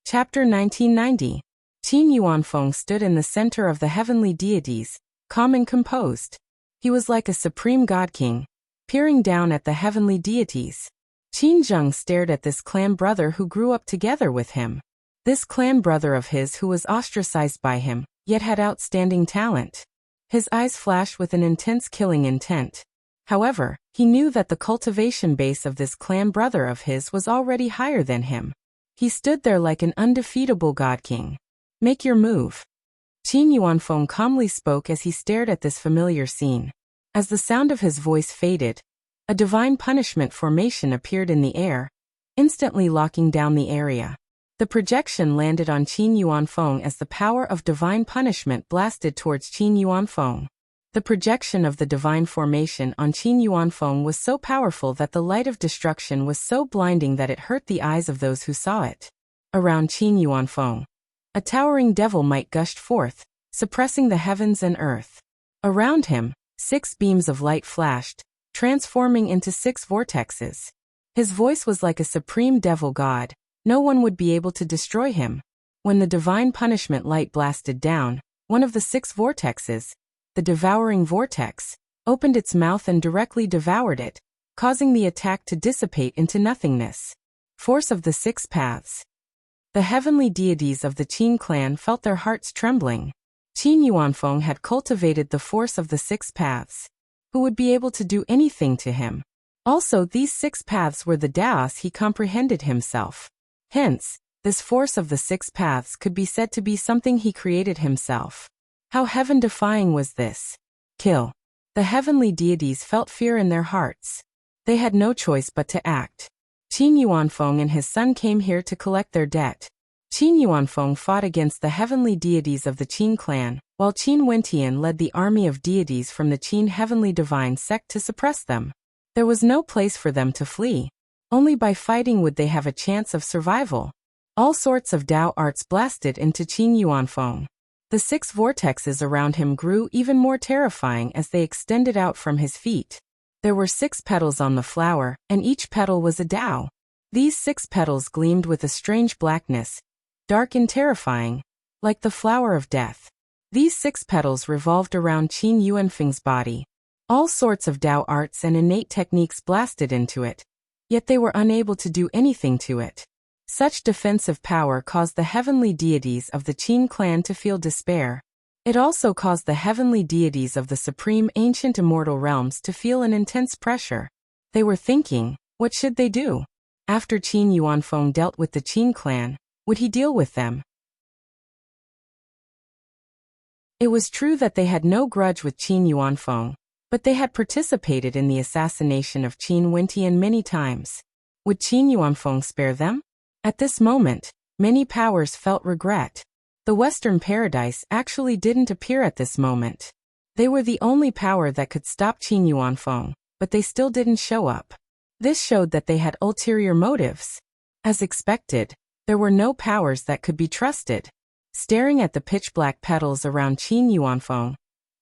Chapter 1990. Qin Yuanfeng stood in the center of the heavenly deities, calm and composed. He was like a supreme god king, peering down at the heavenly deities. Qin Zheng stared at this clan brother who grew up together with him. This clan brother of his who was ostracized by him, yet had outstanding talent. His eyes flashed with an intense killing intent. However, he knew that the cultivation base of this clan brother of his was already higher than him. He stood there like an undefeatable god king. Make your move. Qin Yuanfeng calmly spoke as he stared at this familiar scene. As the sound of his voice faded, a divine punishment formation appeared in the air, instantly locking down the area. The projection landed on Qin Yuanfeng as the power of divine punishment blasted towards Qin Yuanfeng. The projection of the divine formation on Qin Yuanfeng was so powerful that the light of destruction was so blinding that it hurt the eyes of those who saw it. Around Qin Yuanfeng, a towering devil might gushed forth, suppressing the heavens and earth. Around him, 6 beams of light flashed, transforming into 6 vortexes. His voice was like a supreme devil god. No one would be able to destroy him. When the divine punishment light blasted down, one of the 6 vortexes, the devouring vortex, opened its mouth and directly devoured it, causing the attack to dissipate into nothingness. Force of the 6 paths. The heavenly deities of the Qin clan felt their hearts trembling. Qin Yuanfeng had cultivated the force of the 6 paths. Who would be able to do anything to him? Also, these 6 paths were the Daos he comprehended himself. Hence, this force of the 6 paths could be said to be something he created himself. How heaven-defying was this? Kill. The heavenly deities felt fear in their hearts. They had no choice but to act. Qin Yuanfeng and his son came here to collect their debt. Qin Yuanfeng fought against the heavenly deities of the Qin clan, while Qin Wentian led the army of deities from the Qin heavenly divine sect to suppress them. There was no place for them to flee. Only by fighting would they have a chance of survival. All sorts of Dao arts blasted into Qin Yuanfeng. The 6 vortexes around him grew even more terrifying as they extended out from his feet. There were 6 petals on the flower, and each petal was a Dao. These 6 petals gleamed with a strange blackness, dark and terrifying, like the flower of death. These 6 petals revolved around Qin Yuanfeng's body. All sorts of Dao arts and innate techniques blasted into it, yet they were unable to do anything to it. Such defensive power caused the heavenly deities of the Qin clan to feel despair. It also caused the heavenly deities of the supreme ancient immortal realms to feel an intense pressure. They were thinking, what should they do? After Qin Yuanfeng dealt with the Qin clan, would he deal with them? It was true that they had no grudge with Qin Yuanfeng, but they had participated in the assassination of Qin Wentian many times. Would Qin Yuanfeng spare them? At this moment, many powers felt regret. The Western Paradise actually didn't appear at this moment. They were the only power that could stop Qin Yuanfeng, but they still didn't show up. This showed that they had ulterior motives. As expected, there were no powers that could be trusted. Staring at the pitch-black petals around Qin Yuanfeng,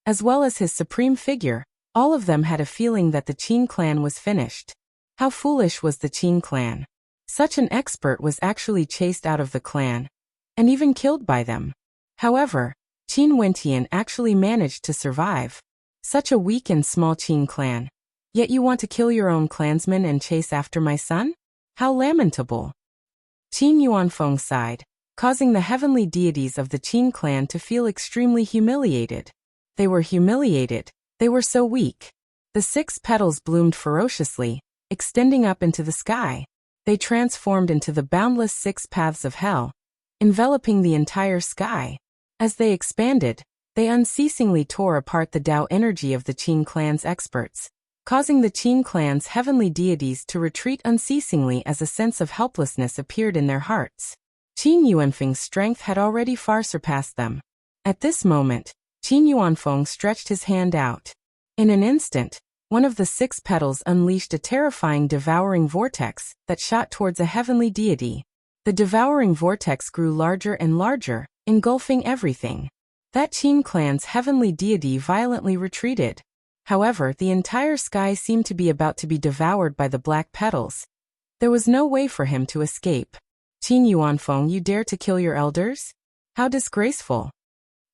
as well as his supreme figure, all of them had a feeling that the Qin clan was finished. How foolish was the Qin clan! Such an expert was actually chased out of the clan, and even killed by them. However, Qin Wentian actually managed to survive. Such a weak and small Qin clan. Yet you want to kill your own clansmen and chase after my son? How lamentable! Qin Yuanfeng sighed, causing the heavenly deities of the Qin clan to feel extremely humiliated. They were humiliated. They were so weak. The 6 petals bloomed ferociously, extending up into the sky. They transformed into the boundless 6 paths of hell, enveloping the entire sky. As they expanded, they unceasingly tore apart the Dao energy of the Qin clan's experts, causing the Qin clan's heavenly deities to retreat unceasingly as a sense of helplessness appeared in their hearts. Qin Yuanfeng's strength had already far surpassed them. At this moment, Qin Yuanfeng stretched his hand out. In an instant, one of the 6 petals unleashed a terrifying devouring vortex that shot towards a heavenly deity. The devouring vortex grew larger and larger, engulfing everything. That Qin clan's heavenly deity violently retreated. However, the entire sky seemed to be about to be devoured by the black petals. There was no way for him to escape. Qin Yuanfeng, you dare to kill your elders? How disgraceful!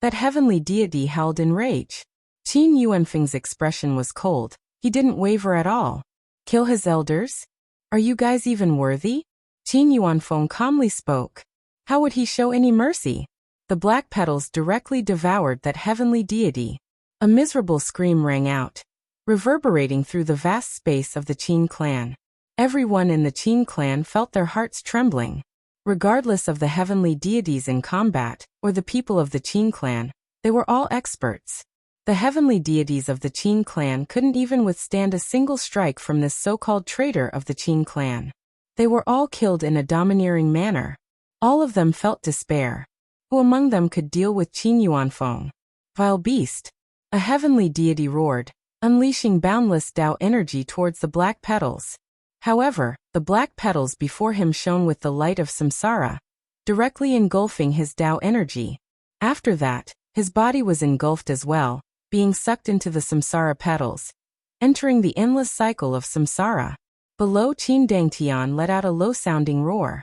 That heavenly deity howled in rage. Qin Yuanfeng's expression was cold. He didn't waver at all. Kill his elders? Are you guys even worthy? Qin Yuanfeng calmly spoke. How would he show any mercy? The black petals directly devoured that heavenly deity. A miserable scream rang out, reverberating through the vast space of the Qin clan. Everyone in the Qin clan felt their hearts trembling. Regardless of the heavenly deities in combat, or the people of the Qin clan, they were all experts. The heavenly deities of the Qin clan couldn't even withstand a single strike from this so-called traitor of the Qin clan. They were all killed in a domineering manner. All of them felt despair. Who among them could deal with Qin Yuanfeng? Vile beast! A heavenly deity roared, unleashing boundless Dao energy towards the black petals. However, the black petals before him shone with the light of samsara, directly engulfing his Dao energy. After that, his body was engulfed as well, being sucked into the samsara petals, entering the endless cycle of samsara. Below, Qin Dangtian let out a low-sounding roar.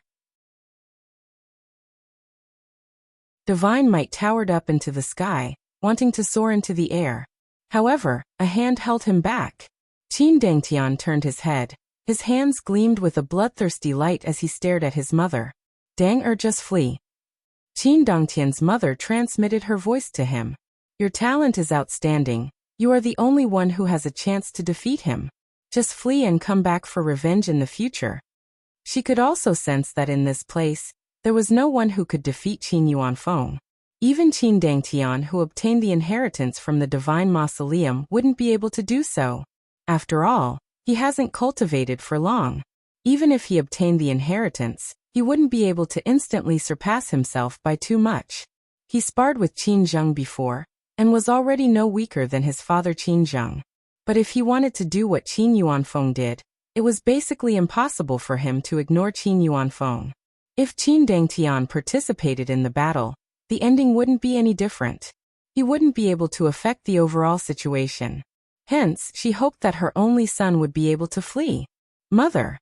Divine might towered up into the sky, wanting to soar into the air. However, a hand held him back. Qin Dangtian turned his head. His hands gleamed with a bloodthirsty light as he stared at his mother. Dang or just flee. Qin Dangtian's mother transmitted her voice to him. Your talent is outstanding. You are the only one who has a chance to defeat him. Just flee and come back for revenge in the future. She could also sense that in this place, there was no one who could defeat Qin Yuanfeng. Even Qin Dangtian, who obtained the inheritance from the divine mausoleum, wouldn't be able to do so. After all, he hasn't cultivated for long. Even if he obtained the inheritance, he wouldn't be able to instantly surpass himself by too much. He sparred with Qin Zheng before, and was already no weaker than his father Qin Zheng. But if he wanted to do what Qin Yuanfeng did, it was basically impossible for him to ignore Qin Yuanfeng. If Qin Dangtian participated in the battle, the ending wouldn't be any different. He wouldn't be able to affect the overall situation. Hence, she hoped that her only son would be able to flee. Mother!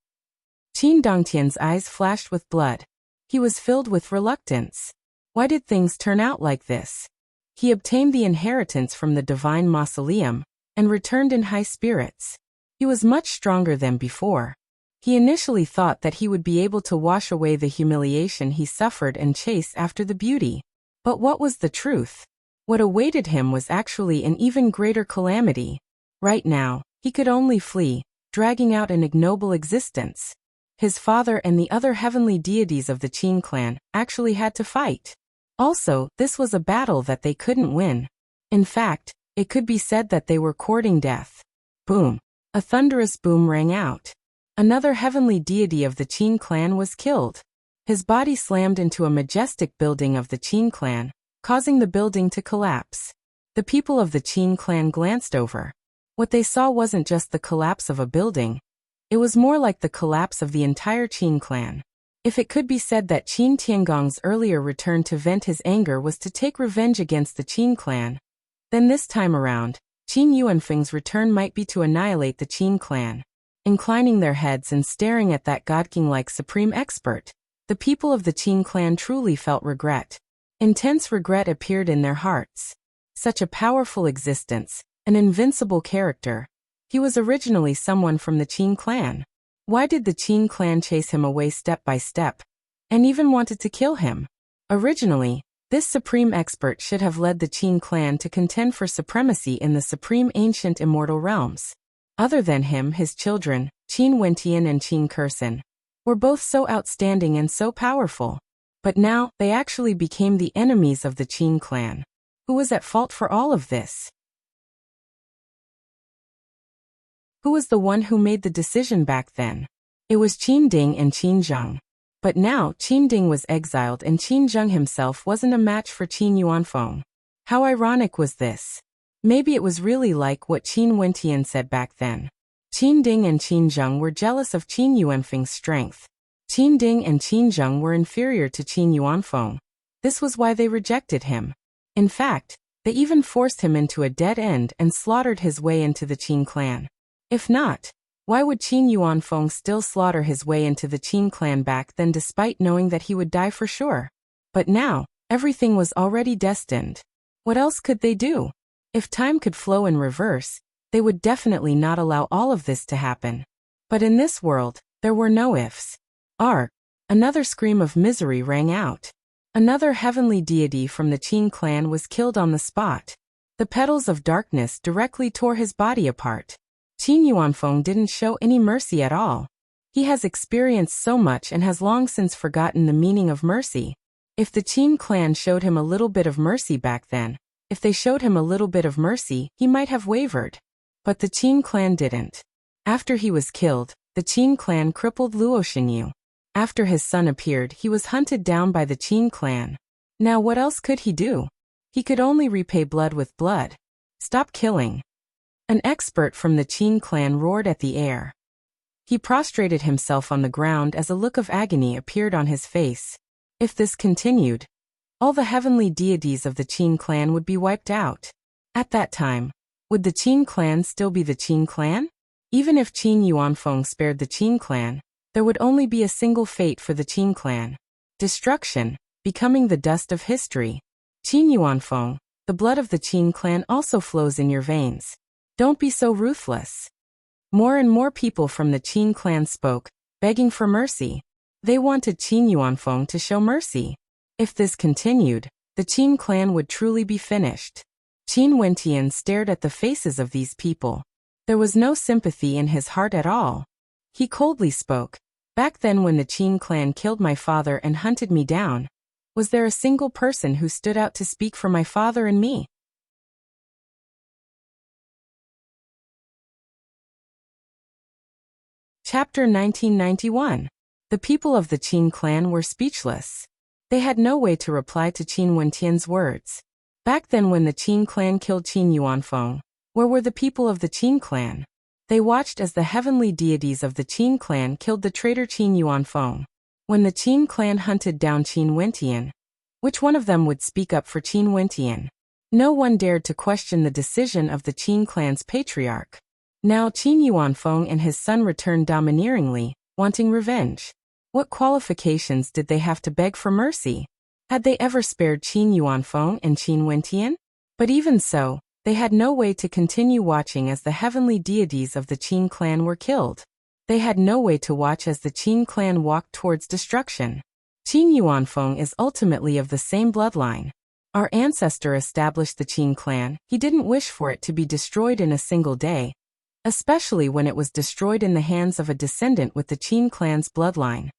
Qin Dangtian's eyes flashed with blood. He was filled with reluctance. Why did things turn out like this? He obtained the inheritance from the divine mausoleum, and returned in high spirits. He was much stronger than before. He initially thought that he would be able to wash away the humiliation he suffered and chase after the beauty. But what was the truth? What awaited him was actually an even greater calamity. Right now, he could only flee, dragging out an ignoble existence. His father and the other heavenly deities of the Qin clan actually had to fight. Also, this was a battle that they couldn't win. In fact, it could be said that they were courting death. Boom! A thunderous boom rang out. Another heavenly deity of the Qin clan was killed. His body slammed into a majestic building of the Qin clan, causing the building to collapse. The people of the Qin clan glanced over. What they saw wasn't just the collapse of a building. It was more like the collapse of the entire Qin clan. If it could be said that Qin Tiangong's earlier return to vent his anger was to take revenge against the Qin clan, then this time around, Qin Yuanfeng's return might be to annihilate the Qin clan. Inclining their heads and staring at that god-king-like supreme expert, the people of the Qin clan truly felt regret. Intense regret appeared in their hearts. Such a powerful existence, an invincible character. He was originally someone from the Qin clan. Why did the Qin clan chase him away step by step, and even wanted to kill him? Originally, this supreme expert should have led the Qin clan to contend for supremacy in the supreme ancient immortal realms. Other than him, his children, Qin Wentian and Qin Kursin, were both so outstanding and so powerful. But now, they actually became the enemies of the Qin clan. Who was at fault for all of this? Who was the one who made the decision back then? It was Qin Ding and Qin Zheng. But now, Qin Ding was exiled and Qin Zheng himself wasn't a match for Qin Yuanfeng. How ironic was this? Maybe it was really like what Qin Wentian said back then. Qin Ding and Qin Zheng were jealous of Qin Yuanfeng's strength. Qin Ding and Qin Zheng were inferior to Qin Yuanfeng. This was why they rejected him. In fact, they even forced him into a dead end and slaughtered his way into the Qin clan. If not, why would Qin Yuanfeng still slaughter his way into the Qin clan back then despite knowing that he would die for sure? But now, everything was already destined. What else could they do? If time could flow in reverse, they would definitely not allow all of this to happen. But in this world, there were no ifs. Another scream of misery rang out. Another heavenly deity from the Qin clan was killed on the spot. The petals of darkness directly tore his body apart. Qin Yuanfeng didn't show any mercy at all. He has experienced so much and has long since forgotten the meaning of mercy. If the Qin clan showed him a little bit of mercy back then, he might have wavered. But the Qin clan didn't. After he was killed, the Qin clan crippled Luo Xinyu. After his son appeared, he was hunted down by the Qin clan. Now what else could he do? He could only repay blood with blood. Stop killing. An expert from the Qin clan roared at the air. He prostrated himself on the ground as a look of agony appeared on his face. If this continued, all the heavenly deities of the Qin clan would be wiped out. At that time, would the Qin clan still be the Qin clan? Even if Qin Yuanfeng spared the Qin clan, there would only be a single fate for the Qin clan. Destruction, becoming the dust of history. Qin Yuanfeng, the blood of the Qin clan also flows in your veins. Don't be so ruthless. More and more people from the Qin clan spoke, begging for mercy. They wanted Qin Yuanfeng to show mercy. If this continued, the Qin clan would truly be finished. Qin Wentian stared at the faces of these people. There was no sympathy in his heart at all. He coldly spoke. Back then when the Qin clan killed my father and hunted me down, Was there a single person who stood out to speak for my father and me? Chapter 1991. The people of the Qin clan were speechless. They had no way to reply to Qin Wentian's words. Back then when the Qin clan killed Qin Yuanfeng, where were the people of the Qin clan? They watched as the heavenly deities of the Qin clan killed the traitor Qin Yuanfeng. When the Qin clan hunted down Qin Wentian, which one of them would speak up for Qin Wentian? No one dared to question the decision of the Qin clan's patriarch. Now Qin Yuanfeng and his son returned domineeringly, wanting revenge. What qualifications did they have to beg for mercy? Had they ever spared Qin Yuanfeng and Qin Wentian? But even so, they had no way to continue watching as the heavenly deities of the Qin clan were killed. They had no way to watch as the Qin clan walked towards destruction. Qin Yuanfeng is ultimately of the same bloodline. Our ancestor established the Qin clan. He didn't wish for it to be destroyed in a single day, especially when it was destroyed in the hands of a descendant with the Qin clan's bloodline.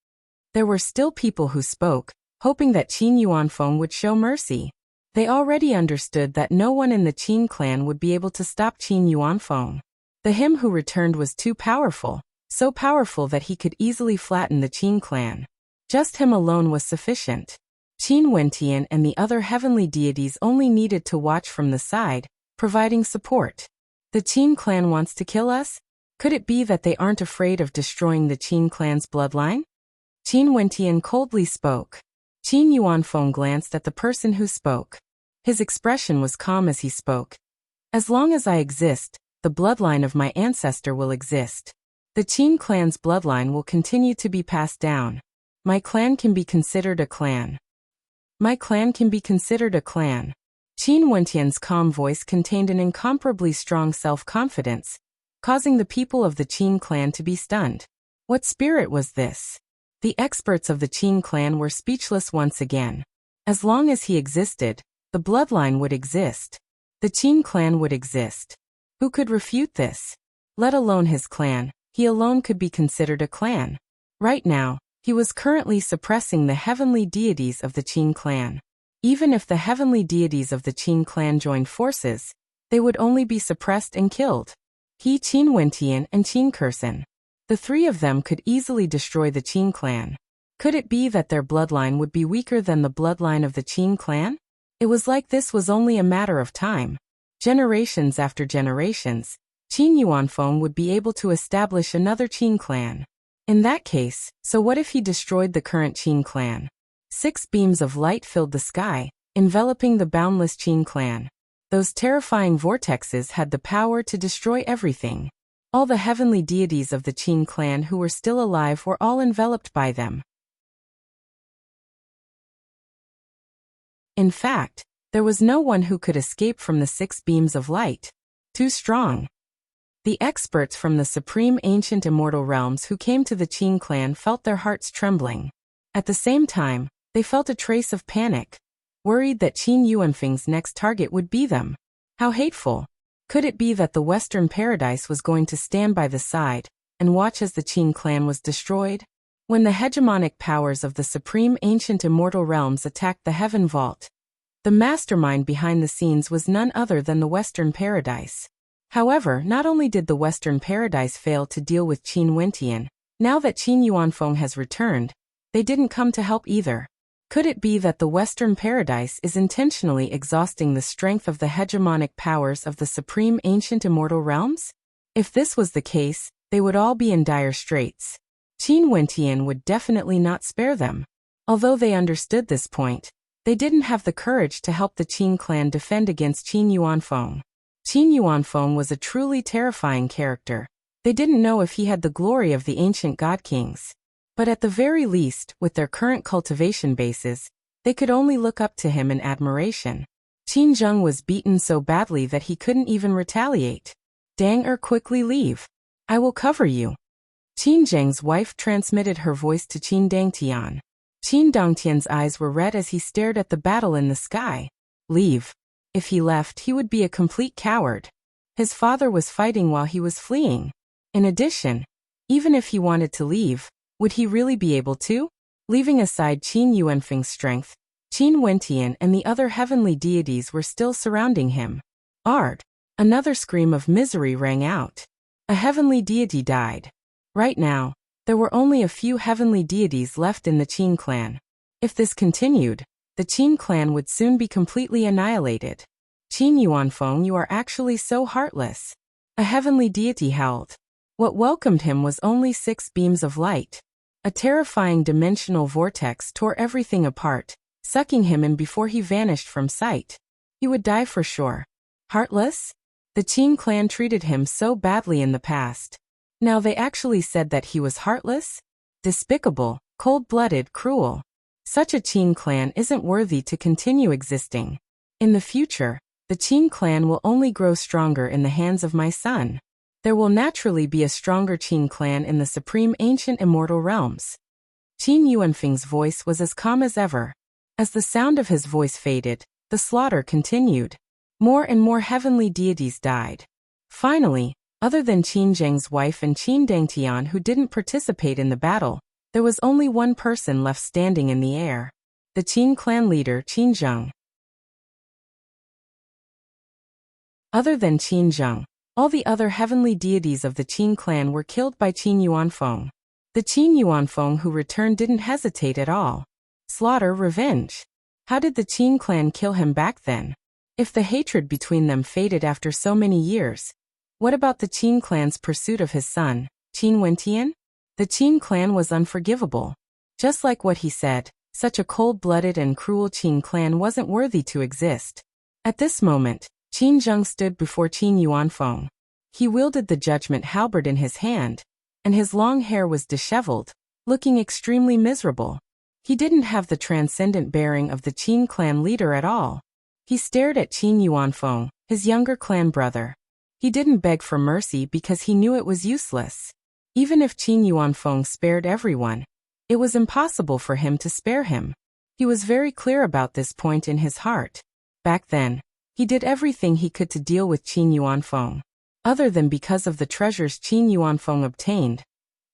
There were still people who spoke, hoping that Qin Yuanfeng would show mercy. They already understood that no one in the Qin clan would be able to stop Qin Yuanfeng. The him who returned was too powerful, so powerful that he could easily flatten the Qin clan. Just him alone was sufficient. Qin Wentian and the other heavenly deities only needed to watch from the side, providing support. The Qin clan wants to kill us? Could it be that they aren't afraid of destroying the Qin clan's bloodline? Qin Wentian coldly spoke. Qin Yuanfeng glanced at the person who spoke. His expression was calm as he spoke. As long as I exist, the bloodline of my ancestor will exist. The Qin clan's bloodline will continue to be passed down. My clan can be considered a clan. My clan can be considered a clan. Qin Wentian's calm voice contained an incomparably strong self-confidence, causing the people of the Qin clan to be stunned. What spirit was this? The experts of the Qin clan were speechless once again. As long as he existed, the bloodline would exist. The Qin clan would exist. Who could refute this? Let alone his clan, he alone could be considered a clan. Right now, he was currently suppressing the heavenly deities of the Qin clan. Even if the heavenly deities of the Qin clan joined forces, they would only be suppressed and killed. He, Qin Wentian, and Qin Kurson. The three of them could easily destroy the Qin clan. Could it be that their bloodline would be weaker than the bloodline of the Qin clan? It was like this was only a matter of time. Generations after generations, Qin Yuanfeng would be able to establish another Qin clan. In that case, so what if he destroyed the current Qin clan? 6 beams of light filled the sky, enveloping the boundless Qin clan. Those terrifying vortexes had the power to destroy everything. All the heavenly deities of the Qin clan who were still alive were all enveloped by them. In fact, there was no one who could escape from the 6 beams of light. Too strong. The experts from the supreme ancient immortal realms who came to the Qin clan felt their hearts trembling. At the same time, they felt a trace of panic, worried that Qin Yuanfeng's next target would be them. How hateful. Could it be that the Western Paradise was going to stand by the side and watch as the Qin clan was destroyed? When the hegemonic powers of the supreme ancient immortal realms attacked the Heaven Vault, the mastermind behind the scenes was none other than the Western Paradise. However, not only did the Western Paradise fail to deal with Qin Wentian, now that Qin Yuanfeng has returned, they didn't come to help either. Could it be that the Western Paradise is intentionally exhausting the strength of the hegemonic powers of the supreme ancient immortal realms? If this was the case, they would all be in dire straits. Qin Wentian would definitely not spare them. Although they understood this point, they didn't have the courage to help the Qin clan defend against Qin Yuanfeng. Qin Yuanfeng was a truly terrifying character. They didn't know if he had the glory of the ancient god kings. But at the very least, with their current cultivation bases, they could only look up to him in admiration. Qin Zheng was beaten so badly that he couldn't even retaliate. Dang quickly leave. I will cover you. Qin Zheng's wife transmitted her voice to Qin Dangtian. Qin Dangtian's eyes were red as he stared at the battle in the sky. Leave. If he left, he would be a complete coward. His father was fighting while he was fleeing. In addition, even if he wanted to leave, would he really be able to? Leaving aside Qin Yuanfeng's strength, Qin Wentian and the other heavenly deities were still surrounding him. Ard! Another scream of misery rang out. A heavenly deity died. Right now, there were only a few heavenly deities left in the Qin clan. If this continued, the Qin clan would soon be completely annihilated. Qin Yuanfeng, you are actually so heartless. A heavenly deity howled. What welcomed him was only 6 beams of light. A terrifying dimensional vortex tore everything apart, sucking him in before he vanished from sight. He would die for sure. Heartless? The Qin clan treated him so badly in the past. Now they actually said that he was heartless? Despicable, cold-blooded, cruel. Such a Qin clan isn't worthy to continue existing. In the future, the Qin clan will only grow stronger in the hands of my son. There will naturally be a stronger Qin clan in the supreme ancient immortal realms. Qin Yuanfeng's voice was as calm as ever. As the sound of his voice faded, the slaughter continued. More and more heavenly deities died. Finally, other than Qin Zheng's wife and Qin Dangtian who didn't participate in the battle, there was only one person left standing in the air. The Qin clan leader Qin Zheng. Other than Qin Zheng, all the other heavenly deities of the Qin clan were killed by Qin Yuanfeng. The Qin Yuanfeng who returned didn't hesitate at all. Slaughter, revenge. How did the Qin clan kill him back then? If the hatred between them faded after so many years, what about the Qin clan's pursuit of his son, Qin Wentian? The Qin clan was unforgivable. Just like what he said, such a cold-blooded and cruel Qin clan wasn't worthy to exist. At this moment, Qin Zheng stood before Qin Yuanfeng. He wielded the judgment halberd in his hand, and his long hair was disheveled, looking extremely miserable. He didn't have the transcendent bearing of the Qin clan leader at all. He stared at Qin Yuanfeng, his younger clan brother. He didn't beg for mercy because he knew it was useless. Even if Qin Yuanfeng spared everyone, it was impossible for him to spare him. He was very clear about this point in his heart. Back then, he did everything he could to deal with Qin Yuanfeng. Other than because of the treasures Qin Yuanfeng obtained,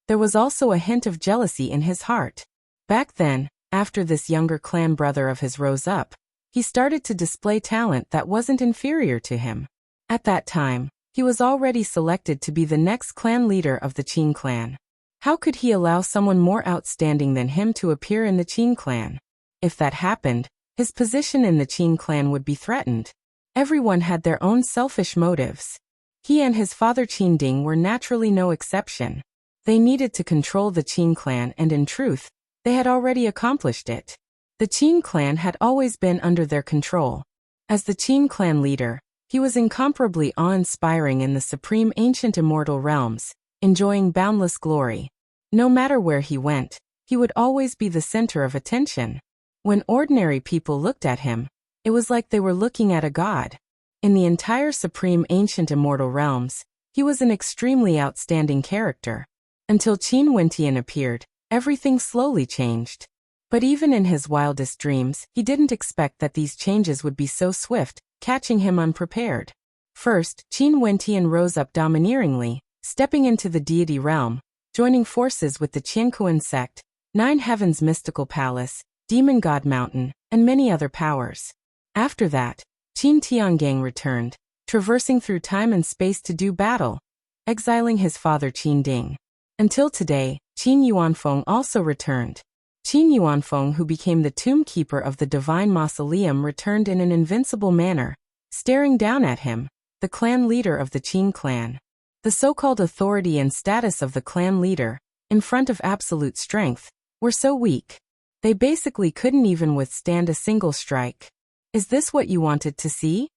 there was also a hint of jealousy in his heart. Back then, after this younger clan brother of his rose up, he started to display talent that wasn't inferior to him. At that time, he was already selected to be the next clan leader of the Qin clan. How could he allow someone more outstanding than him to appear in the Qin clan? If that happened, his position in the Qin clan would be threatened. Everyone had their own selfish motives. He and his father Qin Ding were naturally no exception. They needed to control the Qin clan and in truth, they had already accomplished it. The Qin clan had always been under their control. As the Qin clan leader, he was incomparably awe-inspiring in the supreme ancient immortal realms, enjoying boundless glory. No matter where he went, he would always be the center of attention. When ordinary people looked at him, it was like they were looking at a god. In the entire supreme ancient immortal realms, he was an extremely outstanding character. Until Qin Wentian appeared, everything slowly changed. But even in his wildest dreams, he didn't expect that these changes would be so swift, catching him unprepared. First, Qin Wentian rose up domineeringly, stepping into the deity realm, joining forces with the Qiankuan sect, 9 Heavens mystical palace, Demon God Mountain, and many other powers. After that, Qin Tiangang returned, traversing through time and space to do battle, exiling his father Qin Ding. Until today, Qin Yuanfeng also returned. Qin Yuanfeng, who became the tomb keeper of the divine mausoleum, returned in an invincible manner, staring down at him, the clan leader of the Qin clan. The so-called authority and status of the clan leader, in front of absolute strength, were so weak. They basically couldn't even withstand a single strike. Is this what you wanted to see?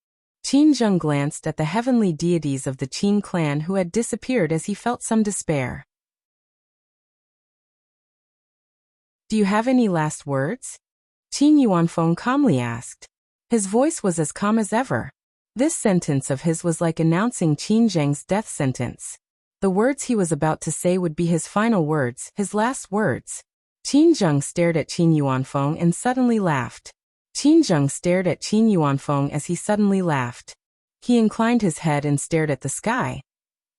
Qin Zheng glanced at the heavenly deities of the Qin clan who had disappeared as he felt some despair. Do you have any last words? Qin Yuanfeng calmly asked. His voice was as calm as ever. This sentence of his was like announcing Qin Zheng's death sentence. The words he was about to say would be his final words, his last words. Qin Zheng stared at Qin Yuanfeng and suddenly laughed. Qin Zheng stared at Qin Yuanfeng as he suddenly laughed. He inclined his head and stared at the sky.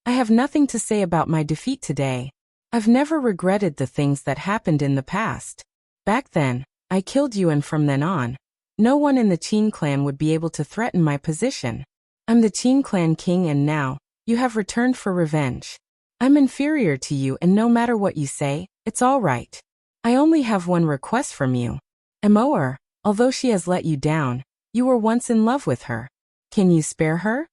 I have nothing to say about my defeat today. I've never regretted the things that happened in the past. Back then, I killed you, and from then on, no one in the Qin clan would be able to threaten my position. I'm the Qin clan king, and now, you have returned for revenge. I'm inferior to you, and no matter what you say, it's all right. I only have one request from you. Amor, although she has let you down, you were once in love with her. Can you spare her?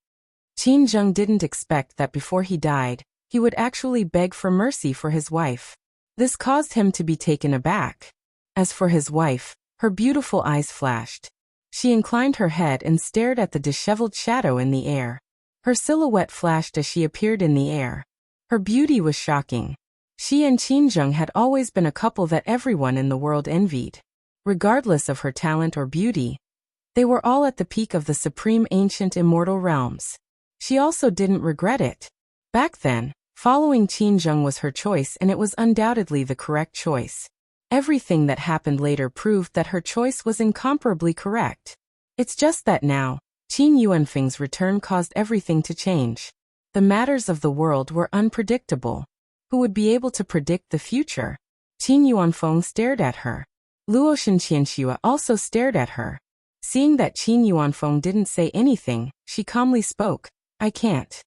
Qin Zheng didn't expect that before he died, he would actually beg for mercy for his wife. This caused him to be taken aback. As for his wife, her beautiful eyes flashed. She inclined her head and stared at the disheveled shadow in the air. Her silhouette flashed as she appeared in the air. Her beauty was shocking. She and Qin Zheng had always been a couple that everyone in the world envied. Regardless of her talent or beauty, they were all at the peak of the supreme ancient immortal realms. She also didn't regret it. Back then, following Qin Zheng was her choice, and it was undoubtedly the correct choice. Everything that happened later proved that her choice was incomparably correct. It's just that now, Qin Yuanfeng's return caused everything to change. The matters of the world were unpredictable. Who would be able to predict the future? Qin Yuanfeng stared at her. Luotian Qianxue also stared at her. Seeing that Qin Yuanfeng didn't say anything, she calmly spoke, I can't.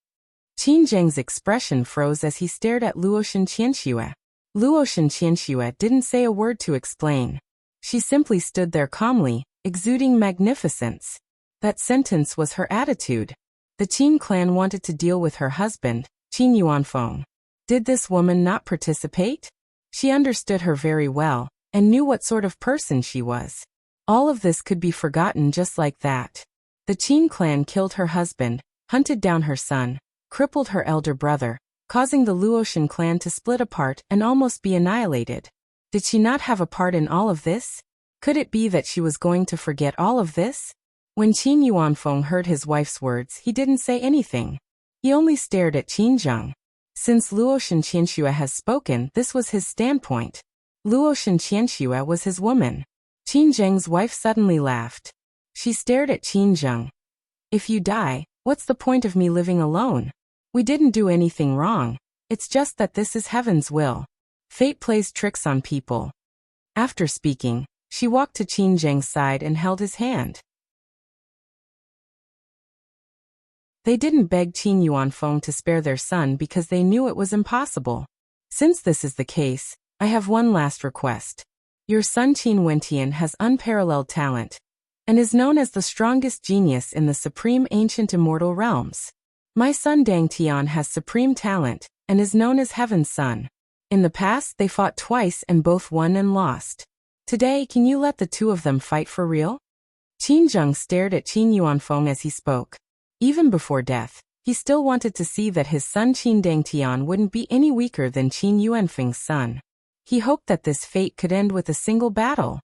Qin Zheng's expression froze as he stared at Luotian Qianxue. Luotian Qianxue didn't say a word to explain. She simply stood there calmly, exuding magnificence. That sentence was her attitude. The Qin clan wanted to deal with her husband, Qin Yuanfeng. Did this woman not participate? She understood her very well, and knew what sort of person she was. All of this could be forgotten just like that. The Qin clan killed her husband, hunted down her son, crippled her elder brother, causing the Luotian clan to split apart and almost be annihilated. Did she not have a part in all of this? Could it be that she was going to forget all of this? When Qin Yuanfeng heard his wife's words, he didn't say anything. He only stared at Qin Zheng. Since Luotian Qianxue has spoken, this was his standpoint. Luotian Qianxue was his woman. Qin Zheng's wife suddenly laughed. She stared at Qin Zheng. If you die, what's the point of me living alone? We didn't do anything wrong. It's just that this is heaven's will. Fate plays tricks on people. After speaking, she walked to Qin Zheng's side and held his hand. They didn't beg Qin Yuanfeng to spare their son because they knew it was impossible. Since this is the case, I have one last request. Your son Qin Wentian has unparalleled talent, and is known as the strongest genius in the supreme ancient immortal realms. My son Dang Tian has supreme talent, and is known as Heaven's Son. In the past they fought twice and both won and lost. Today, can you let the two of them fight for real? Qin Zheng stared at Qin Yuanfeng as he spoke. Even before death, he still wanted to see that his son Qin Dangtian wouldn't be any weaker than Qin Yuanfeng's son. He hoped that this fate could end with a single battle.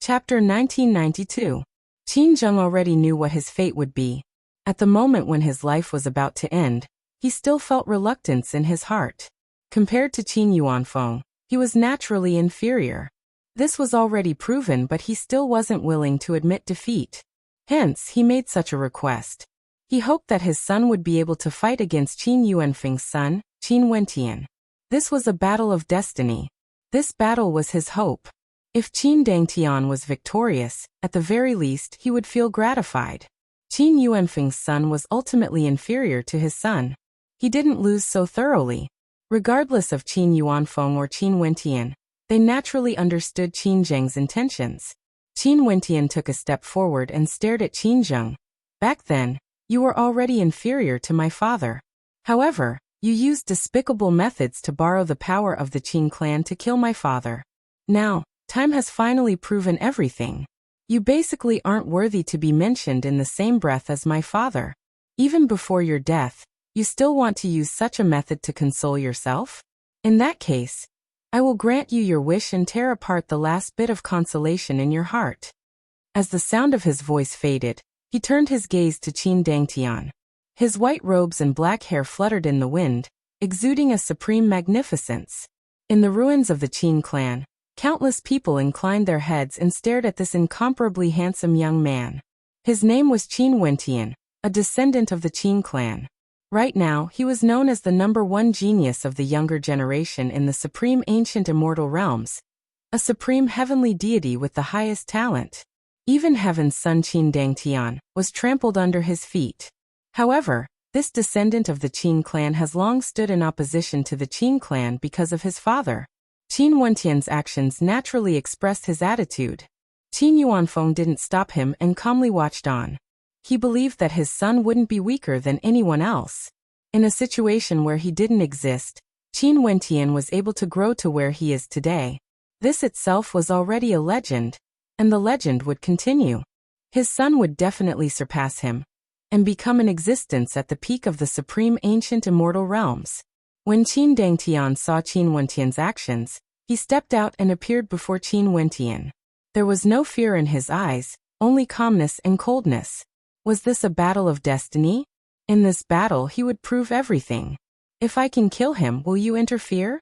Chapter 1992. Qin Zheng already knew what his fate would be. At the moment when his life was about to end, he still felt reluctance in his heart. Compared to Qin Yuanfeng, he was naturally inferior. This was already proven, but he still wasn't willing to admit defeat. Hence, he made such a request. He hoped that his son would be able to fight against Qin Yuanfeng's son, Qin Wentian. This was a battle of destiny. This battle was his hope. If Qin Dangtian was victorious, at the very least he would feel gratified. Qin Yuanfeng's son was ultimately inferior to his son. He didn't lose so thoroughly. Regardless of Qin Yuanfeng or Qin Wentian, they naturally understood Qin Zheng's intentions. Qin Wentian took a step forward and stared at Qin Zheng. Back then, you were already inferior to my father. However, you used despicable methods to borrow the power of the Qin clan to kill my father. Now, time has finally proven everything. You basically aren't worthy to be mentioned in the same breath as my father. Even before your death, you still want to use such a method to console yourself? In that case, I will grant you your wish and tear apart the last bit of consolation in your heart. As the sound of his voice faded, he turned his gaze to Qin Dangtian. His white robes and black hair fluttered in the wind, exuding a supreme magnificence. In the ruins of the Qin clan, countless people inclined their heads and stared at this incomparably handsome young man. His name was Qin Wentian, a descendant of the Qin clan. Right now, he was known as the #1 genius of the younger generation in the supreme ancient immortal realms, a supreme heavenly deity with the highest talent. Even heaven's son Qin Dangtian was trampled under his feet. However, this descendant of the Qin clan has long stood in opposition to the Qin clan because of his father. Qin Wentian's actions naturally expressed his attitude. Qin Yuanfeng didn't stop him and calmly watched on. He believed that his son wouldn't be weaker than anyone else. In a situation where he didn't exist, Qin Wentian was able to grow to where he is today. This itself was already a legend, and the legend would continue. His son would definitely surpass him and become an existence at the peak of the supreme ancient immortal realms. When Qin Dangtian saw Qin Wentian's actions, he stepped out and appeared before Qin Wentian. There was no fear in his eyes, only calmness and coldness. Was this a battle of destiny? In this battle he would prove everything. If I can kill him, will you interfere?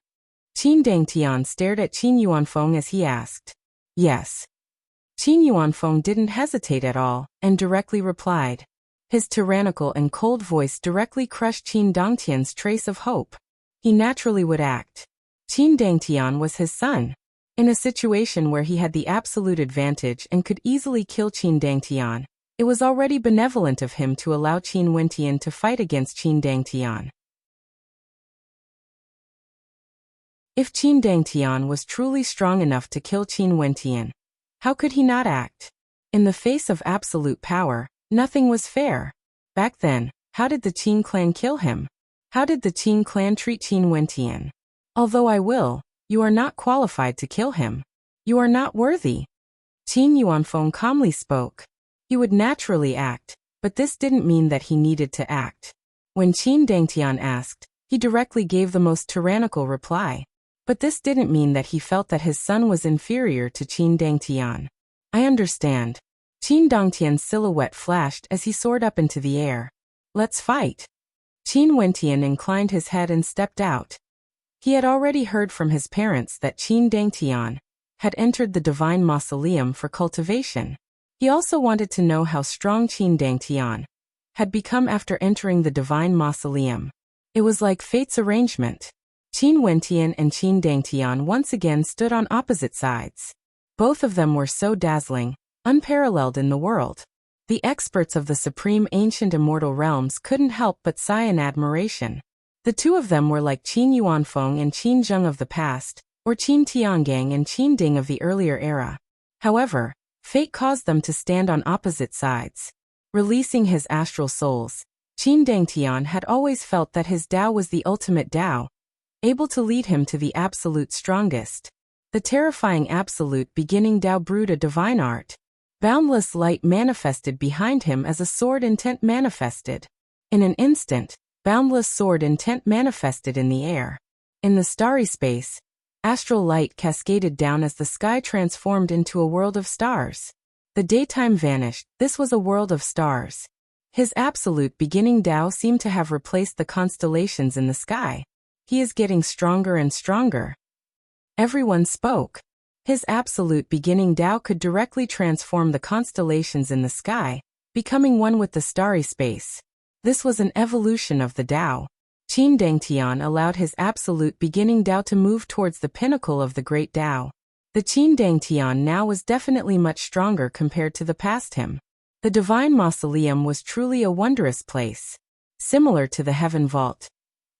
Qin Dangtian stared at Qin Yuanfeng as he asked. Yes. Qin Yuanfeng didn't hesitate at all, and directly replied. His tyrannical and cold voice directly crushed Qin Dangtian's trace of hope. He naturally would act. Qin Dangtian was his son. In a situation where he had the absolute advantage and could easily kill Qin Dangtian, it was already benevolent of him to allow Qin Wentian to fight against Qin Dangtian. If Qin Dangtian was truly strong enough to kill Qin Wentian, how could he not act? In the face of absolute power, nothing was fair. Back then, how did the Qin clan kill him? How did the Qin clan treat Qin Wentian? Although I will, you are not qualified to kill him. You are not worthy. Qin Yuanfeng calmly spoke. He would naturally act, but this didn't mean that he needed to act. When Qin Dangtian asked, he directly gave the most tyrannical reply. But this didn't mean that he felt that his son was inferior to Qin Dangtian. I understand. Qin Dangtian's silhouette flashed as he soared up into the air. Let's fight. Qin Wentian inclined his head and stepped out. He had already heard from his parents that Qin Dangtian had entered the divine mausoleum for cultivation. He also wanted to know how strong Qin Dangtian had become after entering the divine mausoleum. It was like fate's arrangement. Qin Wentian and Qin Dangtian once again stood on opposite sides. Both of them were so dazzling, unparalleled in the world. The experts of the supreme ancient immortal realms couldn't help but sigh in admiration. The two of them were like Qin Yuanfeng and Qin Zheng of the past, or Qin Tiangang and Qin Ding of the earlier era. However, fate caused them to stand on opposite sides. Releasing his astral souls, Qin Dangtian had always felt that his Tao was the ultimate Tao, able to lead him to the absolute strongest. The terrifying absolute beginning Tao brewed a divine art. Boundless light manifested behind him as a sword intent manifested. In an instant, boundless sword intent manifested in the air. In the starry space, astral light cascaded down as the sky transformed into a world of stars. The daytime vanished. This was a world of stars. His absolute beginning Tao seemed to have replaced the constellations in the sky. He is getting stronger and stronger. Everyone spoke. His absolute beginning Tao could directly transform the constellations in the sky, becoming one with the starry space. This was an evolution of the Tao. Qin Dangtian allowed his absolute beginning Tao to move towards the pinnacle of the great Tao. The Qin Dangtian now was definitely much stronger compared to the past him. The divine mausoleum was truly a wondrous place. Similar to the heaven vault,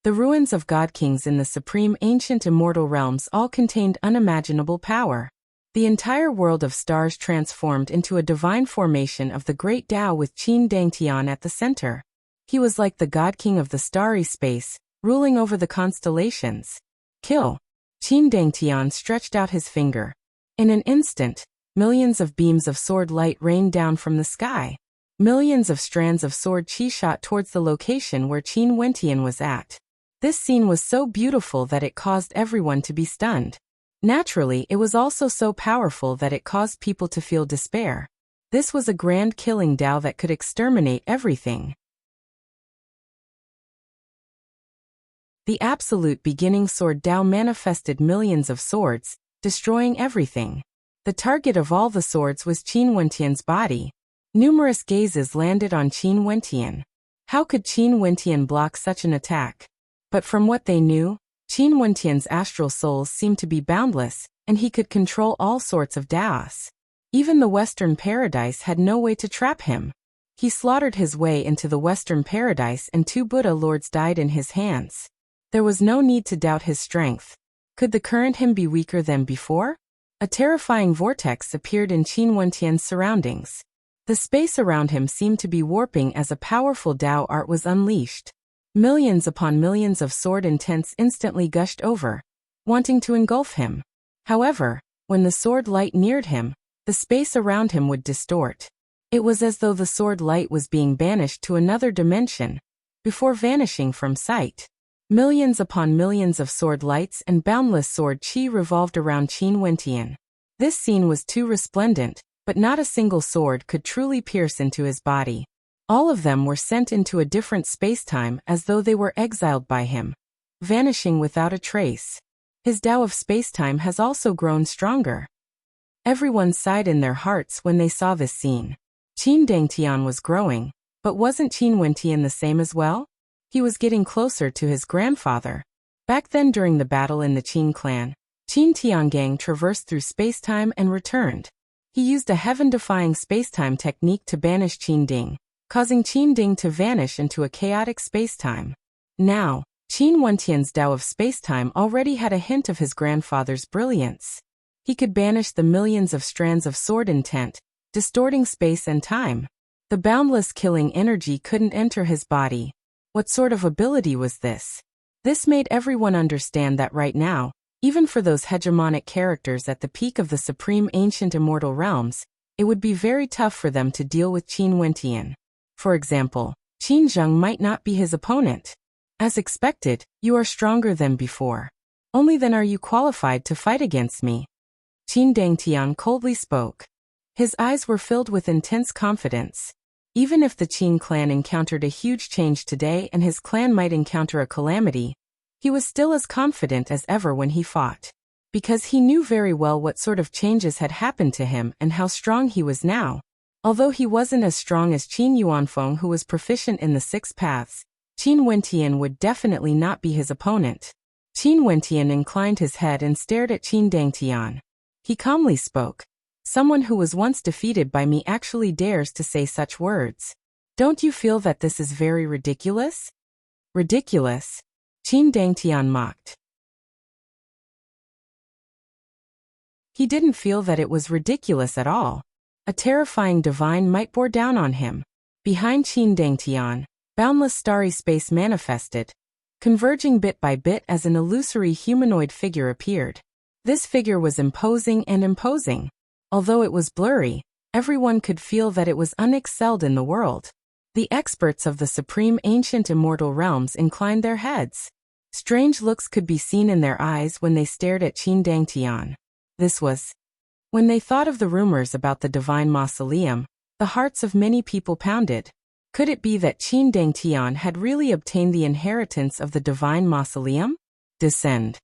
the ruins of god kings in the supreme ancient immortal realms all contained unimaginable power. The entire world of stars transformed into a divine formation of the great Tao with Qin Dangtian at the center. He was like the god king of the starry space, ruling over the constellations. Kill. Qin Dangtian stretched out his finger. In an instant, millions of beams of sword light rained down from the sky. Millions of strands of sword chi shot towards the location where Qin Wentian was at. This scene was so beautiful that it caused everyone to be stunned. Naturally, it was also so powerful that it caused people to feel despair. This was a grand killing Tao that could exterminate everything. The absolute beginning sword Tao manifested millions of swords, destroying everything. The target of all the swords was Qin Wentian's body. Numerous gazes landed on Qin Wentian. How could Qin Wentian block such an attack? But from what they knew, Qin Wentian's astral souls seemed to be boundless, and he could control all sorts of Daos. Even the Western Paradise had no way to trap him. He slaughtered his way into the Western Paradise and 2 Buddha lords died in his hands. There was no need to doubt his strength. Could the current him be weaker than before? A terrifying vortex appeared in Qin Wentian's surroundings. The space around him seemed to be warping as a powerful Dao art was unleashed. Millions upon millions of sword intents instantly gushed over, wanting to engulf him. However, when the sword light neared him, the space around him would distort. It was as though the sword light was being banished to another dimension, before vanishing from sight. Millions upon millions of sword lights and boundless sword chi revolved around Qin Wentian. This scene was too resplendent, but not a single sword could truly pierce into his body. All of them were sent into a different spacetime as though they were exiled by him, vanishing without a trace. His Tao of spacetime has also grown stronger. Everyone sighed in their hearts when they saw this scene. Qin Dangtian was growing, but wasn't Qin Wentian the same as well? He was getting closer to his grandfather. Back then during the battle in the Qin clan, Qin Tiangang traversed through spacetime and returned. He used a heaven-defying spacetime technique to banish Qin Ding, causing Qin Ding to vanish into a chaotic spacetime. Now, Qin Wentian's Tao of spacetime already had a hint of his grandfather's brilliance. He could banish the millions of strands of sword intent, distorting space and time. The boundless killing energy couldn't enter his body. What sort of ability was this? This made everyone understand that right now, even for those hegemonic characters at the peak of the supreme ancient immortal realms, it would be very tough for them to deal with Qin Wentian. For example, Qin Zheng might not be his opponent. As expected, you are stronger than before. Only then are you qualified to fight against me. Qin Dangtian coldly spoke. His eyes were filled with intense confidence. Even if the Qin clan encountered a huge change today and his clan might encounter a calamity, he was still as confident as ever when he fought. Because he knew very well what sort of changes had happened to him and how strong he was now. Although he wasn't as strong as Qin Yuanfeng, who was proficient in the 6 paths, Qin Wentian would definitely not be his opponent. Qin Wentian inclined his head and stared at Qin Dangtian. He calmly spoke. Someone who was once defeated by me actually dares to say such words. Don't you feel that this is very ridiculous? Ridiculous? Qin Dangtian mocked. He didn't feel that it was ridiculous at all. A terrifying divine might bore down on him. Behind Qin Dangtian, boundless starry space manifested, converging bit by bit as an illusory humanoid figure appeared. This figure was imposing and imposing. Although it was blurry, everyone could feel that it was unexcelled in the world. The experts of the supreme ancient immortal realms inclined their heads. Strange looks could be seen in their eyes when they stared at Qin Dangtian. This was. When they thought of the rumors about the divine mausoleum, the hearts of many people pounded. Could it be that Qin Dangtian had really obtained the inheritance of the divine mausoleum? Descend.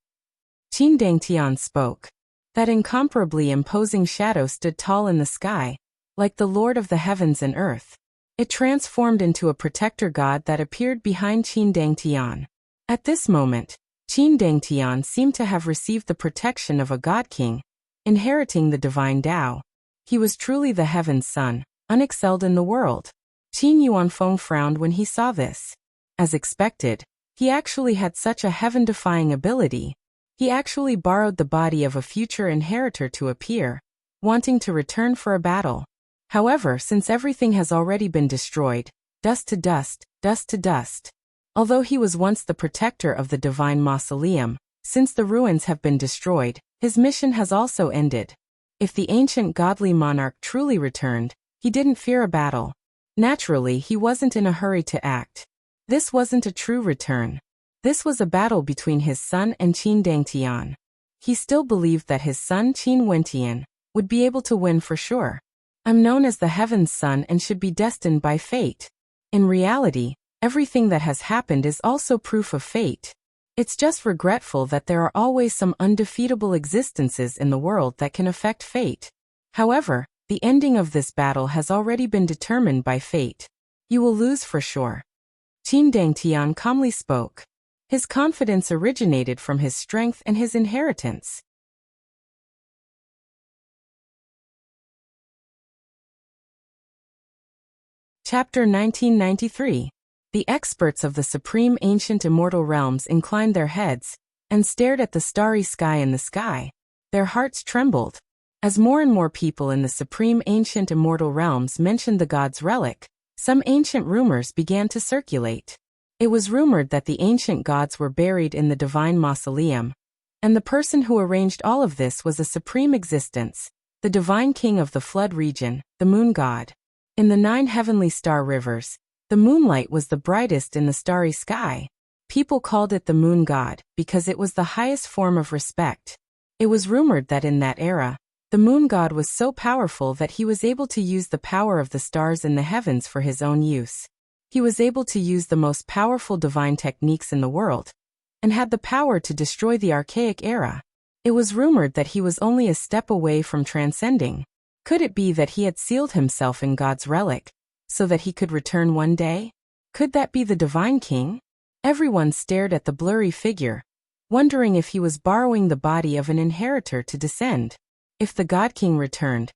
Qin Dangtian spoke. That incomparably imposing shadow stood tall in the sky, like the Lord of the heavens and earth. It transformed into a protector god that appeared behind Qin Dangtian. At this moment, Qin Dangtian seemed to have received the protection of a god king, inheriting the divine Tao. He was truly the heaven's son, unexcelled in the world. Qin Yuanfeng frowned when he saw this. As expected, he actually had such a heaven-defying ability. He actually borrowed the body of a future inheritor to appear, wanting to return for a battle. However, since everything has already been destroyed, dust to dust, dust to dust. Although he was once the protector of the divine mausoleum, since the ruins have been destroyed, his mission has also ended. If the ancient godly monarch truly returned, he didn't fear a battle. Naturally, he wasn't in a hurry to act. This wasn't a true return. This was a battle between his son and Qin Dangtian. He still believed that his son Qin Wentian would be able to win for sure. I'm known as the Heaven's Son and should be destined by fate. In reality, everything that has happened is also proof of fate. It's just regretful that there are always some undefeatable existences in the world that can affect fate. However, the ending of this battle has already been determined by fate. You will lose for sure. Qin Dangtian calmly spoke. His confidence originated from his strength and his inheritance. Chapter 1993. The experts of the supreme ancient immortal realms inclined their heads and stared at the starry sky in the sky. Their hearts trembled. As more and more people in the supreme ancient immortal realms mentioned the god's relic, some ancient rumors began to circulate. It was rumored that the ancient gods were buried in the divine mausoleum, and the person who arranged all of this was a supreme existence, the divine king of the flood region, the moon god. In the 9 heavenly star rivers, the moonlight was the brightest in the starry sky. People called it the moon god because it was the highest form of respect. It was rumored that in that era, the moon god was so powerful that he was able to use the power of the stars in the heavens for his own use. He was able to use the most powerful divine techniques in the world, and had the power to destroy the archaic era. It was rumored that he was only a step away from transcending. Could it be that he had sealed himself in God's relic, so that he could return one day? Could that be the divine king? Everyone stared at the blurry figure, wondering if he was borrowing the body of an inheritor to descend. If the God King returned,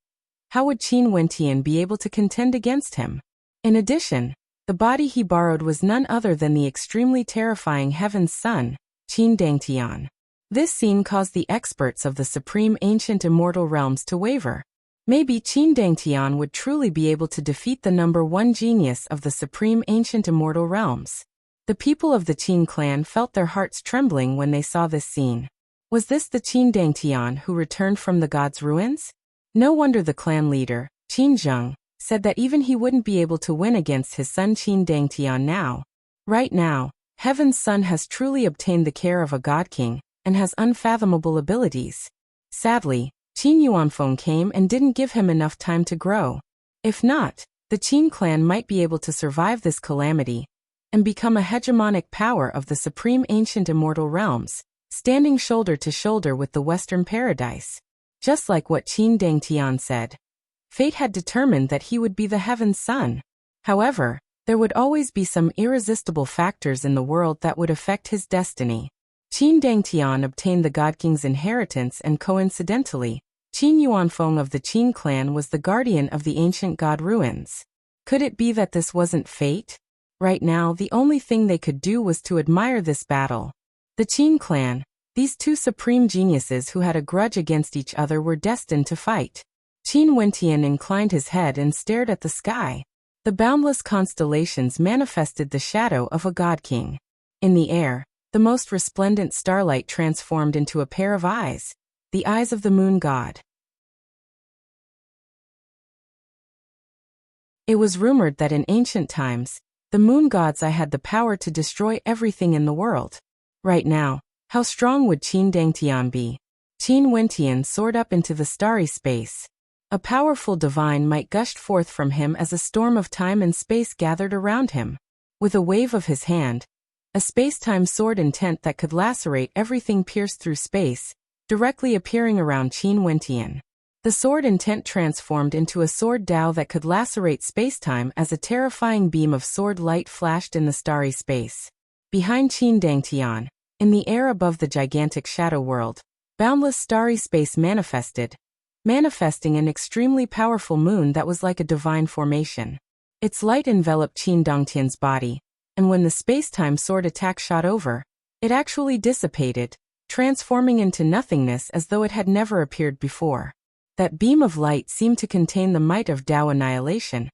how would Qin Wentian be able to contend against him? In addition, the body he borrowed was none other than the extremely terrifying Heaven's Son, Qin Dangtian. This scene caused the experts of the supreme ancient immortal realms to waver. Maybe Qin Dangtian would truly be able to defeat the number 1 genius of the supreme ancient immortal realms. The people of the Qin clan felt their hearts trembling when they saw this scene. Was this the Qin Dangtian who returned from the god's ruins? No wonder the clan leader, Qin Zheng, said that even he wouldn't be able to win against his son Qin Dangtian now. Right now, Heaven's Son has truly obtained the care of a god king, and has unfathomable abilities. Sadly, Qin Yuanfeng came and didn't give him enough time to grow. If not, the Qin clan might be able to survive this calamity, and become a hegemonic power of the supreme ancient immortal realms, standing shoulder to shoulder with the Western Paradise. Just like what Qin Dangtian said. Fate had determined that he would be the Heaven's Son. However, there would always be some irresistible factors in the world that would affect his destiny. Qin Dangtian obtained the God King's inheritance, and coincidentally, Qin Yuanfeng of the Qin clan was the guardian of the ancient god ruins. Could it be that this wasn't fate? Right now, the only thing they could do was to admire this battle. The Qin clan, these 2 supreme geniuses who had a grudge against each other, were destined to fight. Qin Wentian inclined his head and stared at the sky. The boundless constellations manifested the shadow of a god king. In the air, the most resplendent starlight transformed into a pair of eyes, the eyes of the moon god. It was rumored that in ancient times, the moon god's eye had the power to destroy everything in the world. Right now, how strong would Qin Dangtian be? Qin Wentian soared up into the starry space. A powerful divine might gushed forth from him as a storm of time and space gathered around him. With a wave of his hand, a space-time sword intent that could lacerate everything pierced through space, directly appearing around Qin Wentian. The sword intent transformed into a sword Dao that could lacerate spacetime as a terrifying beam of sword light flashed in the starry space. Behind Qin Dangtian, in the air above the gigantic shadow world, boundless starry space manifesting an extremely powerful moon that was like a divine formation. Its light enveloped Qin Dangtian's body, and when the space-time sword attack shot over, it actually dissipated, transforming into nothingness as though it had never appeared before. That beam of light seemed to contain the might of Dao annihilation,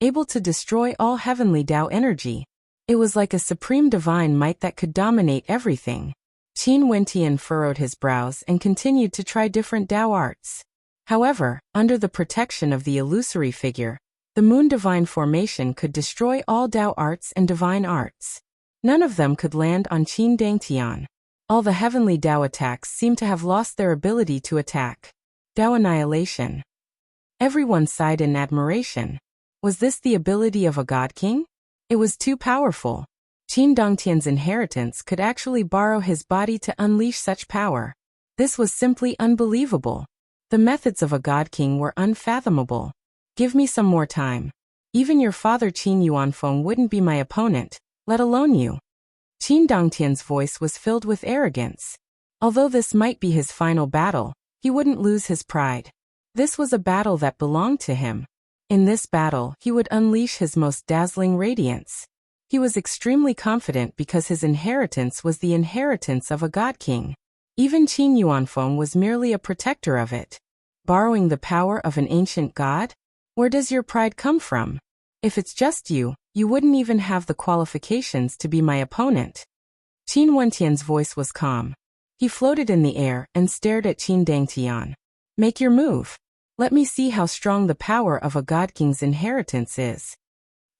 able to destroy all heavenly Dao energy. It was like a supreme divine might that could dominate everything. Qin Wentian furrowed his brows and continued to try different Dao arts. However, under the protection of the illusory figure, the moon divine formation could destroy all Dao arts and divine arts. None of them could land on Qin Dangtian. All the heavenly Dao attacks seemed to have lost their ability to attack. Dao annihilation. Everyone sighed in admiration. Was this the ability of a god king? It was too powerful. Qin Dangtian's inheritance could actually borrow his body to unleash such power. This was simply unbelievable. The methods of a god king were unfathomable. Give me some more time. Even your father Qin Yuanfeng wouldn't be my opponent, let alone you. Qin Dongtian's voice was filled with arrogance. Although this might be his final battle, he wouldn't lose his pride. This was a battle that belonged to him. In this battle, he would unleash his most dazzling radiance. He was extremely confident because his inheritance was the inheritance of a god king. Even Qin Yuanfeng was merely a protector of it. Borrowing the power of an ancient god? Where does your pride come from? If it's just you, you wouldn't even have the qualifications to be my opponent. Qin Wentian's voice was calm. He floated in the air and stared at Qin Dangtian. Make your move. Let me see how strong the power of a god king's inheritance is.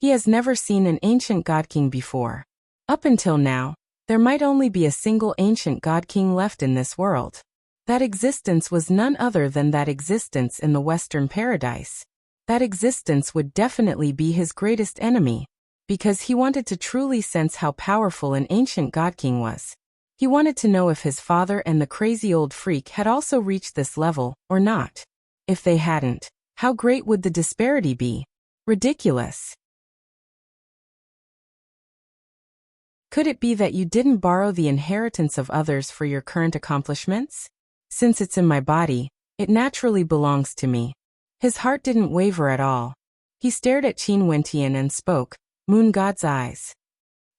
He has never seen an ancient god king before. Up until now, there might only be a single ancient god king left in this world. That existence was none other than that existence in the Western Paradise. That existence would definitely be his greatest enemy, because he wanted to truly sense how powerful an ancient god king was. He wanted to know if his father and the crazy old freak had also reached this level, or not. If they hadn't, how great would the disparity be? Ridiculous. Could it be that you didn't borrow the inheritance of others for your current accomplishments? Since it's in my body, it naturally belongs to me. His heart didn't waver at all. He stared at Qin Wentian and spoke, Moon God's eyes.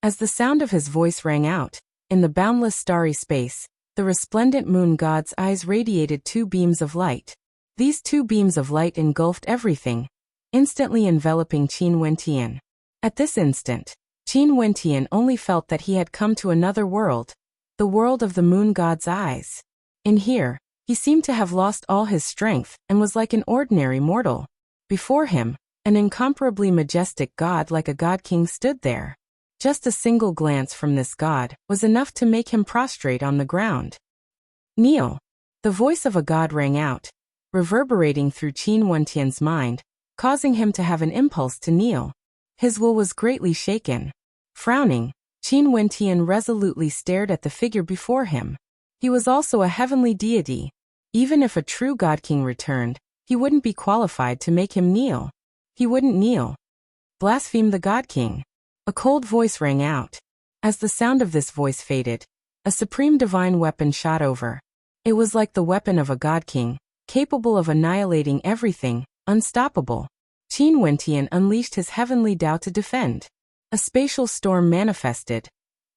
As the sound of his voice rang out, in the boundless starry space, the resplendent moon god's eyes radiated two beams of light. These two beams of light engulfed everything, instantly enveloping Qin Wentian. At this instant, Qin Wentian only felt that he had come to another world, the world of the moon god's eyes. In here, he seemed to have lost all his strength and was like an ordinary mortal. Before him, an incomparably majestic god like a god king stood there. Just a single glance from this god was enough to make him prostrate on the ground. Kneel. The voice of a god rang out, reverberating through Qin Wentian's mind, causing him to have an impulse to kneel. His will was greatly shaken. Frowning, Qin Wentian resolutely stared at the figure before him. He was also a heavenly deity. Even if a true god king returned, he wouldn't be qualified to make him kneel. He wouldn't kneel. Blaspheme the god king. A cold voice rang out. As the sound of this voice faded, a supreme divine weapon shot over. It was like the weapon of a god king, capable of annihilating everything, unstoppable. Qin Wentian unleashed his heavenly Tao to defend. A spatial storm manifested,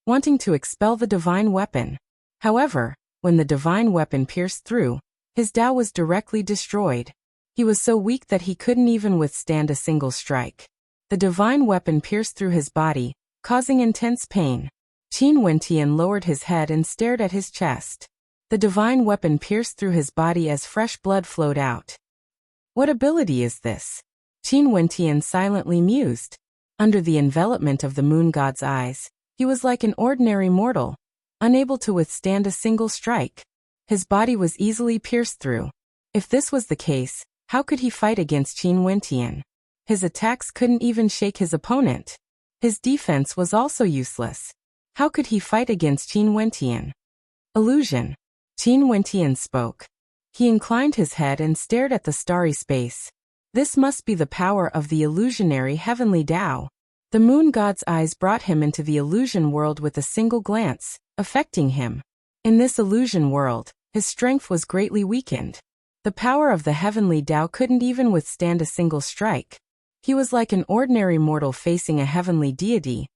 wanting to expel the divine weapon. However, when the divine weapon pierced through, his Tao was directly destroyed. He was so weak that he couldn't even withstand a single strike. The divine weapon pierced through his body, causing intense pain. Qin Wentian lowered his head and stared at his chest. The divine weapon pierced through his body as fresh blood flowed out. What ability is this? Qin Wentian silently mused. Under the envelopment of the moon god's eyes, he was like an ordinary mortal, unable to withstand a single strike. His body was easily pierced through. If this was the case, how could he fight against Qin Wentian? His attacks couldn't even shake his opponent. His defense was also useless. How could he fight against Qin Wentian? Illusion. Qin Wentian spoke. He inclined his head and stared at the starry space. This must be the power of the illusionary heavenly Tao. The moon god's eyes brought him into the illusion world with a single glance, affecting him. In this illusion world, his strength was greatly weakened. The power of the heavenly Tao couldn't even withstand a single strike. He was like an ordinary mortal facing a heavenly deity.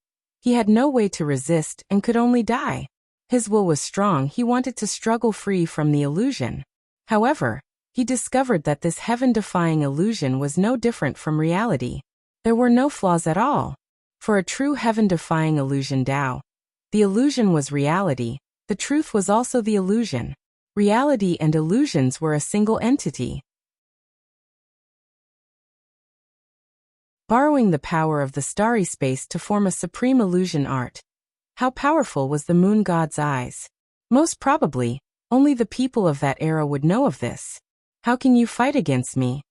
He had no way to resist and could only die. His will was strong. He wanted to struggle free from the illusion. However, he discovered that this heaven-defying illusion was no different from reality. There were no flaws at all. For a true heaven-defying illusion Tao, the illusion was reality, the truth was also the illusion. Reality and illusions were a single entity. Borrowing the power of the starry space to form a supreme illusion art. How powerful was the moon god's eyes? Most probably, only the people of that era would know of this. How can you fight against me?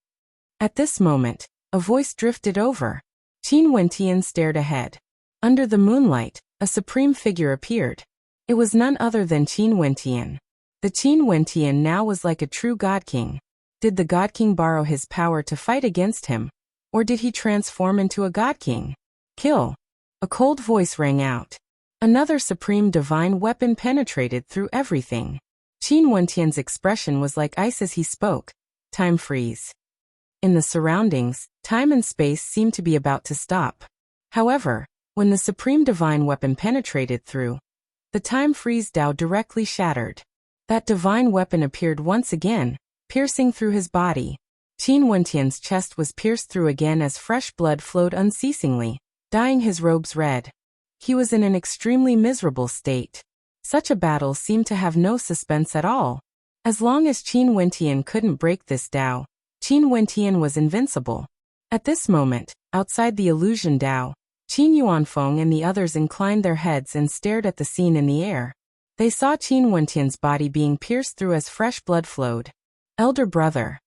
At this moment, a voice drifted over. Qin Wentian stared ahead. Under the moonlight, a supreme figure appeared. It was none other than Qin Wentian. The Qin Wentian now was like a true god king. Did the god king borrow his power to fight against him? Or did he transform into a god king? Kill. A cold voice rang out. Another supreme divine weapon penetrated through everything. Qin Wentian's expression was like ice as he spoke. Time freeze. In the surroundings, time and space seemed to be about to stop. However, when the supreme divine weapon penetrated through, the time freeze Dao directly shattered. That divine weapon appeared once again, piercing through his body. Qin Wentian's chest was pierced through again as fresh blood flowed unceasingly, dyeing his robes red. He was in an extremely miserable state. Such a battle seemed to have no suspense at all. As long as Qin Wentian couldn't break this Dao, Qin Wentian was invincible. At this moment, outside the illusion Dao, Qin Yuanfeng and the others inclined their heads and stared at the scene in the air. They saw Qin Wentian's body being pierced through as fresh blood flowed. Elder brother.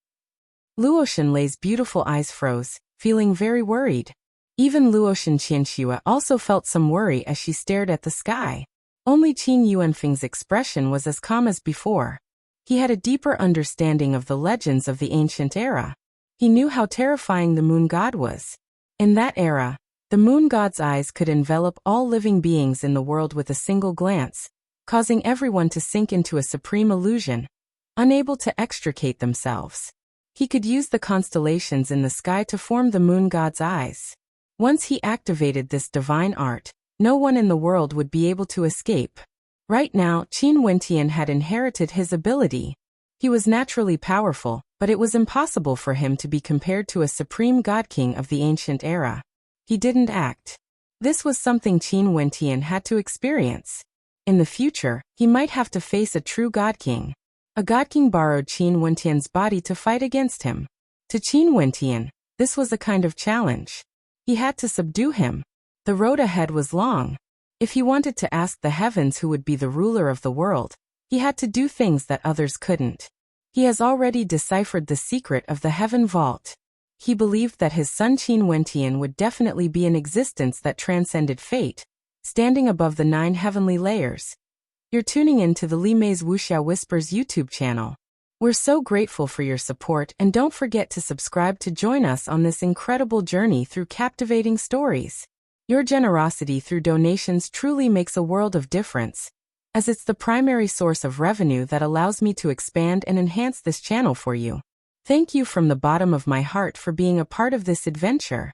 Luoshan Lei's beautiful eyes froze, feeling very worried. Even Luoshan Qianxue also felt some worry as she stared at the sky. Only Qin Yuanfeng's expression was as calm as before. He had a deeper understanding of the legends of the ancient era. He knew how terrifying the moon god was. In that era, the moon god's eyes could envelop all living beings in the world with a single glance, causing everyone to sink into a supreme illusion, unable to extricate themselves. He could use the constellations in the sky to form the moon god's eyes. Once he activated this divine art, no one in the world would be able to escape. Right now, Qin Wentian had inherited his ability. He was naturally powerful, but it was impossible for him to be compared to a supreme god king of the ancient era. He didn't act. This was something Qin Wentian had to experience. In the future, he might have to face a true god king. A god king borrowed Qin Wentian's body to fight against him. To Qin Wentian, this was a kind of challenge. He had to subdue him. The road ahead was long. If he wanted to ask the heavens who would be the ruler of the world, he had to do things that others couldn't. He has already deciphered the secret of the heaven vault. He believed that his son Qin Wentian would definitely be an existence that transcended fate, standing above the 9 heavenly layers. You're tuning in to the Li Mei's Wuxia Whispers YouTube channel. We're so grateful for your support, and don't forget to subscribe to join us on this incredible journey through captivating stories. Your generosity through donations truly makes a world of difference, as it's the primary source of revenue that allows me to expand and enhance this channel for you. Thank you from the bottom of my heart for being a part of this adventure.